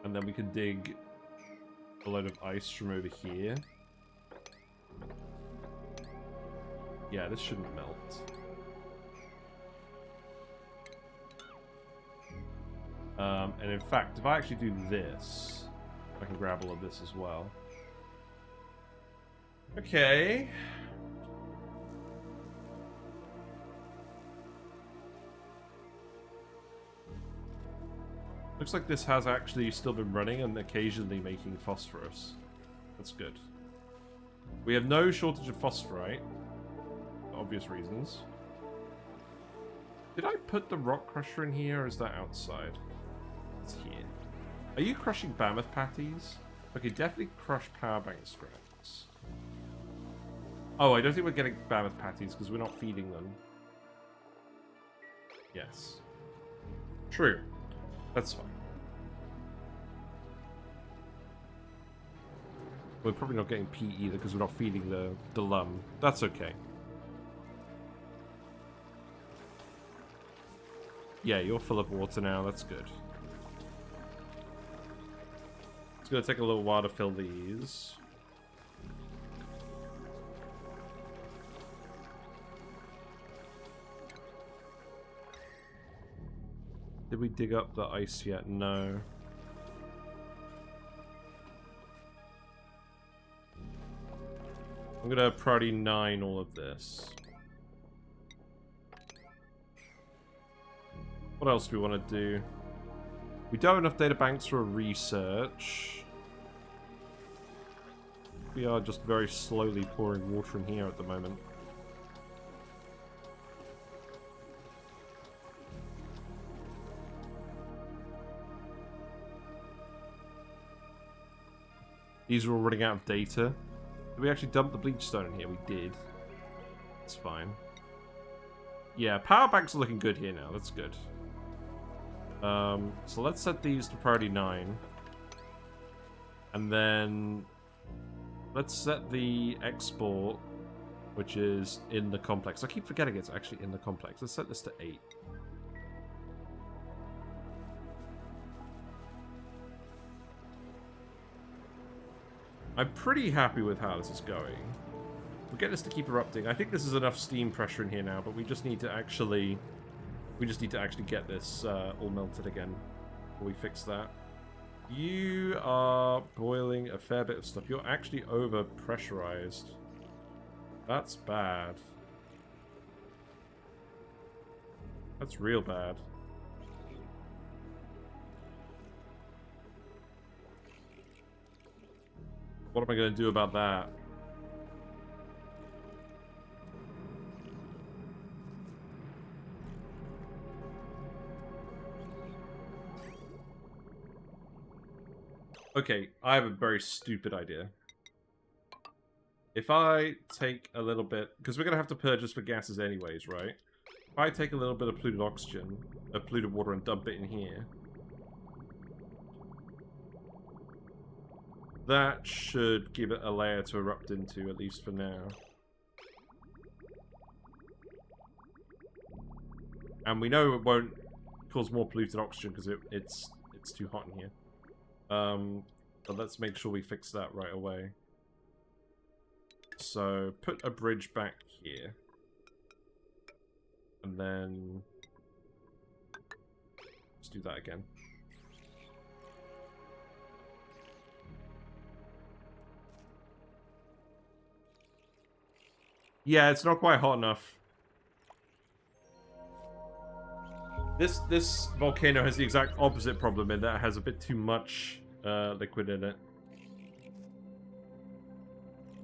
And then we can dig a load of ice from over here. Yeah, this shouldn't melt. And in fact, if I actually do this, I can grab all of this as well. Okay. Looks like this has actually still been running and occasionally making phosphorus. That's good. We have no shortage of phosphorite. For obvious reasons. Did I put the rock crusher in here or is that outside? It's here. Are you crushing mammoth patties? Okay, definitely crush power bank scraps. Oh, I don't think we're getting mammoth patties because we're not feeding them. Yes. True. That's fine. We're probably not getting P either because we're not feeding the lum. That's okay. Yeah, you're full of water now. That's good. It's going to take a little while to fill these. Did we dig up the ice yet? No. I'm going to priority 9 all of this. What else do we want to do? We don't have enough data banks for research. We are just very slowly pouring water in here at the moment. These are all running out of data. Did we actually dump the bleach stone in here? We did. That's fine. Yeah, power banks are looking good here now. That's good. So let's set these to priority 9. And then let's set the export, which is in the complex. I keep forgetting it's actually in the complex. Let's set this to 8. I'm pretty happy with how this is going. We'll get this to keep erupting. I think this is enough steam pressure in here now, but we just need to actually... We just need to actually get this all melted again before we fix that. You are boiling a fair bit of stuff. You're actually over pressurized. That's bad. That's real bad. What am I going to do about that? Okay, I have a very stupid idea. If I take a little bit... Because we're going to have to purge this for gases anyways, right? If I take a little bit of polluted oxygen, polluted water, and dump it in here... That should give it a layer to erupt into, at least for now. And we know it won't cause more polluted oxygen because it's too hot in here. But let's make sure we fix that right away. So, put a bridge back here. And then... Let's do that again. Yeah, it's not quite hot enough. This volcano has the exact opposite problem in that it has a bit too much liquid in it.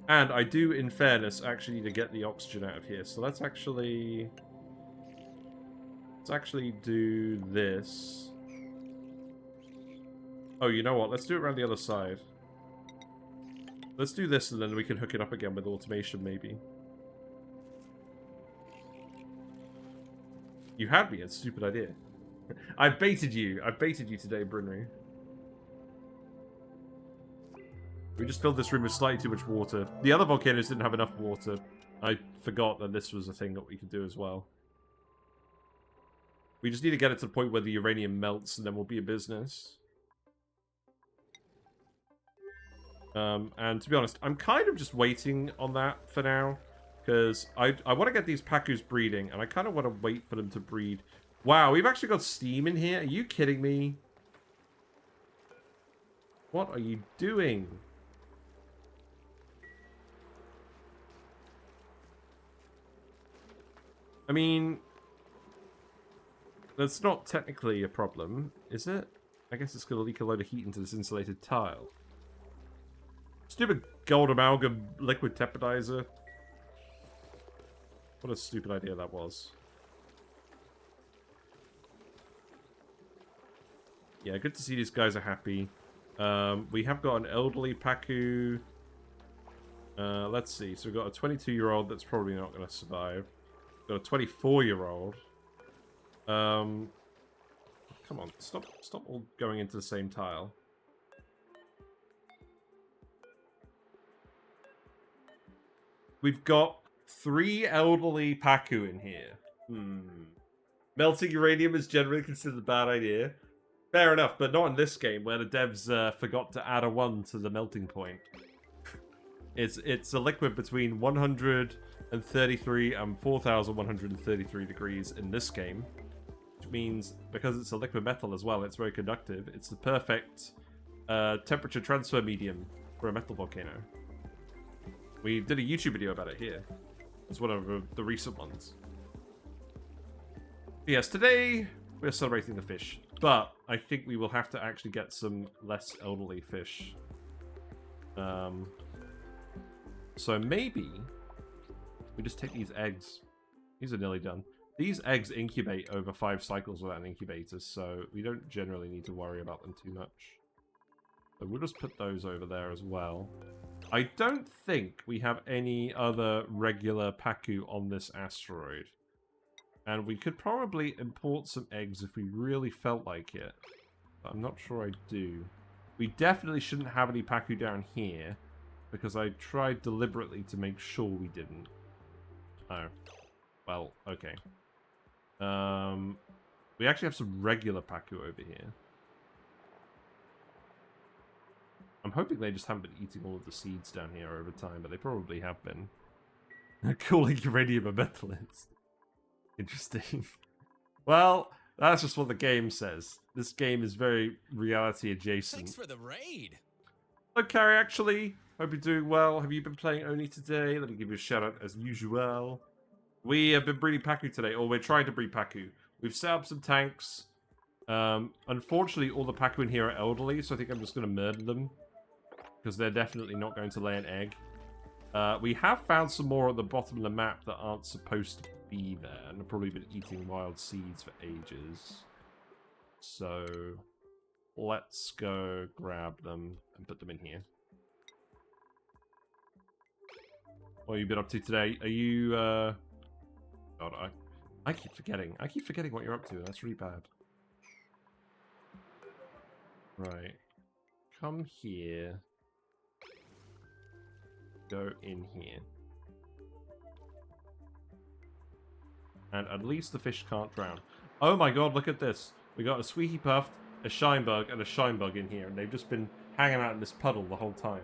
And I do, in fairness, actually need to get the oxygen out of here. So let's actually do this. Oh, you know what? Let's do it around the other side. Let's do this and then we can hook it up again with automation, maybe. You had me, it's a stupid idea. I baited you. I baited you today, Brynry. We just filled this room with slightly too much water. The other volcanoes didn't have enough water. I forgot that this was a thing that we could do as well. We just need to get it to the point where the uranium melts and then we'll be a business. And to be honest, I'm kind of just waiting on that for now. Because I want to get these Pacus breeding, and I kind of want to wait for them to breed. Wow, we've actually got steam in here? Are you kidding me? What are you doing? I mean... That's not technically a problem, is it? I guess it's going to leak a load of heat into this insulated tile. Stupid gold amalgam liquid tepidizer. What a stupid idea that was. Yeah, good to see these guys are happy. We have got an elderly Pacu. Let's see. So we've got a 22-year-old that's probably not going to survive. We've got a 24-year-old. Come on, stop all going into the same tile. we've got 3 elderly Pacu in here. Melting uranium is generally considered a bad idea. Fair enough, but not in this game where the devs forgot to add a 1 to the melting point. It's a liquid between 133 and 4,133 degrees in this game. Which means, because it's a liquid metal as well, it's very conductive. It's the perfect temperature transfer medium for a metal volcano. We did a YouTube video about it here. It's one of the recent ones. Yes, today we're celebrating the fish, but I think we will have to actually get some less elderly fish. So maybe we just take these eggs. These are nearly done. These eggs incubate over 5 cycles without an incubator, so we don't generally need to worry about them too much. So we'll just put those over there as well. I don't think we have any other regular Pacu on this asteroid. And we could probably import some eggs if we really felt like it. But I'm not sure I do. We definitely shouldn't have any Pacu down here, because I tried deliberately to make sure we didn't. Oh. Well, okay. We actually have some regular Pacu over here. I'm hoping they just haven't been eating all of the seeds down here over time, but they probably have been. Calling uranium a metal is interesting. Well, that's just what the game says. This game is very reality adjacent. Thanks for the raid. Look, Carrie, actually, hope you're doing well. Have you been playing ONI today? Let me give you a shout out as usual. We have been breeding Pacu today, or we're trying to breed Pacu. We've set up some tanks. Unfortunately, all the Pacu in here are elderly, so I think I'm just going to murder them. Because they're definitely not going to lay an egg. We have found some more at the bottom of the map that aren't supposed to be there. And have probably been eating wild seeds for ages. So let's go grab them and put them in here. What have you been up to today? Are you... God, I keep forgetting. I keep forgetting what you're up to. That's really bad. Right. Come here. Go in here. And at least the fish can't drown. Oh my god, look at this. We got a Squeaky Puffed, a Shinebug, and a Shinebug in here. And they've just been hanging out in this puddle the whole time.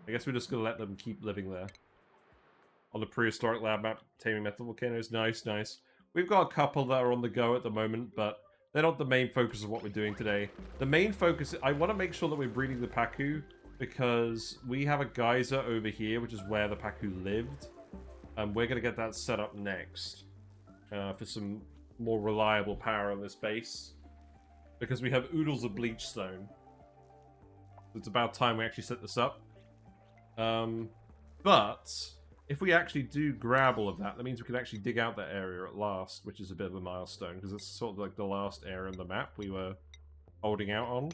I guess we're just going to let them keep living there. On the prehistoric lab map, taming metal volcanoes. Nice, nice. We've got a couple that are on the go at the moment, but they're not the main focus of what we're doing today. The main focus... I want to make sure that we're breeding the Pacu, because we have a geyser over here, which is where the Pacu lived. And we're going to get that set up next. For some more reliable power on this base. Because we have oodles of bleach stone. It's about time we actually set this up. But if we actually do grab all of that, that means we can actually dig out that area at last, which is a bit of a milestone, because it's sort of like the last area on the map we were holding out on.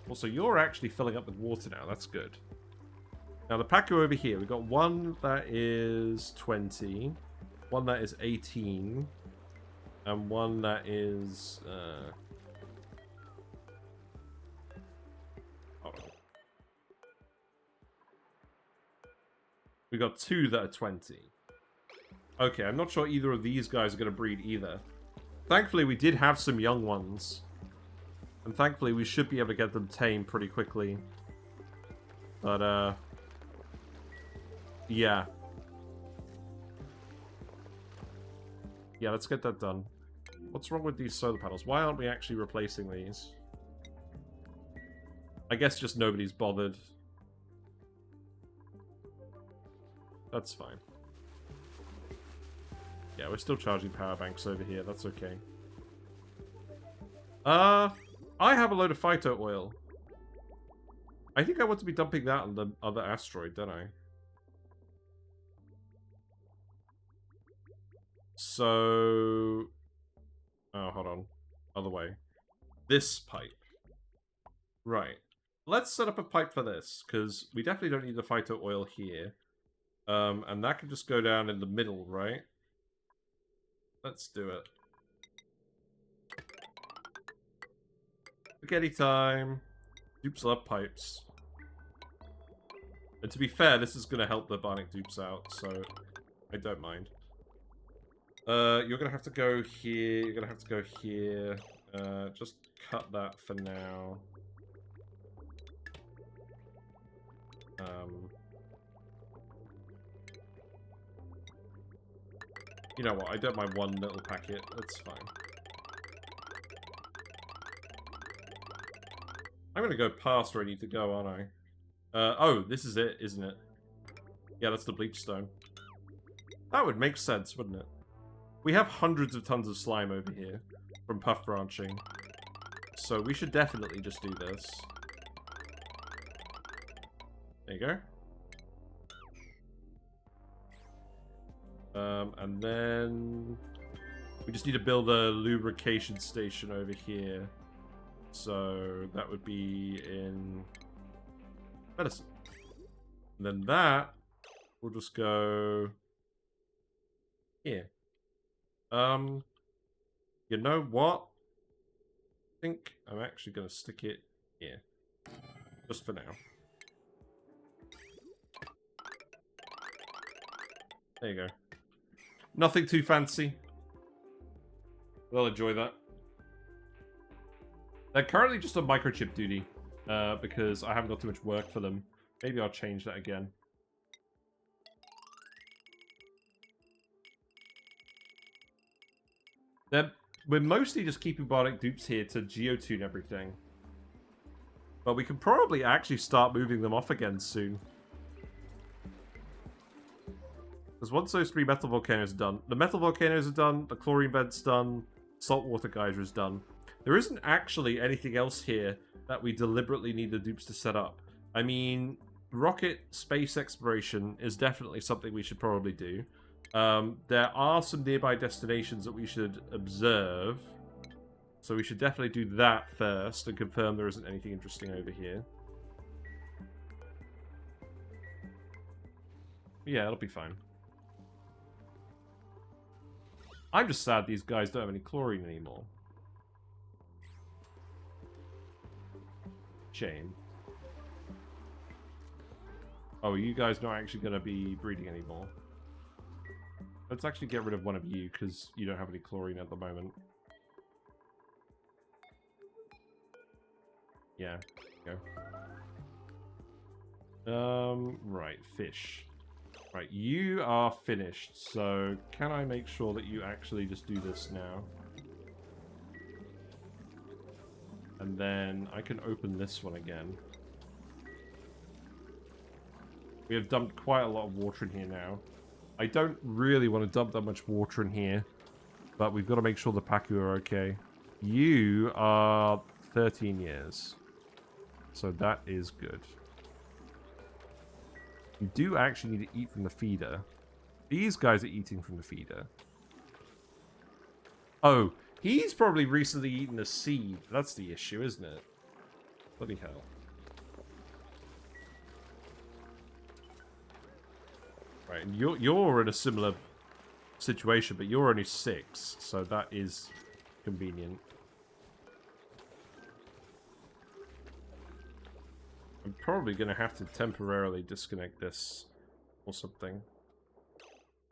Also, you're actually filling up with water now. That's good. Now, the Pacu over here, we've got one that is 20, one that is 18, and one that is... hold on. We got 2 that are 20. Okay, I'm not sure either of these guys are going to breed either. Thankfully, we did have some young ones. And thankfully, we should be able to get them tamed pretty quickly. But, yeah. Yeah, let's get that done. What's wrong with these solar panels? Why aren't we actually replacing these? I guess just nobody's bothered. That's fine. Yeah, we're still charging power banks over here. That's okay. I have a load of phyto oil. I think I want to be dumping that on the other asteroid, don't I? So... oh, hold on. Other way. This pipe. Right. Let's set up a pipe for this, because we definitely don't need the phyto oil here. And that can just go down in the middle, right? Let's do it. Spaghetti time. Dupes love pipes. And to be fair, this is going to help the bionic dupes out, so I don't mind. You're going to have to go here. You're going to have to go here. Just cut that for now. You know what? I don't mind one little packet. That's fine. I'm going to go past where I need to go, aren't I? Oh, this is it, isn't it? Yeah, that's the bleach stone. That would make sense, wouldn't it? We have hundreds of tons of slime over here from puff branching. So we should definitely just do this. There you go. And then we just need to build a lubrication station over here. So that would be in medicine. And then that will just go here. You know what? I think I'm actually going to stick it here. Just for now. There you go. Nothing too fancy. They'll enjoy that. They're currently just on microchip duty. Because I haven't got too much work for them. Maybe I'll change that again. We're mostly just keeping bionic dupes here to geotune everything. But we can probably actually start moving them off again soon. Because once those 3 metal volcanoes are done, the metal volcanoes are done, the chlorine vent's done, saltwater geyser is done. There isn't actually anything else here that we deliberately need the dupes to set up. I mean, rocket space exploration is definitely something we should probably do. There are some nearby destinations that we should observe. So we should definitely do that first and confirm there isn't anything interesting over here. Yeah, it'll be fine. I'm just sad these guys don't have any chlorine anymore. Shame. Oh, you guys not actually going to be breeding anymore. Let's actually get rid of one of you, because you don't have any chlorine at the moment. Yeah, go. Right, fish. Right, you are finished, so can I make sure that you actually just do this now? And then I can open this one again. We have dumped quite a lot of water in here now. I don't really want to dump that much water in here, but we've got to make sure the Pacu are okay. You are 13 years, so that is good. You do actually need to eat from the feeder. These guys are eating from the feeder. Oh, he's probably recently eaten a seed. That's the issue, isn't it? Bloody hell. Right, and you're in a similar situation, but you're only 6, so that is convenient. I'm probably going to have to temporarily disconnect this or something.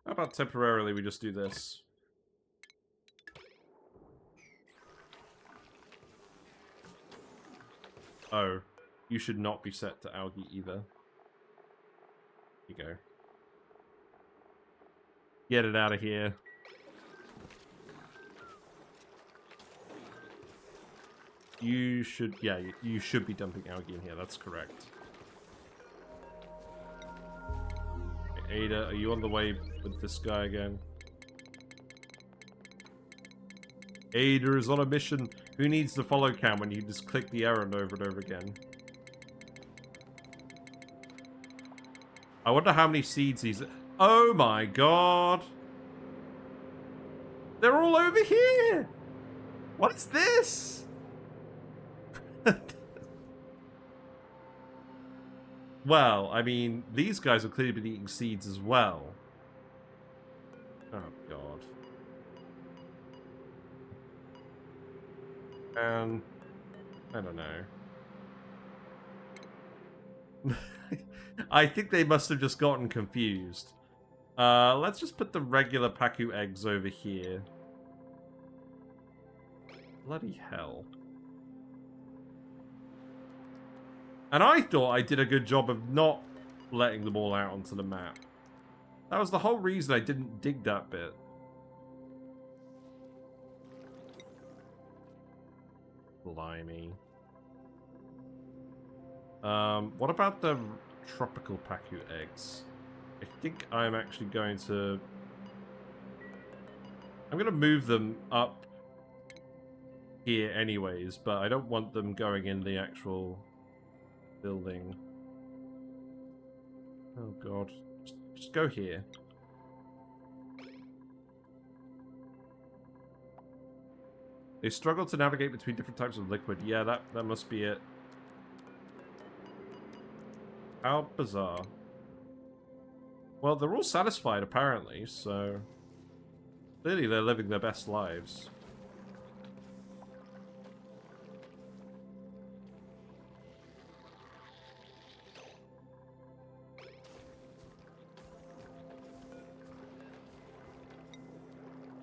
How about temporarily we just do this? Oh, you should not be set to algae either. Here you go. Get it out of here. You should, yeah, you should be dumping algae in here, that's correct. Okay, Ada, are you on the way with this guy again? Ada is on a mission. Who needs the follow cam when you just click the errand over and over again? I wonder how many seeds he's... Oh my god! They're all over here! What is this? Well, I mean, these guys have clearly been eating seeds as well. Oh god. I don't know. I think they must have just gotten confused. Let's just put the regular Pacu eggs over here. Bloody hell. And I thought I did a good job of not letting them all out onto the map. That was the whole reason I didn't dig that bit. Blimey. What about the tropical Pacu eggs? I think I'm actually going to... I'm going to move them up here anyways, but I don't want them going in the actual building. Oh god. Just go here. They struggle to navigate between different types of liquid. Yeah, that must be it. How bizarre. Well, they're all satisfied, apparently, so... Clearly they're living their best lives.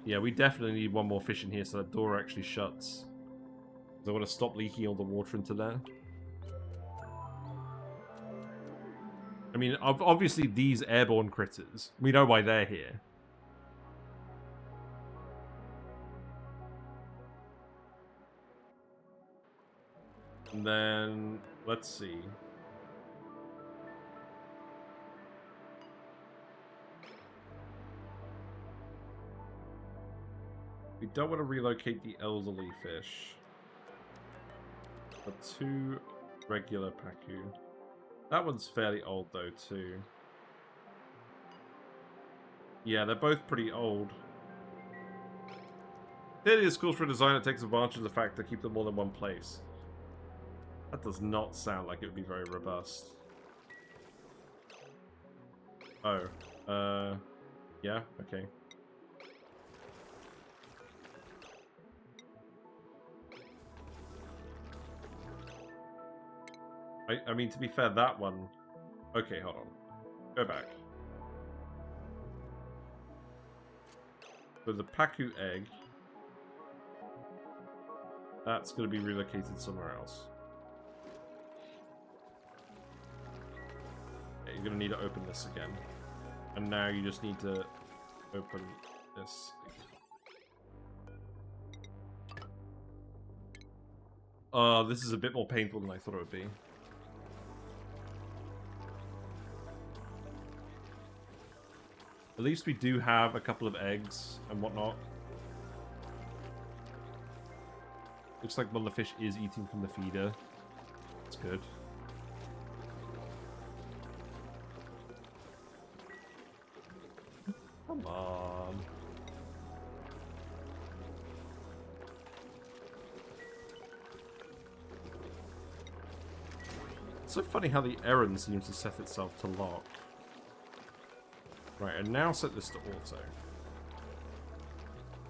Yeah, we definitely need one more fish in here so that door actually shuts. I want to stop leaking all the water into there. I mean, obviously these airborne critters, we know why they're here. And then, let's see. We don't want to relocate the elderly fish. But 2 regular Pacu. That one's fairly old though too. Yeah, they're both pretty old. Clearly it's cool for a design that takes advantage of the fact to keep them all in one place. That does not sound like it would be very robust. Oh. Yeah, okay. I mean, to be fair, that one... Okay, hold on. Go back. So the Pacu egg... That's going to be relocated somewhere else. Okay, you're going to need to open this again. And now you just need to open this again. This is a bit more painful than I thought it would be. At least we do have a couple of eggs and whatnot. Looks like one of the fish is eating from the feeder. That's good. Come on. It's so funny how the errand seems to set itself to lock. Right, and now set this to auto.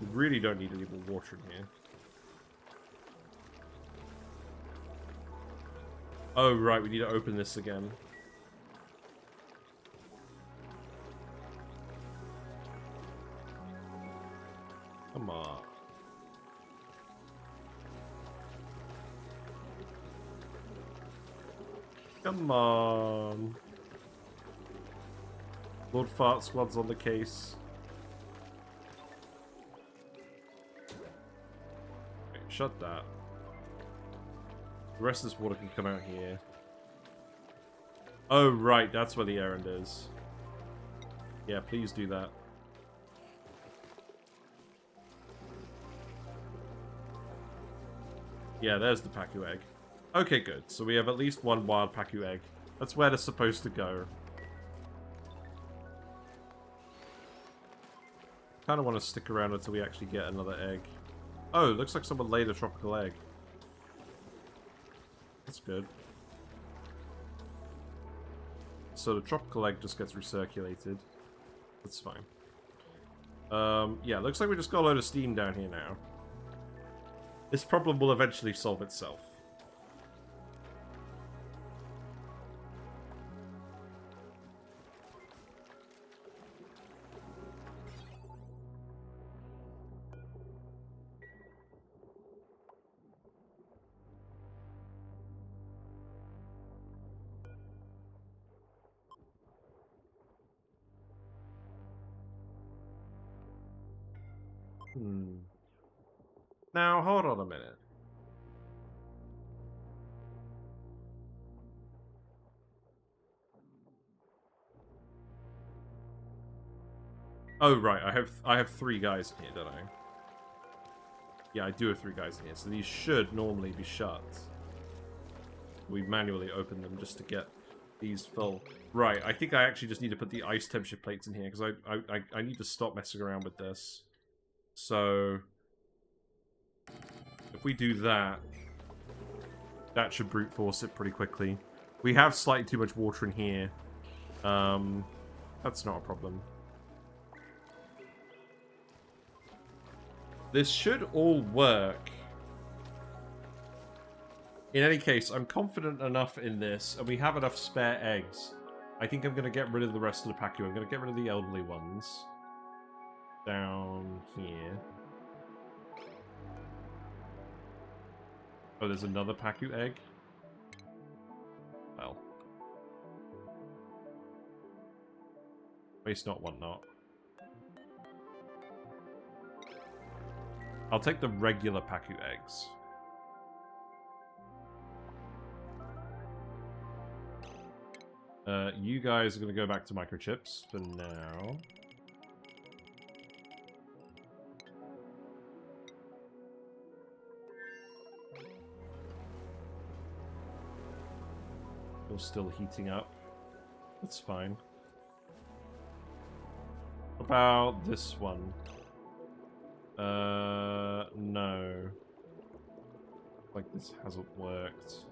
We really don't need any more water in here. Oh, right, we need to open this again. Come on. Come on. Lord Fart Squad's on the case. Okay, shut that. The rest of this water can come out here. Oh, right, that's where the errand is. Yeah, please do that. Yeah, there's the Pacu egg. Okay, good. So we have at least one wild Pacu egg. That's where they're supposed to go. Kind of want to stick around until we actually get another egg. Oh, looks like someone laid a tropical egg. That's good. So the tropical egg just gets recirculated. That's fine. Yeah, looks like we just got a load of steam down here now. This problem will eventually solve itself. Now, hold on a minute. Oh, right. I have 3 guys in here, don't I? Yeah, I do have 3 guys in here, so these should normally be shut. We manually open them just to get these full. Right, I think I actually just need to put the ice temperature plates in here, because I need to stop messing around with this. So, if we do that, that should brute force it pretty quickly. We have slightly too much water in here. That's not a problem. This should all work. In any case, I'm confident enough in this, and we have enough spare eggs. I think I'm going to get rid of the rest of the Pacu. I'm going to get rid of the elderly ones. Down here. Oh, there's another Pacu egg? Well. Waste not, want not. I'll take the regular Pacu eggs. You guys are going to go back to microchips for now. You're still heating up. That's fine. What about this one? No. Like this hasn't worked.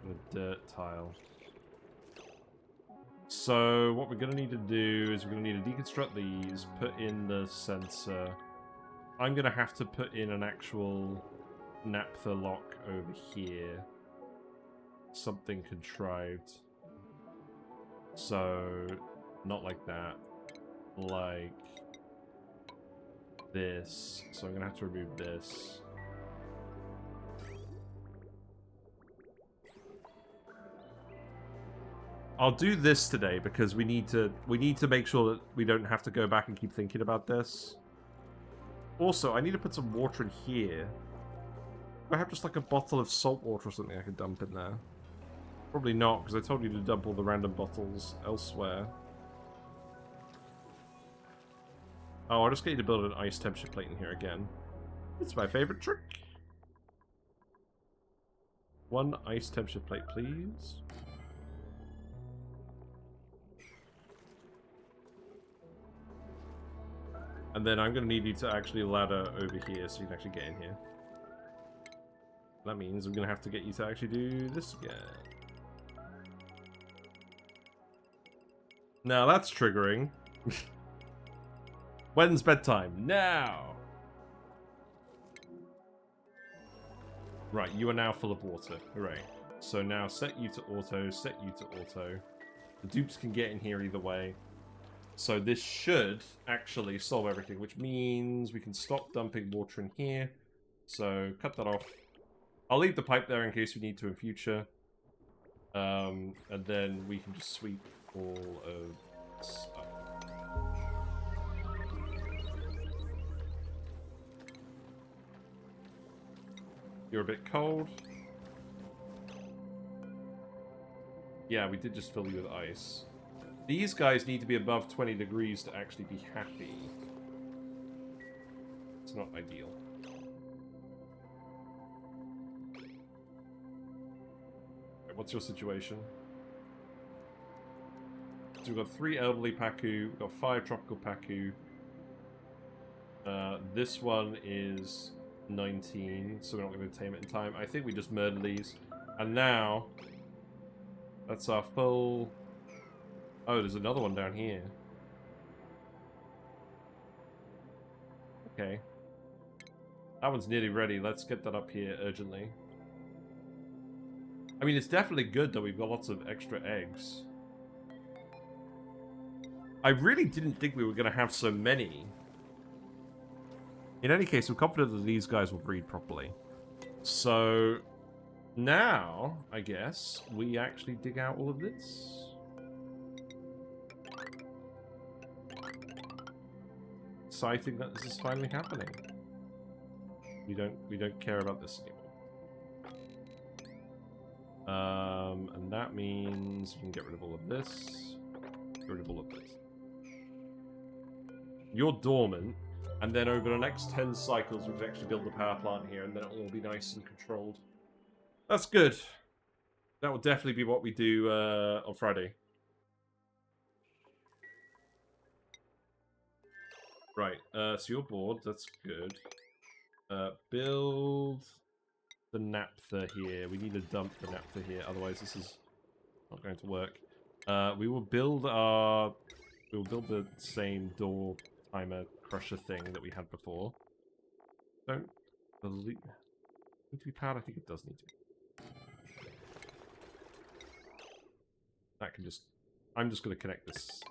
The dirt tile. So what we're gonna need to do is we're gonna need to deconstruct these, put in the sensor. I'm gonna have to put in an actual naphtha lock over here. Something contrived. So not like that. Like this. So I'm gonna have to remove this. I'll do this today because we need to make sure that we don't have to go back and keep thinking about this. Also, I need to put some water in here. Do I have just like a bottle of salt water or something I could dump in there? Probably not, because I told you to dump all the random bottles elsewhere. Oh, I just need to build an ice temperature plate in here again. It's my favorite trick. 1 ice temperature plate, please. And then I'm going to need you to actually ladder over here so you can actually get in here. That means I'm going to have to get you to actually do this again. Now that's triggering. When's bedtime? Now! Right, you are now full of water. Hooray. So now set you to auto, set you to auto. The dupes can get in here either way. So this should actually solve everything, which means we can stop dumping water in here. So cut that off. I'll leave the pipe there in case we need to in future. And then we can just sweep all of this up. You're a bit cold. Yeah, we did just fill you with ice. These guys need to be above 20 degrees to actually be happy. It's not ideal. Right, what's your situation? So we've got 3 elderly Pacu, we've got 5 tropical Pacu. This one is 19, so we're not going to tame it in time. I think we just murder these. And now, that's our full... Oh, there's another one down here. Okay. That one's nearly ready. Let's get that up here urgently. I mean, it's definitely good that we've got lots of extra eggs. I really didn't think we were going to have so many. In any case, I'm confident that these guys will breed properly. So, now, I guess, we actually dig out all of this. exciting that this is finally happening. We don't care about this anymore. And that means you can get rid of all of this. Get rid of all of this. You're dormant, and then over the next 10 cycles we can actually build the power plant here, and then it'll all be nice and controlled. That's good. That will definitely be what we do on Friday. Right, so you're bored, that's good. Build the naphtha here. We need to dump the naphtha here, otherwise this is not going to work. We will build the same door timer crusher thing that we had before. Don't believe need to be powered. I think it does need to. That can just. I'm just going to connect this.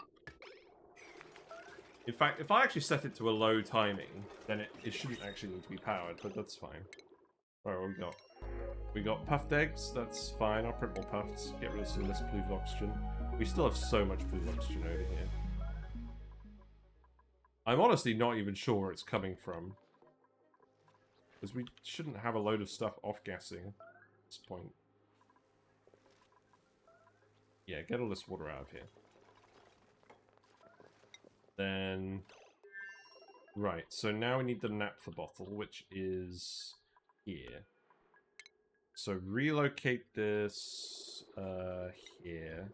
In fact, if I actually set it to a low timing, then it shouldn't actually need to be powered, but that's fine. Alright, what we got? We got puffed eggs, that's fine. I'll print more puffs, get rid of some of this polluted oxygen. We still have so much polluted oxygen over here. I'm honestly not even sure where it's coming from. Because we shouldn't have a load of stuff off-gassing at this point. Yeah, get all this water out of here. Then... Right, so now we need the naphtha bottle, which is here. So relocate this here.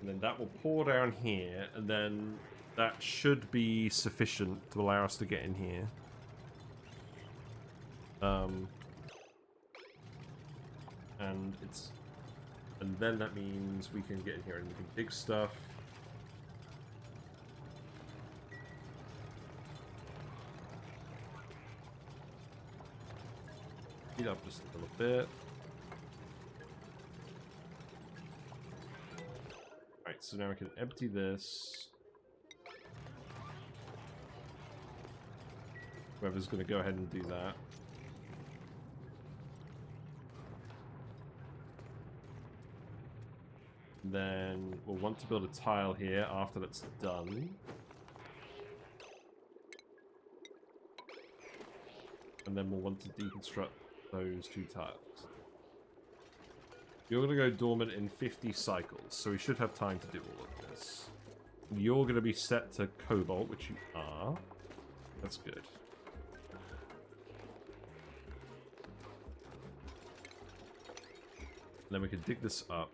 And then that will pour down here, and then that should be sufficient to allow us to get in here. And then that means we can get in here and we can dig stuff. Speed up just a little bit. Right, so now we can empty this. Whoever's going to go ahead and do that. Then we'll want to build a tile here after that's done. And then we'll want to deconstruct those two tiles. You're going to go dormant in 50 cycles, so we should have time to do all of this. You're going to be set to cobalt, which you are. That's good. And then we can dig this up.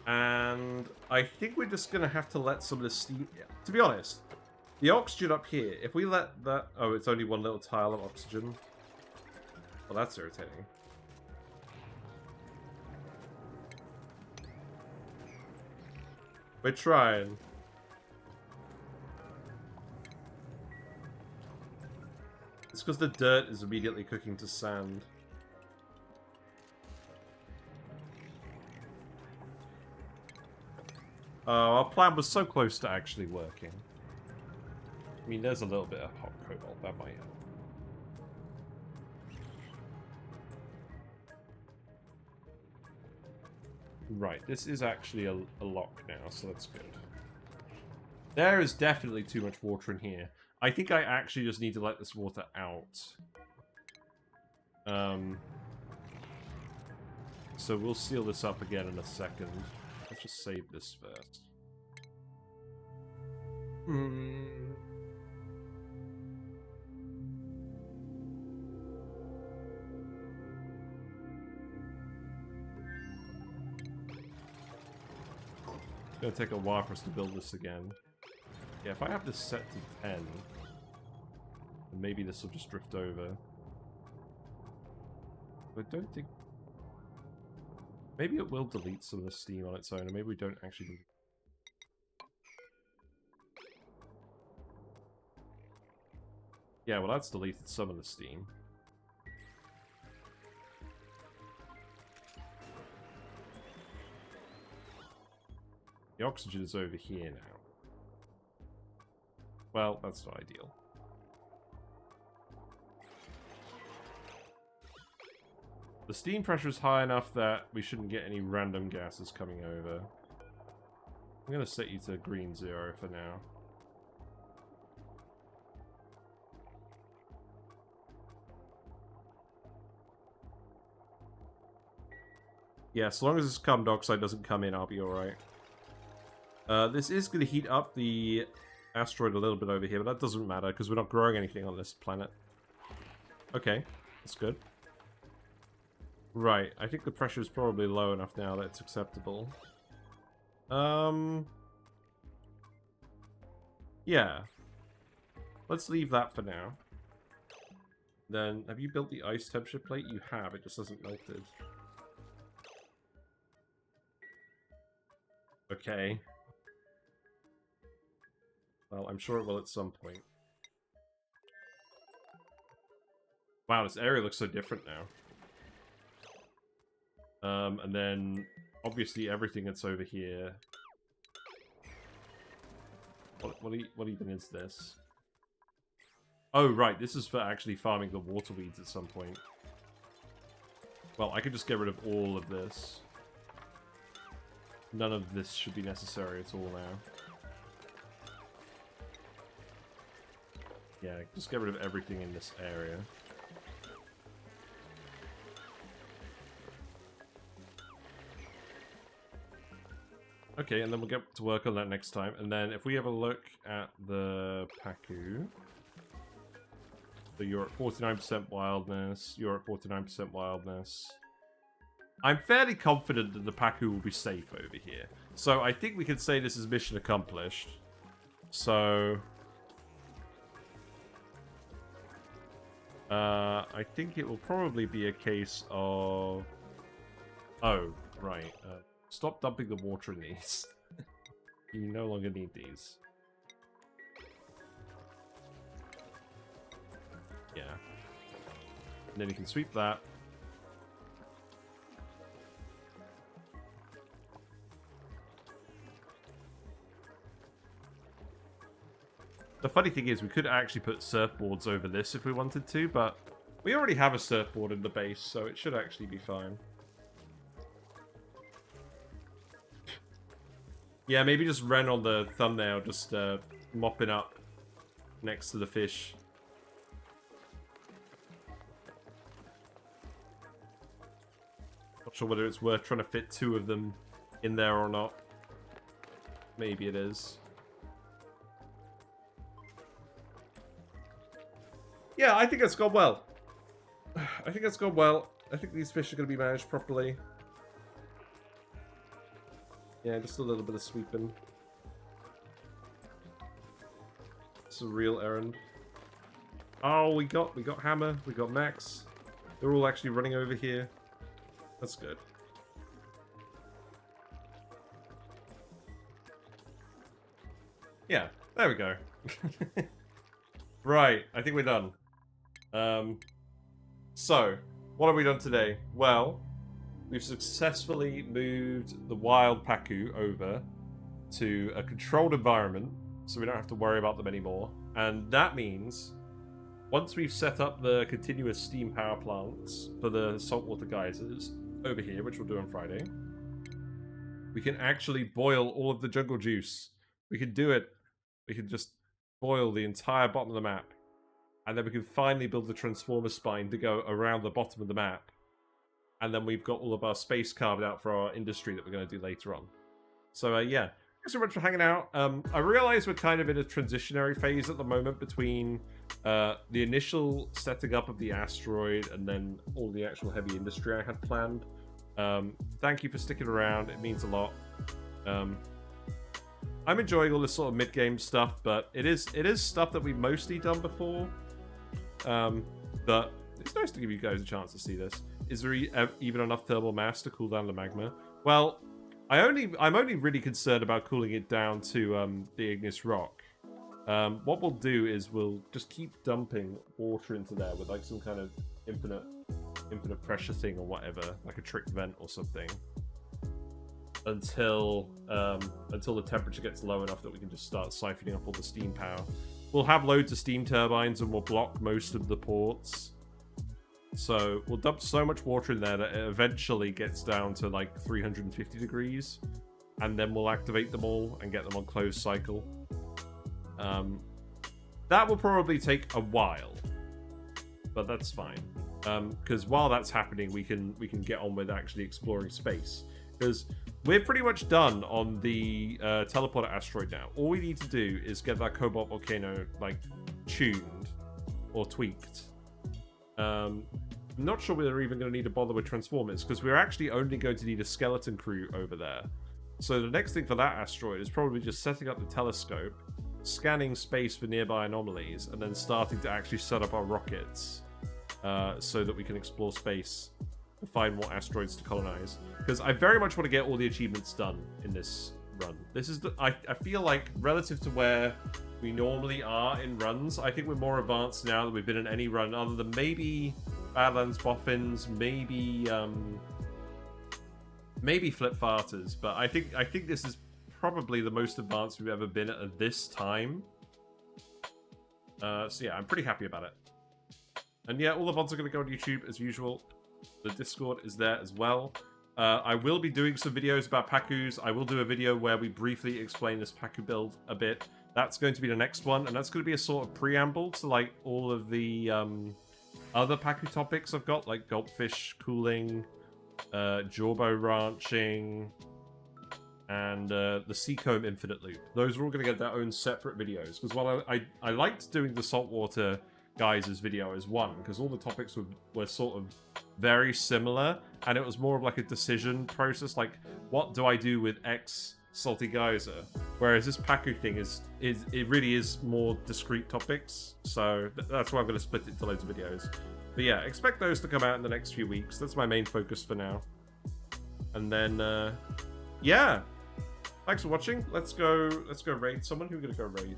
And I think we're just going to have to let some of the steam... To be honest, the oxygen up here, if we let that... Oh, it's only one little tile of oxygen. Well, that's irritating. We're trying. It's because the dirt is immediately cooking to sand. Oh, our plan was so close to actually working. I mean, there's a little bit of hot cobalt, that might help. Right, this is actually a lock now, so that's good. There is definitely too much water in here. I think I actually just need to let this water out. So we'll seal this up again in a second. Let's just save this first. It's gonna take a while for us to build this again. Yeah, if I have this set to 10, then maybe this will just drift over. But I don't think... Maybe it will delete some of the steam on its own, and maybe we don't actually... Yeah, well that's deleted some of the steam. The oxygen is over here now. Well, that's not ideal. The steam pressure is high enough that we shouldn't get any random gases coming over. I'm going to set you to green 0 for now. Yeah, as long as this carbon dioxide doesn't come in, I'll be alright. This is going to heat up the asteroid a little bit over here, but that doesn't matter because we're not growing anything on this planet. Okay, that's good. Right, I think the pressure is probably low enough now that it's acceptable. Yeah. Let's leave that for now. Then, have you built the ice temperature plate? You have, it just hasn't melted. Okay. Well, I'm sure it will at some point. Wow, this area looks so different now. And then, obviously, everything that's over here. What even is this? Oh, right, this is for actually farming the water weeds at some point. Well, I could just get rid of all of this. None of this should be necessary at all now. Yeah, just get rid of everything in this area. Okay, and then we'll get to work on that next time. And then if we have a look at the Pacu... So you're at 49% wildness, you're at 49% wildness. I'm fairly confident that the Pacu will be safe over here. So I think we can say this is mission accomplished. So... I think it will probably be a case of... Oh, right. Stop dumping the water in these. You no longer need these. Yeah. And then you can sweep that. The funny thing is, we could actually put surfboards over this if we wanted to, but we already have a surfboard in the base, so it should actually be fine. Yeah, maybe just Ren on the thumbnail, just mopping up next to the fish. Not sure whether it's worth trying to fit 2 of them in there or not. Maybe it is. Yeah, I think it's gone well. I think it's gone well. I think these fish are going to be managed properly. Yeah, just a little bit of sweeping. It's a real errand. Oh, we got Hammer, we got Max. They're all actually running over here. That's good. Yeah, there we go. Right, I think we're done. So, what have we done today? Well, we've successfully moved the wild Pacu over to a controlled environment, so we don't have to worry about them anymore. And that means, once we've set up the continuous steam power plants for the saltwater geysers over here, which we'll do on Friday, we can actually boil all of the jungle juice. We can do it. We can just boil the entire bottom of the map. And then we can finally build the transformer spine to go around the bottom of the map. And then we've got all of our space carved out for our industry that we're going to do later on. So, yeah. Thanks so much for hanging out. I realize we're kind of in a transitionary phase at the moment between the initial setting up of the asteroid and then all the actual heavy industry I had planned. Thank you for sticking around. It means a lot. I'm enjoying all this sort of mid-game stuff, but it is stuff that we've mostly done before. But it's nice to give you guys a chance to see this. Is there even enough thermal mass to cool down the magma? Well, I'm only really concerned about cooling it down to the igneous rock. What we'll do is we'll just keep dumping water into there with like some kind of infinite pressure thing or whatever, like a trick vent or something, until the temperature gets low enough that we can just start siphoning off all the steam power. We'll have loads of steam turbines and we'll block most of the ports. So we'll dump so much water in there that it eventually gets down to like 350 degrees. And then we'll activate them all and get them on closed cycle. That will probably take a while. But that's fine. Because while that's happening, we can get on with actually exploring space. Because we're pretty much done on the teleporter asteroid now. All we need to do is get that cobalt volcano like tuned or tweaked. I'm not sure we're even going to need to bother with transformers because we're actually only going to need a skeleton crew over there. So the next thing for that asteroid is probably just setting up the telescope, scanning space for nearby anomalies, and then starting to actually set up our rockets so that we can explore space and find more asteroids to colonize. Because I very much want to get all the achievements done in this run. This is I feel like relative to where we normally are in runs, I think we're more advanced now than we've been in any run other than maybe Badlands Boffins, maybe Flip Farters, but I think this is probably the most advanced we've ever been at this time. So yeah, I'm pretty happy about it. And yeah, all the VODs are going to go on YouTube as usual. The Discord is there as well. I will be doing some videos about Pacus. I will do a video where we briefly explain this Pacu build a bit. That's going to be the next one, and that's going to be a sort of preamble to like all of the other Pacu topics I've got, like goldfish cooling, Jorbo ranching, and the Seacomb Infinite Loop. Those are all going to get their own separate videos, because while I liked doing the saltwater guys' video as one, because all the topics were sort of very similar, and it was more of like a decision process, like what do I do with X salty geyser, whereas this Pacu thing it really is more discrete topics, so that's why I'm going to split it into loads of videos. But yeah, expect those to come out in the next few weeks. That's my main focus for now. And then yeah, thanks for watching. Let's go raid someone. Who are we gonna go raid?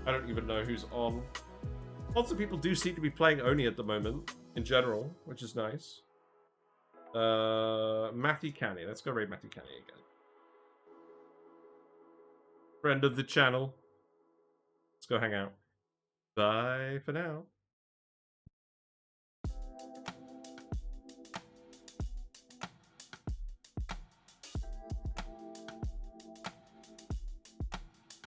I don't even know who's on. Lots of people do seem to be playing ONI at the moment in general, which is nice. Matthew Canny. Let's go raid Matthew Canny again. Friend of the channel. Let's go hang out. Bye for now.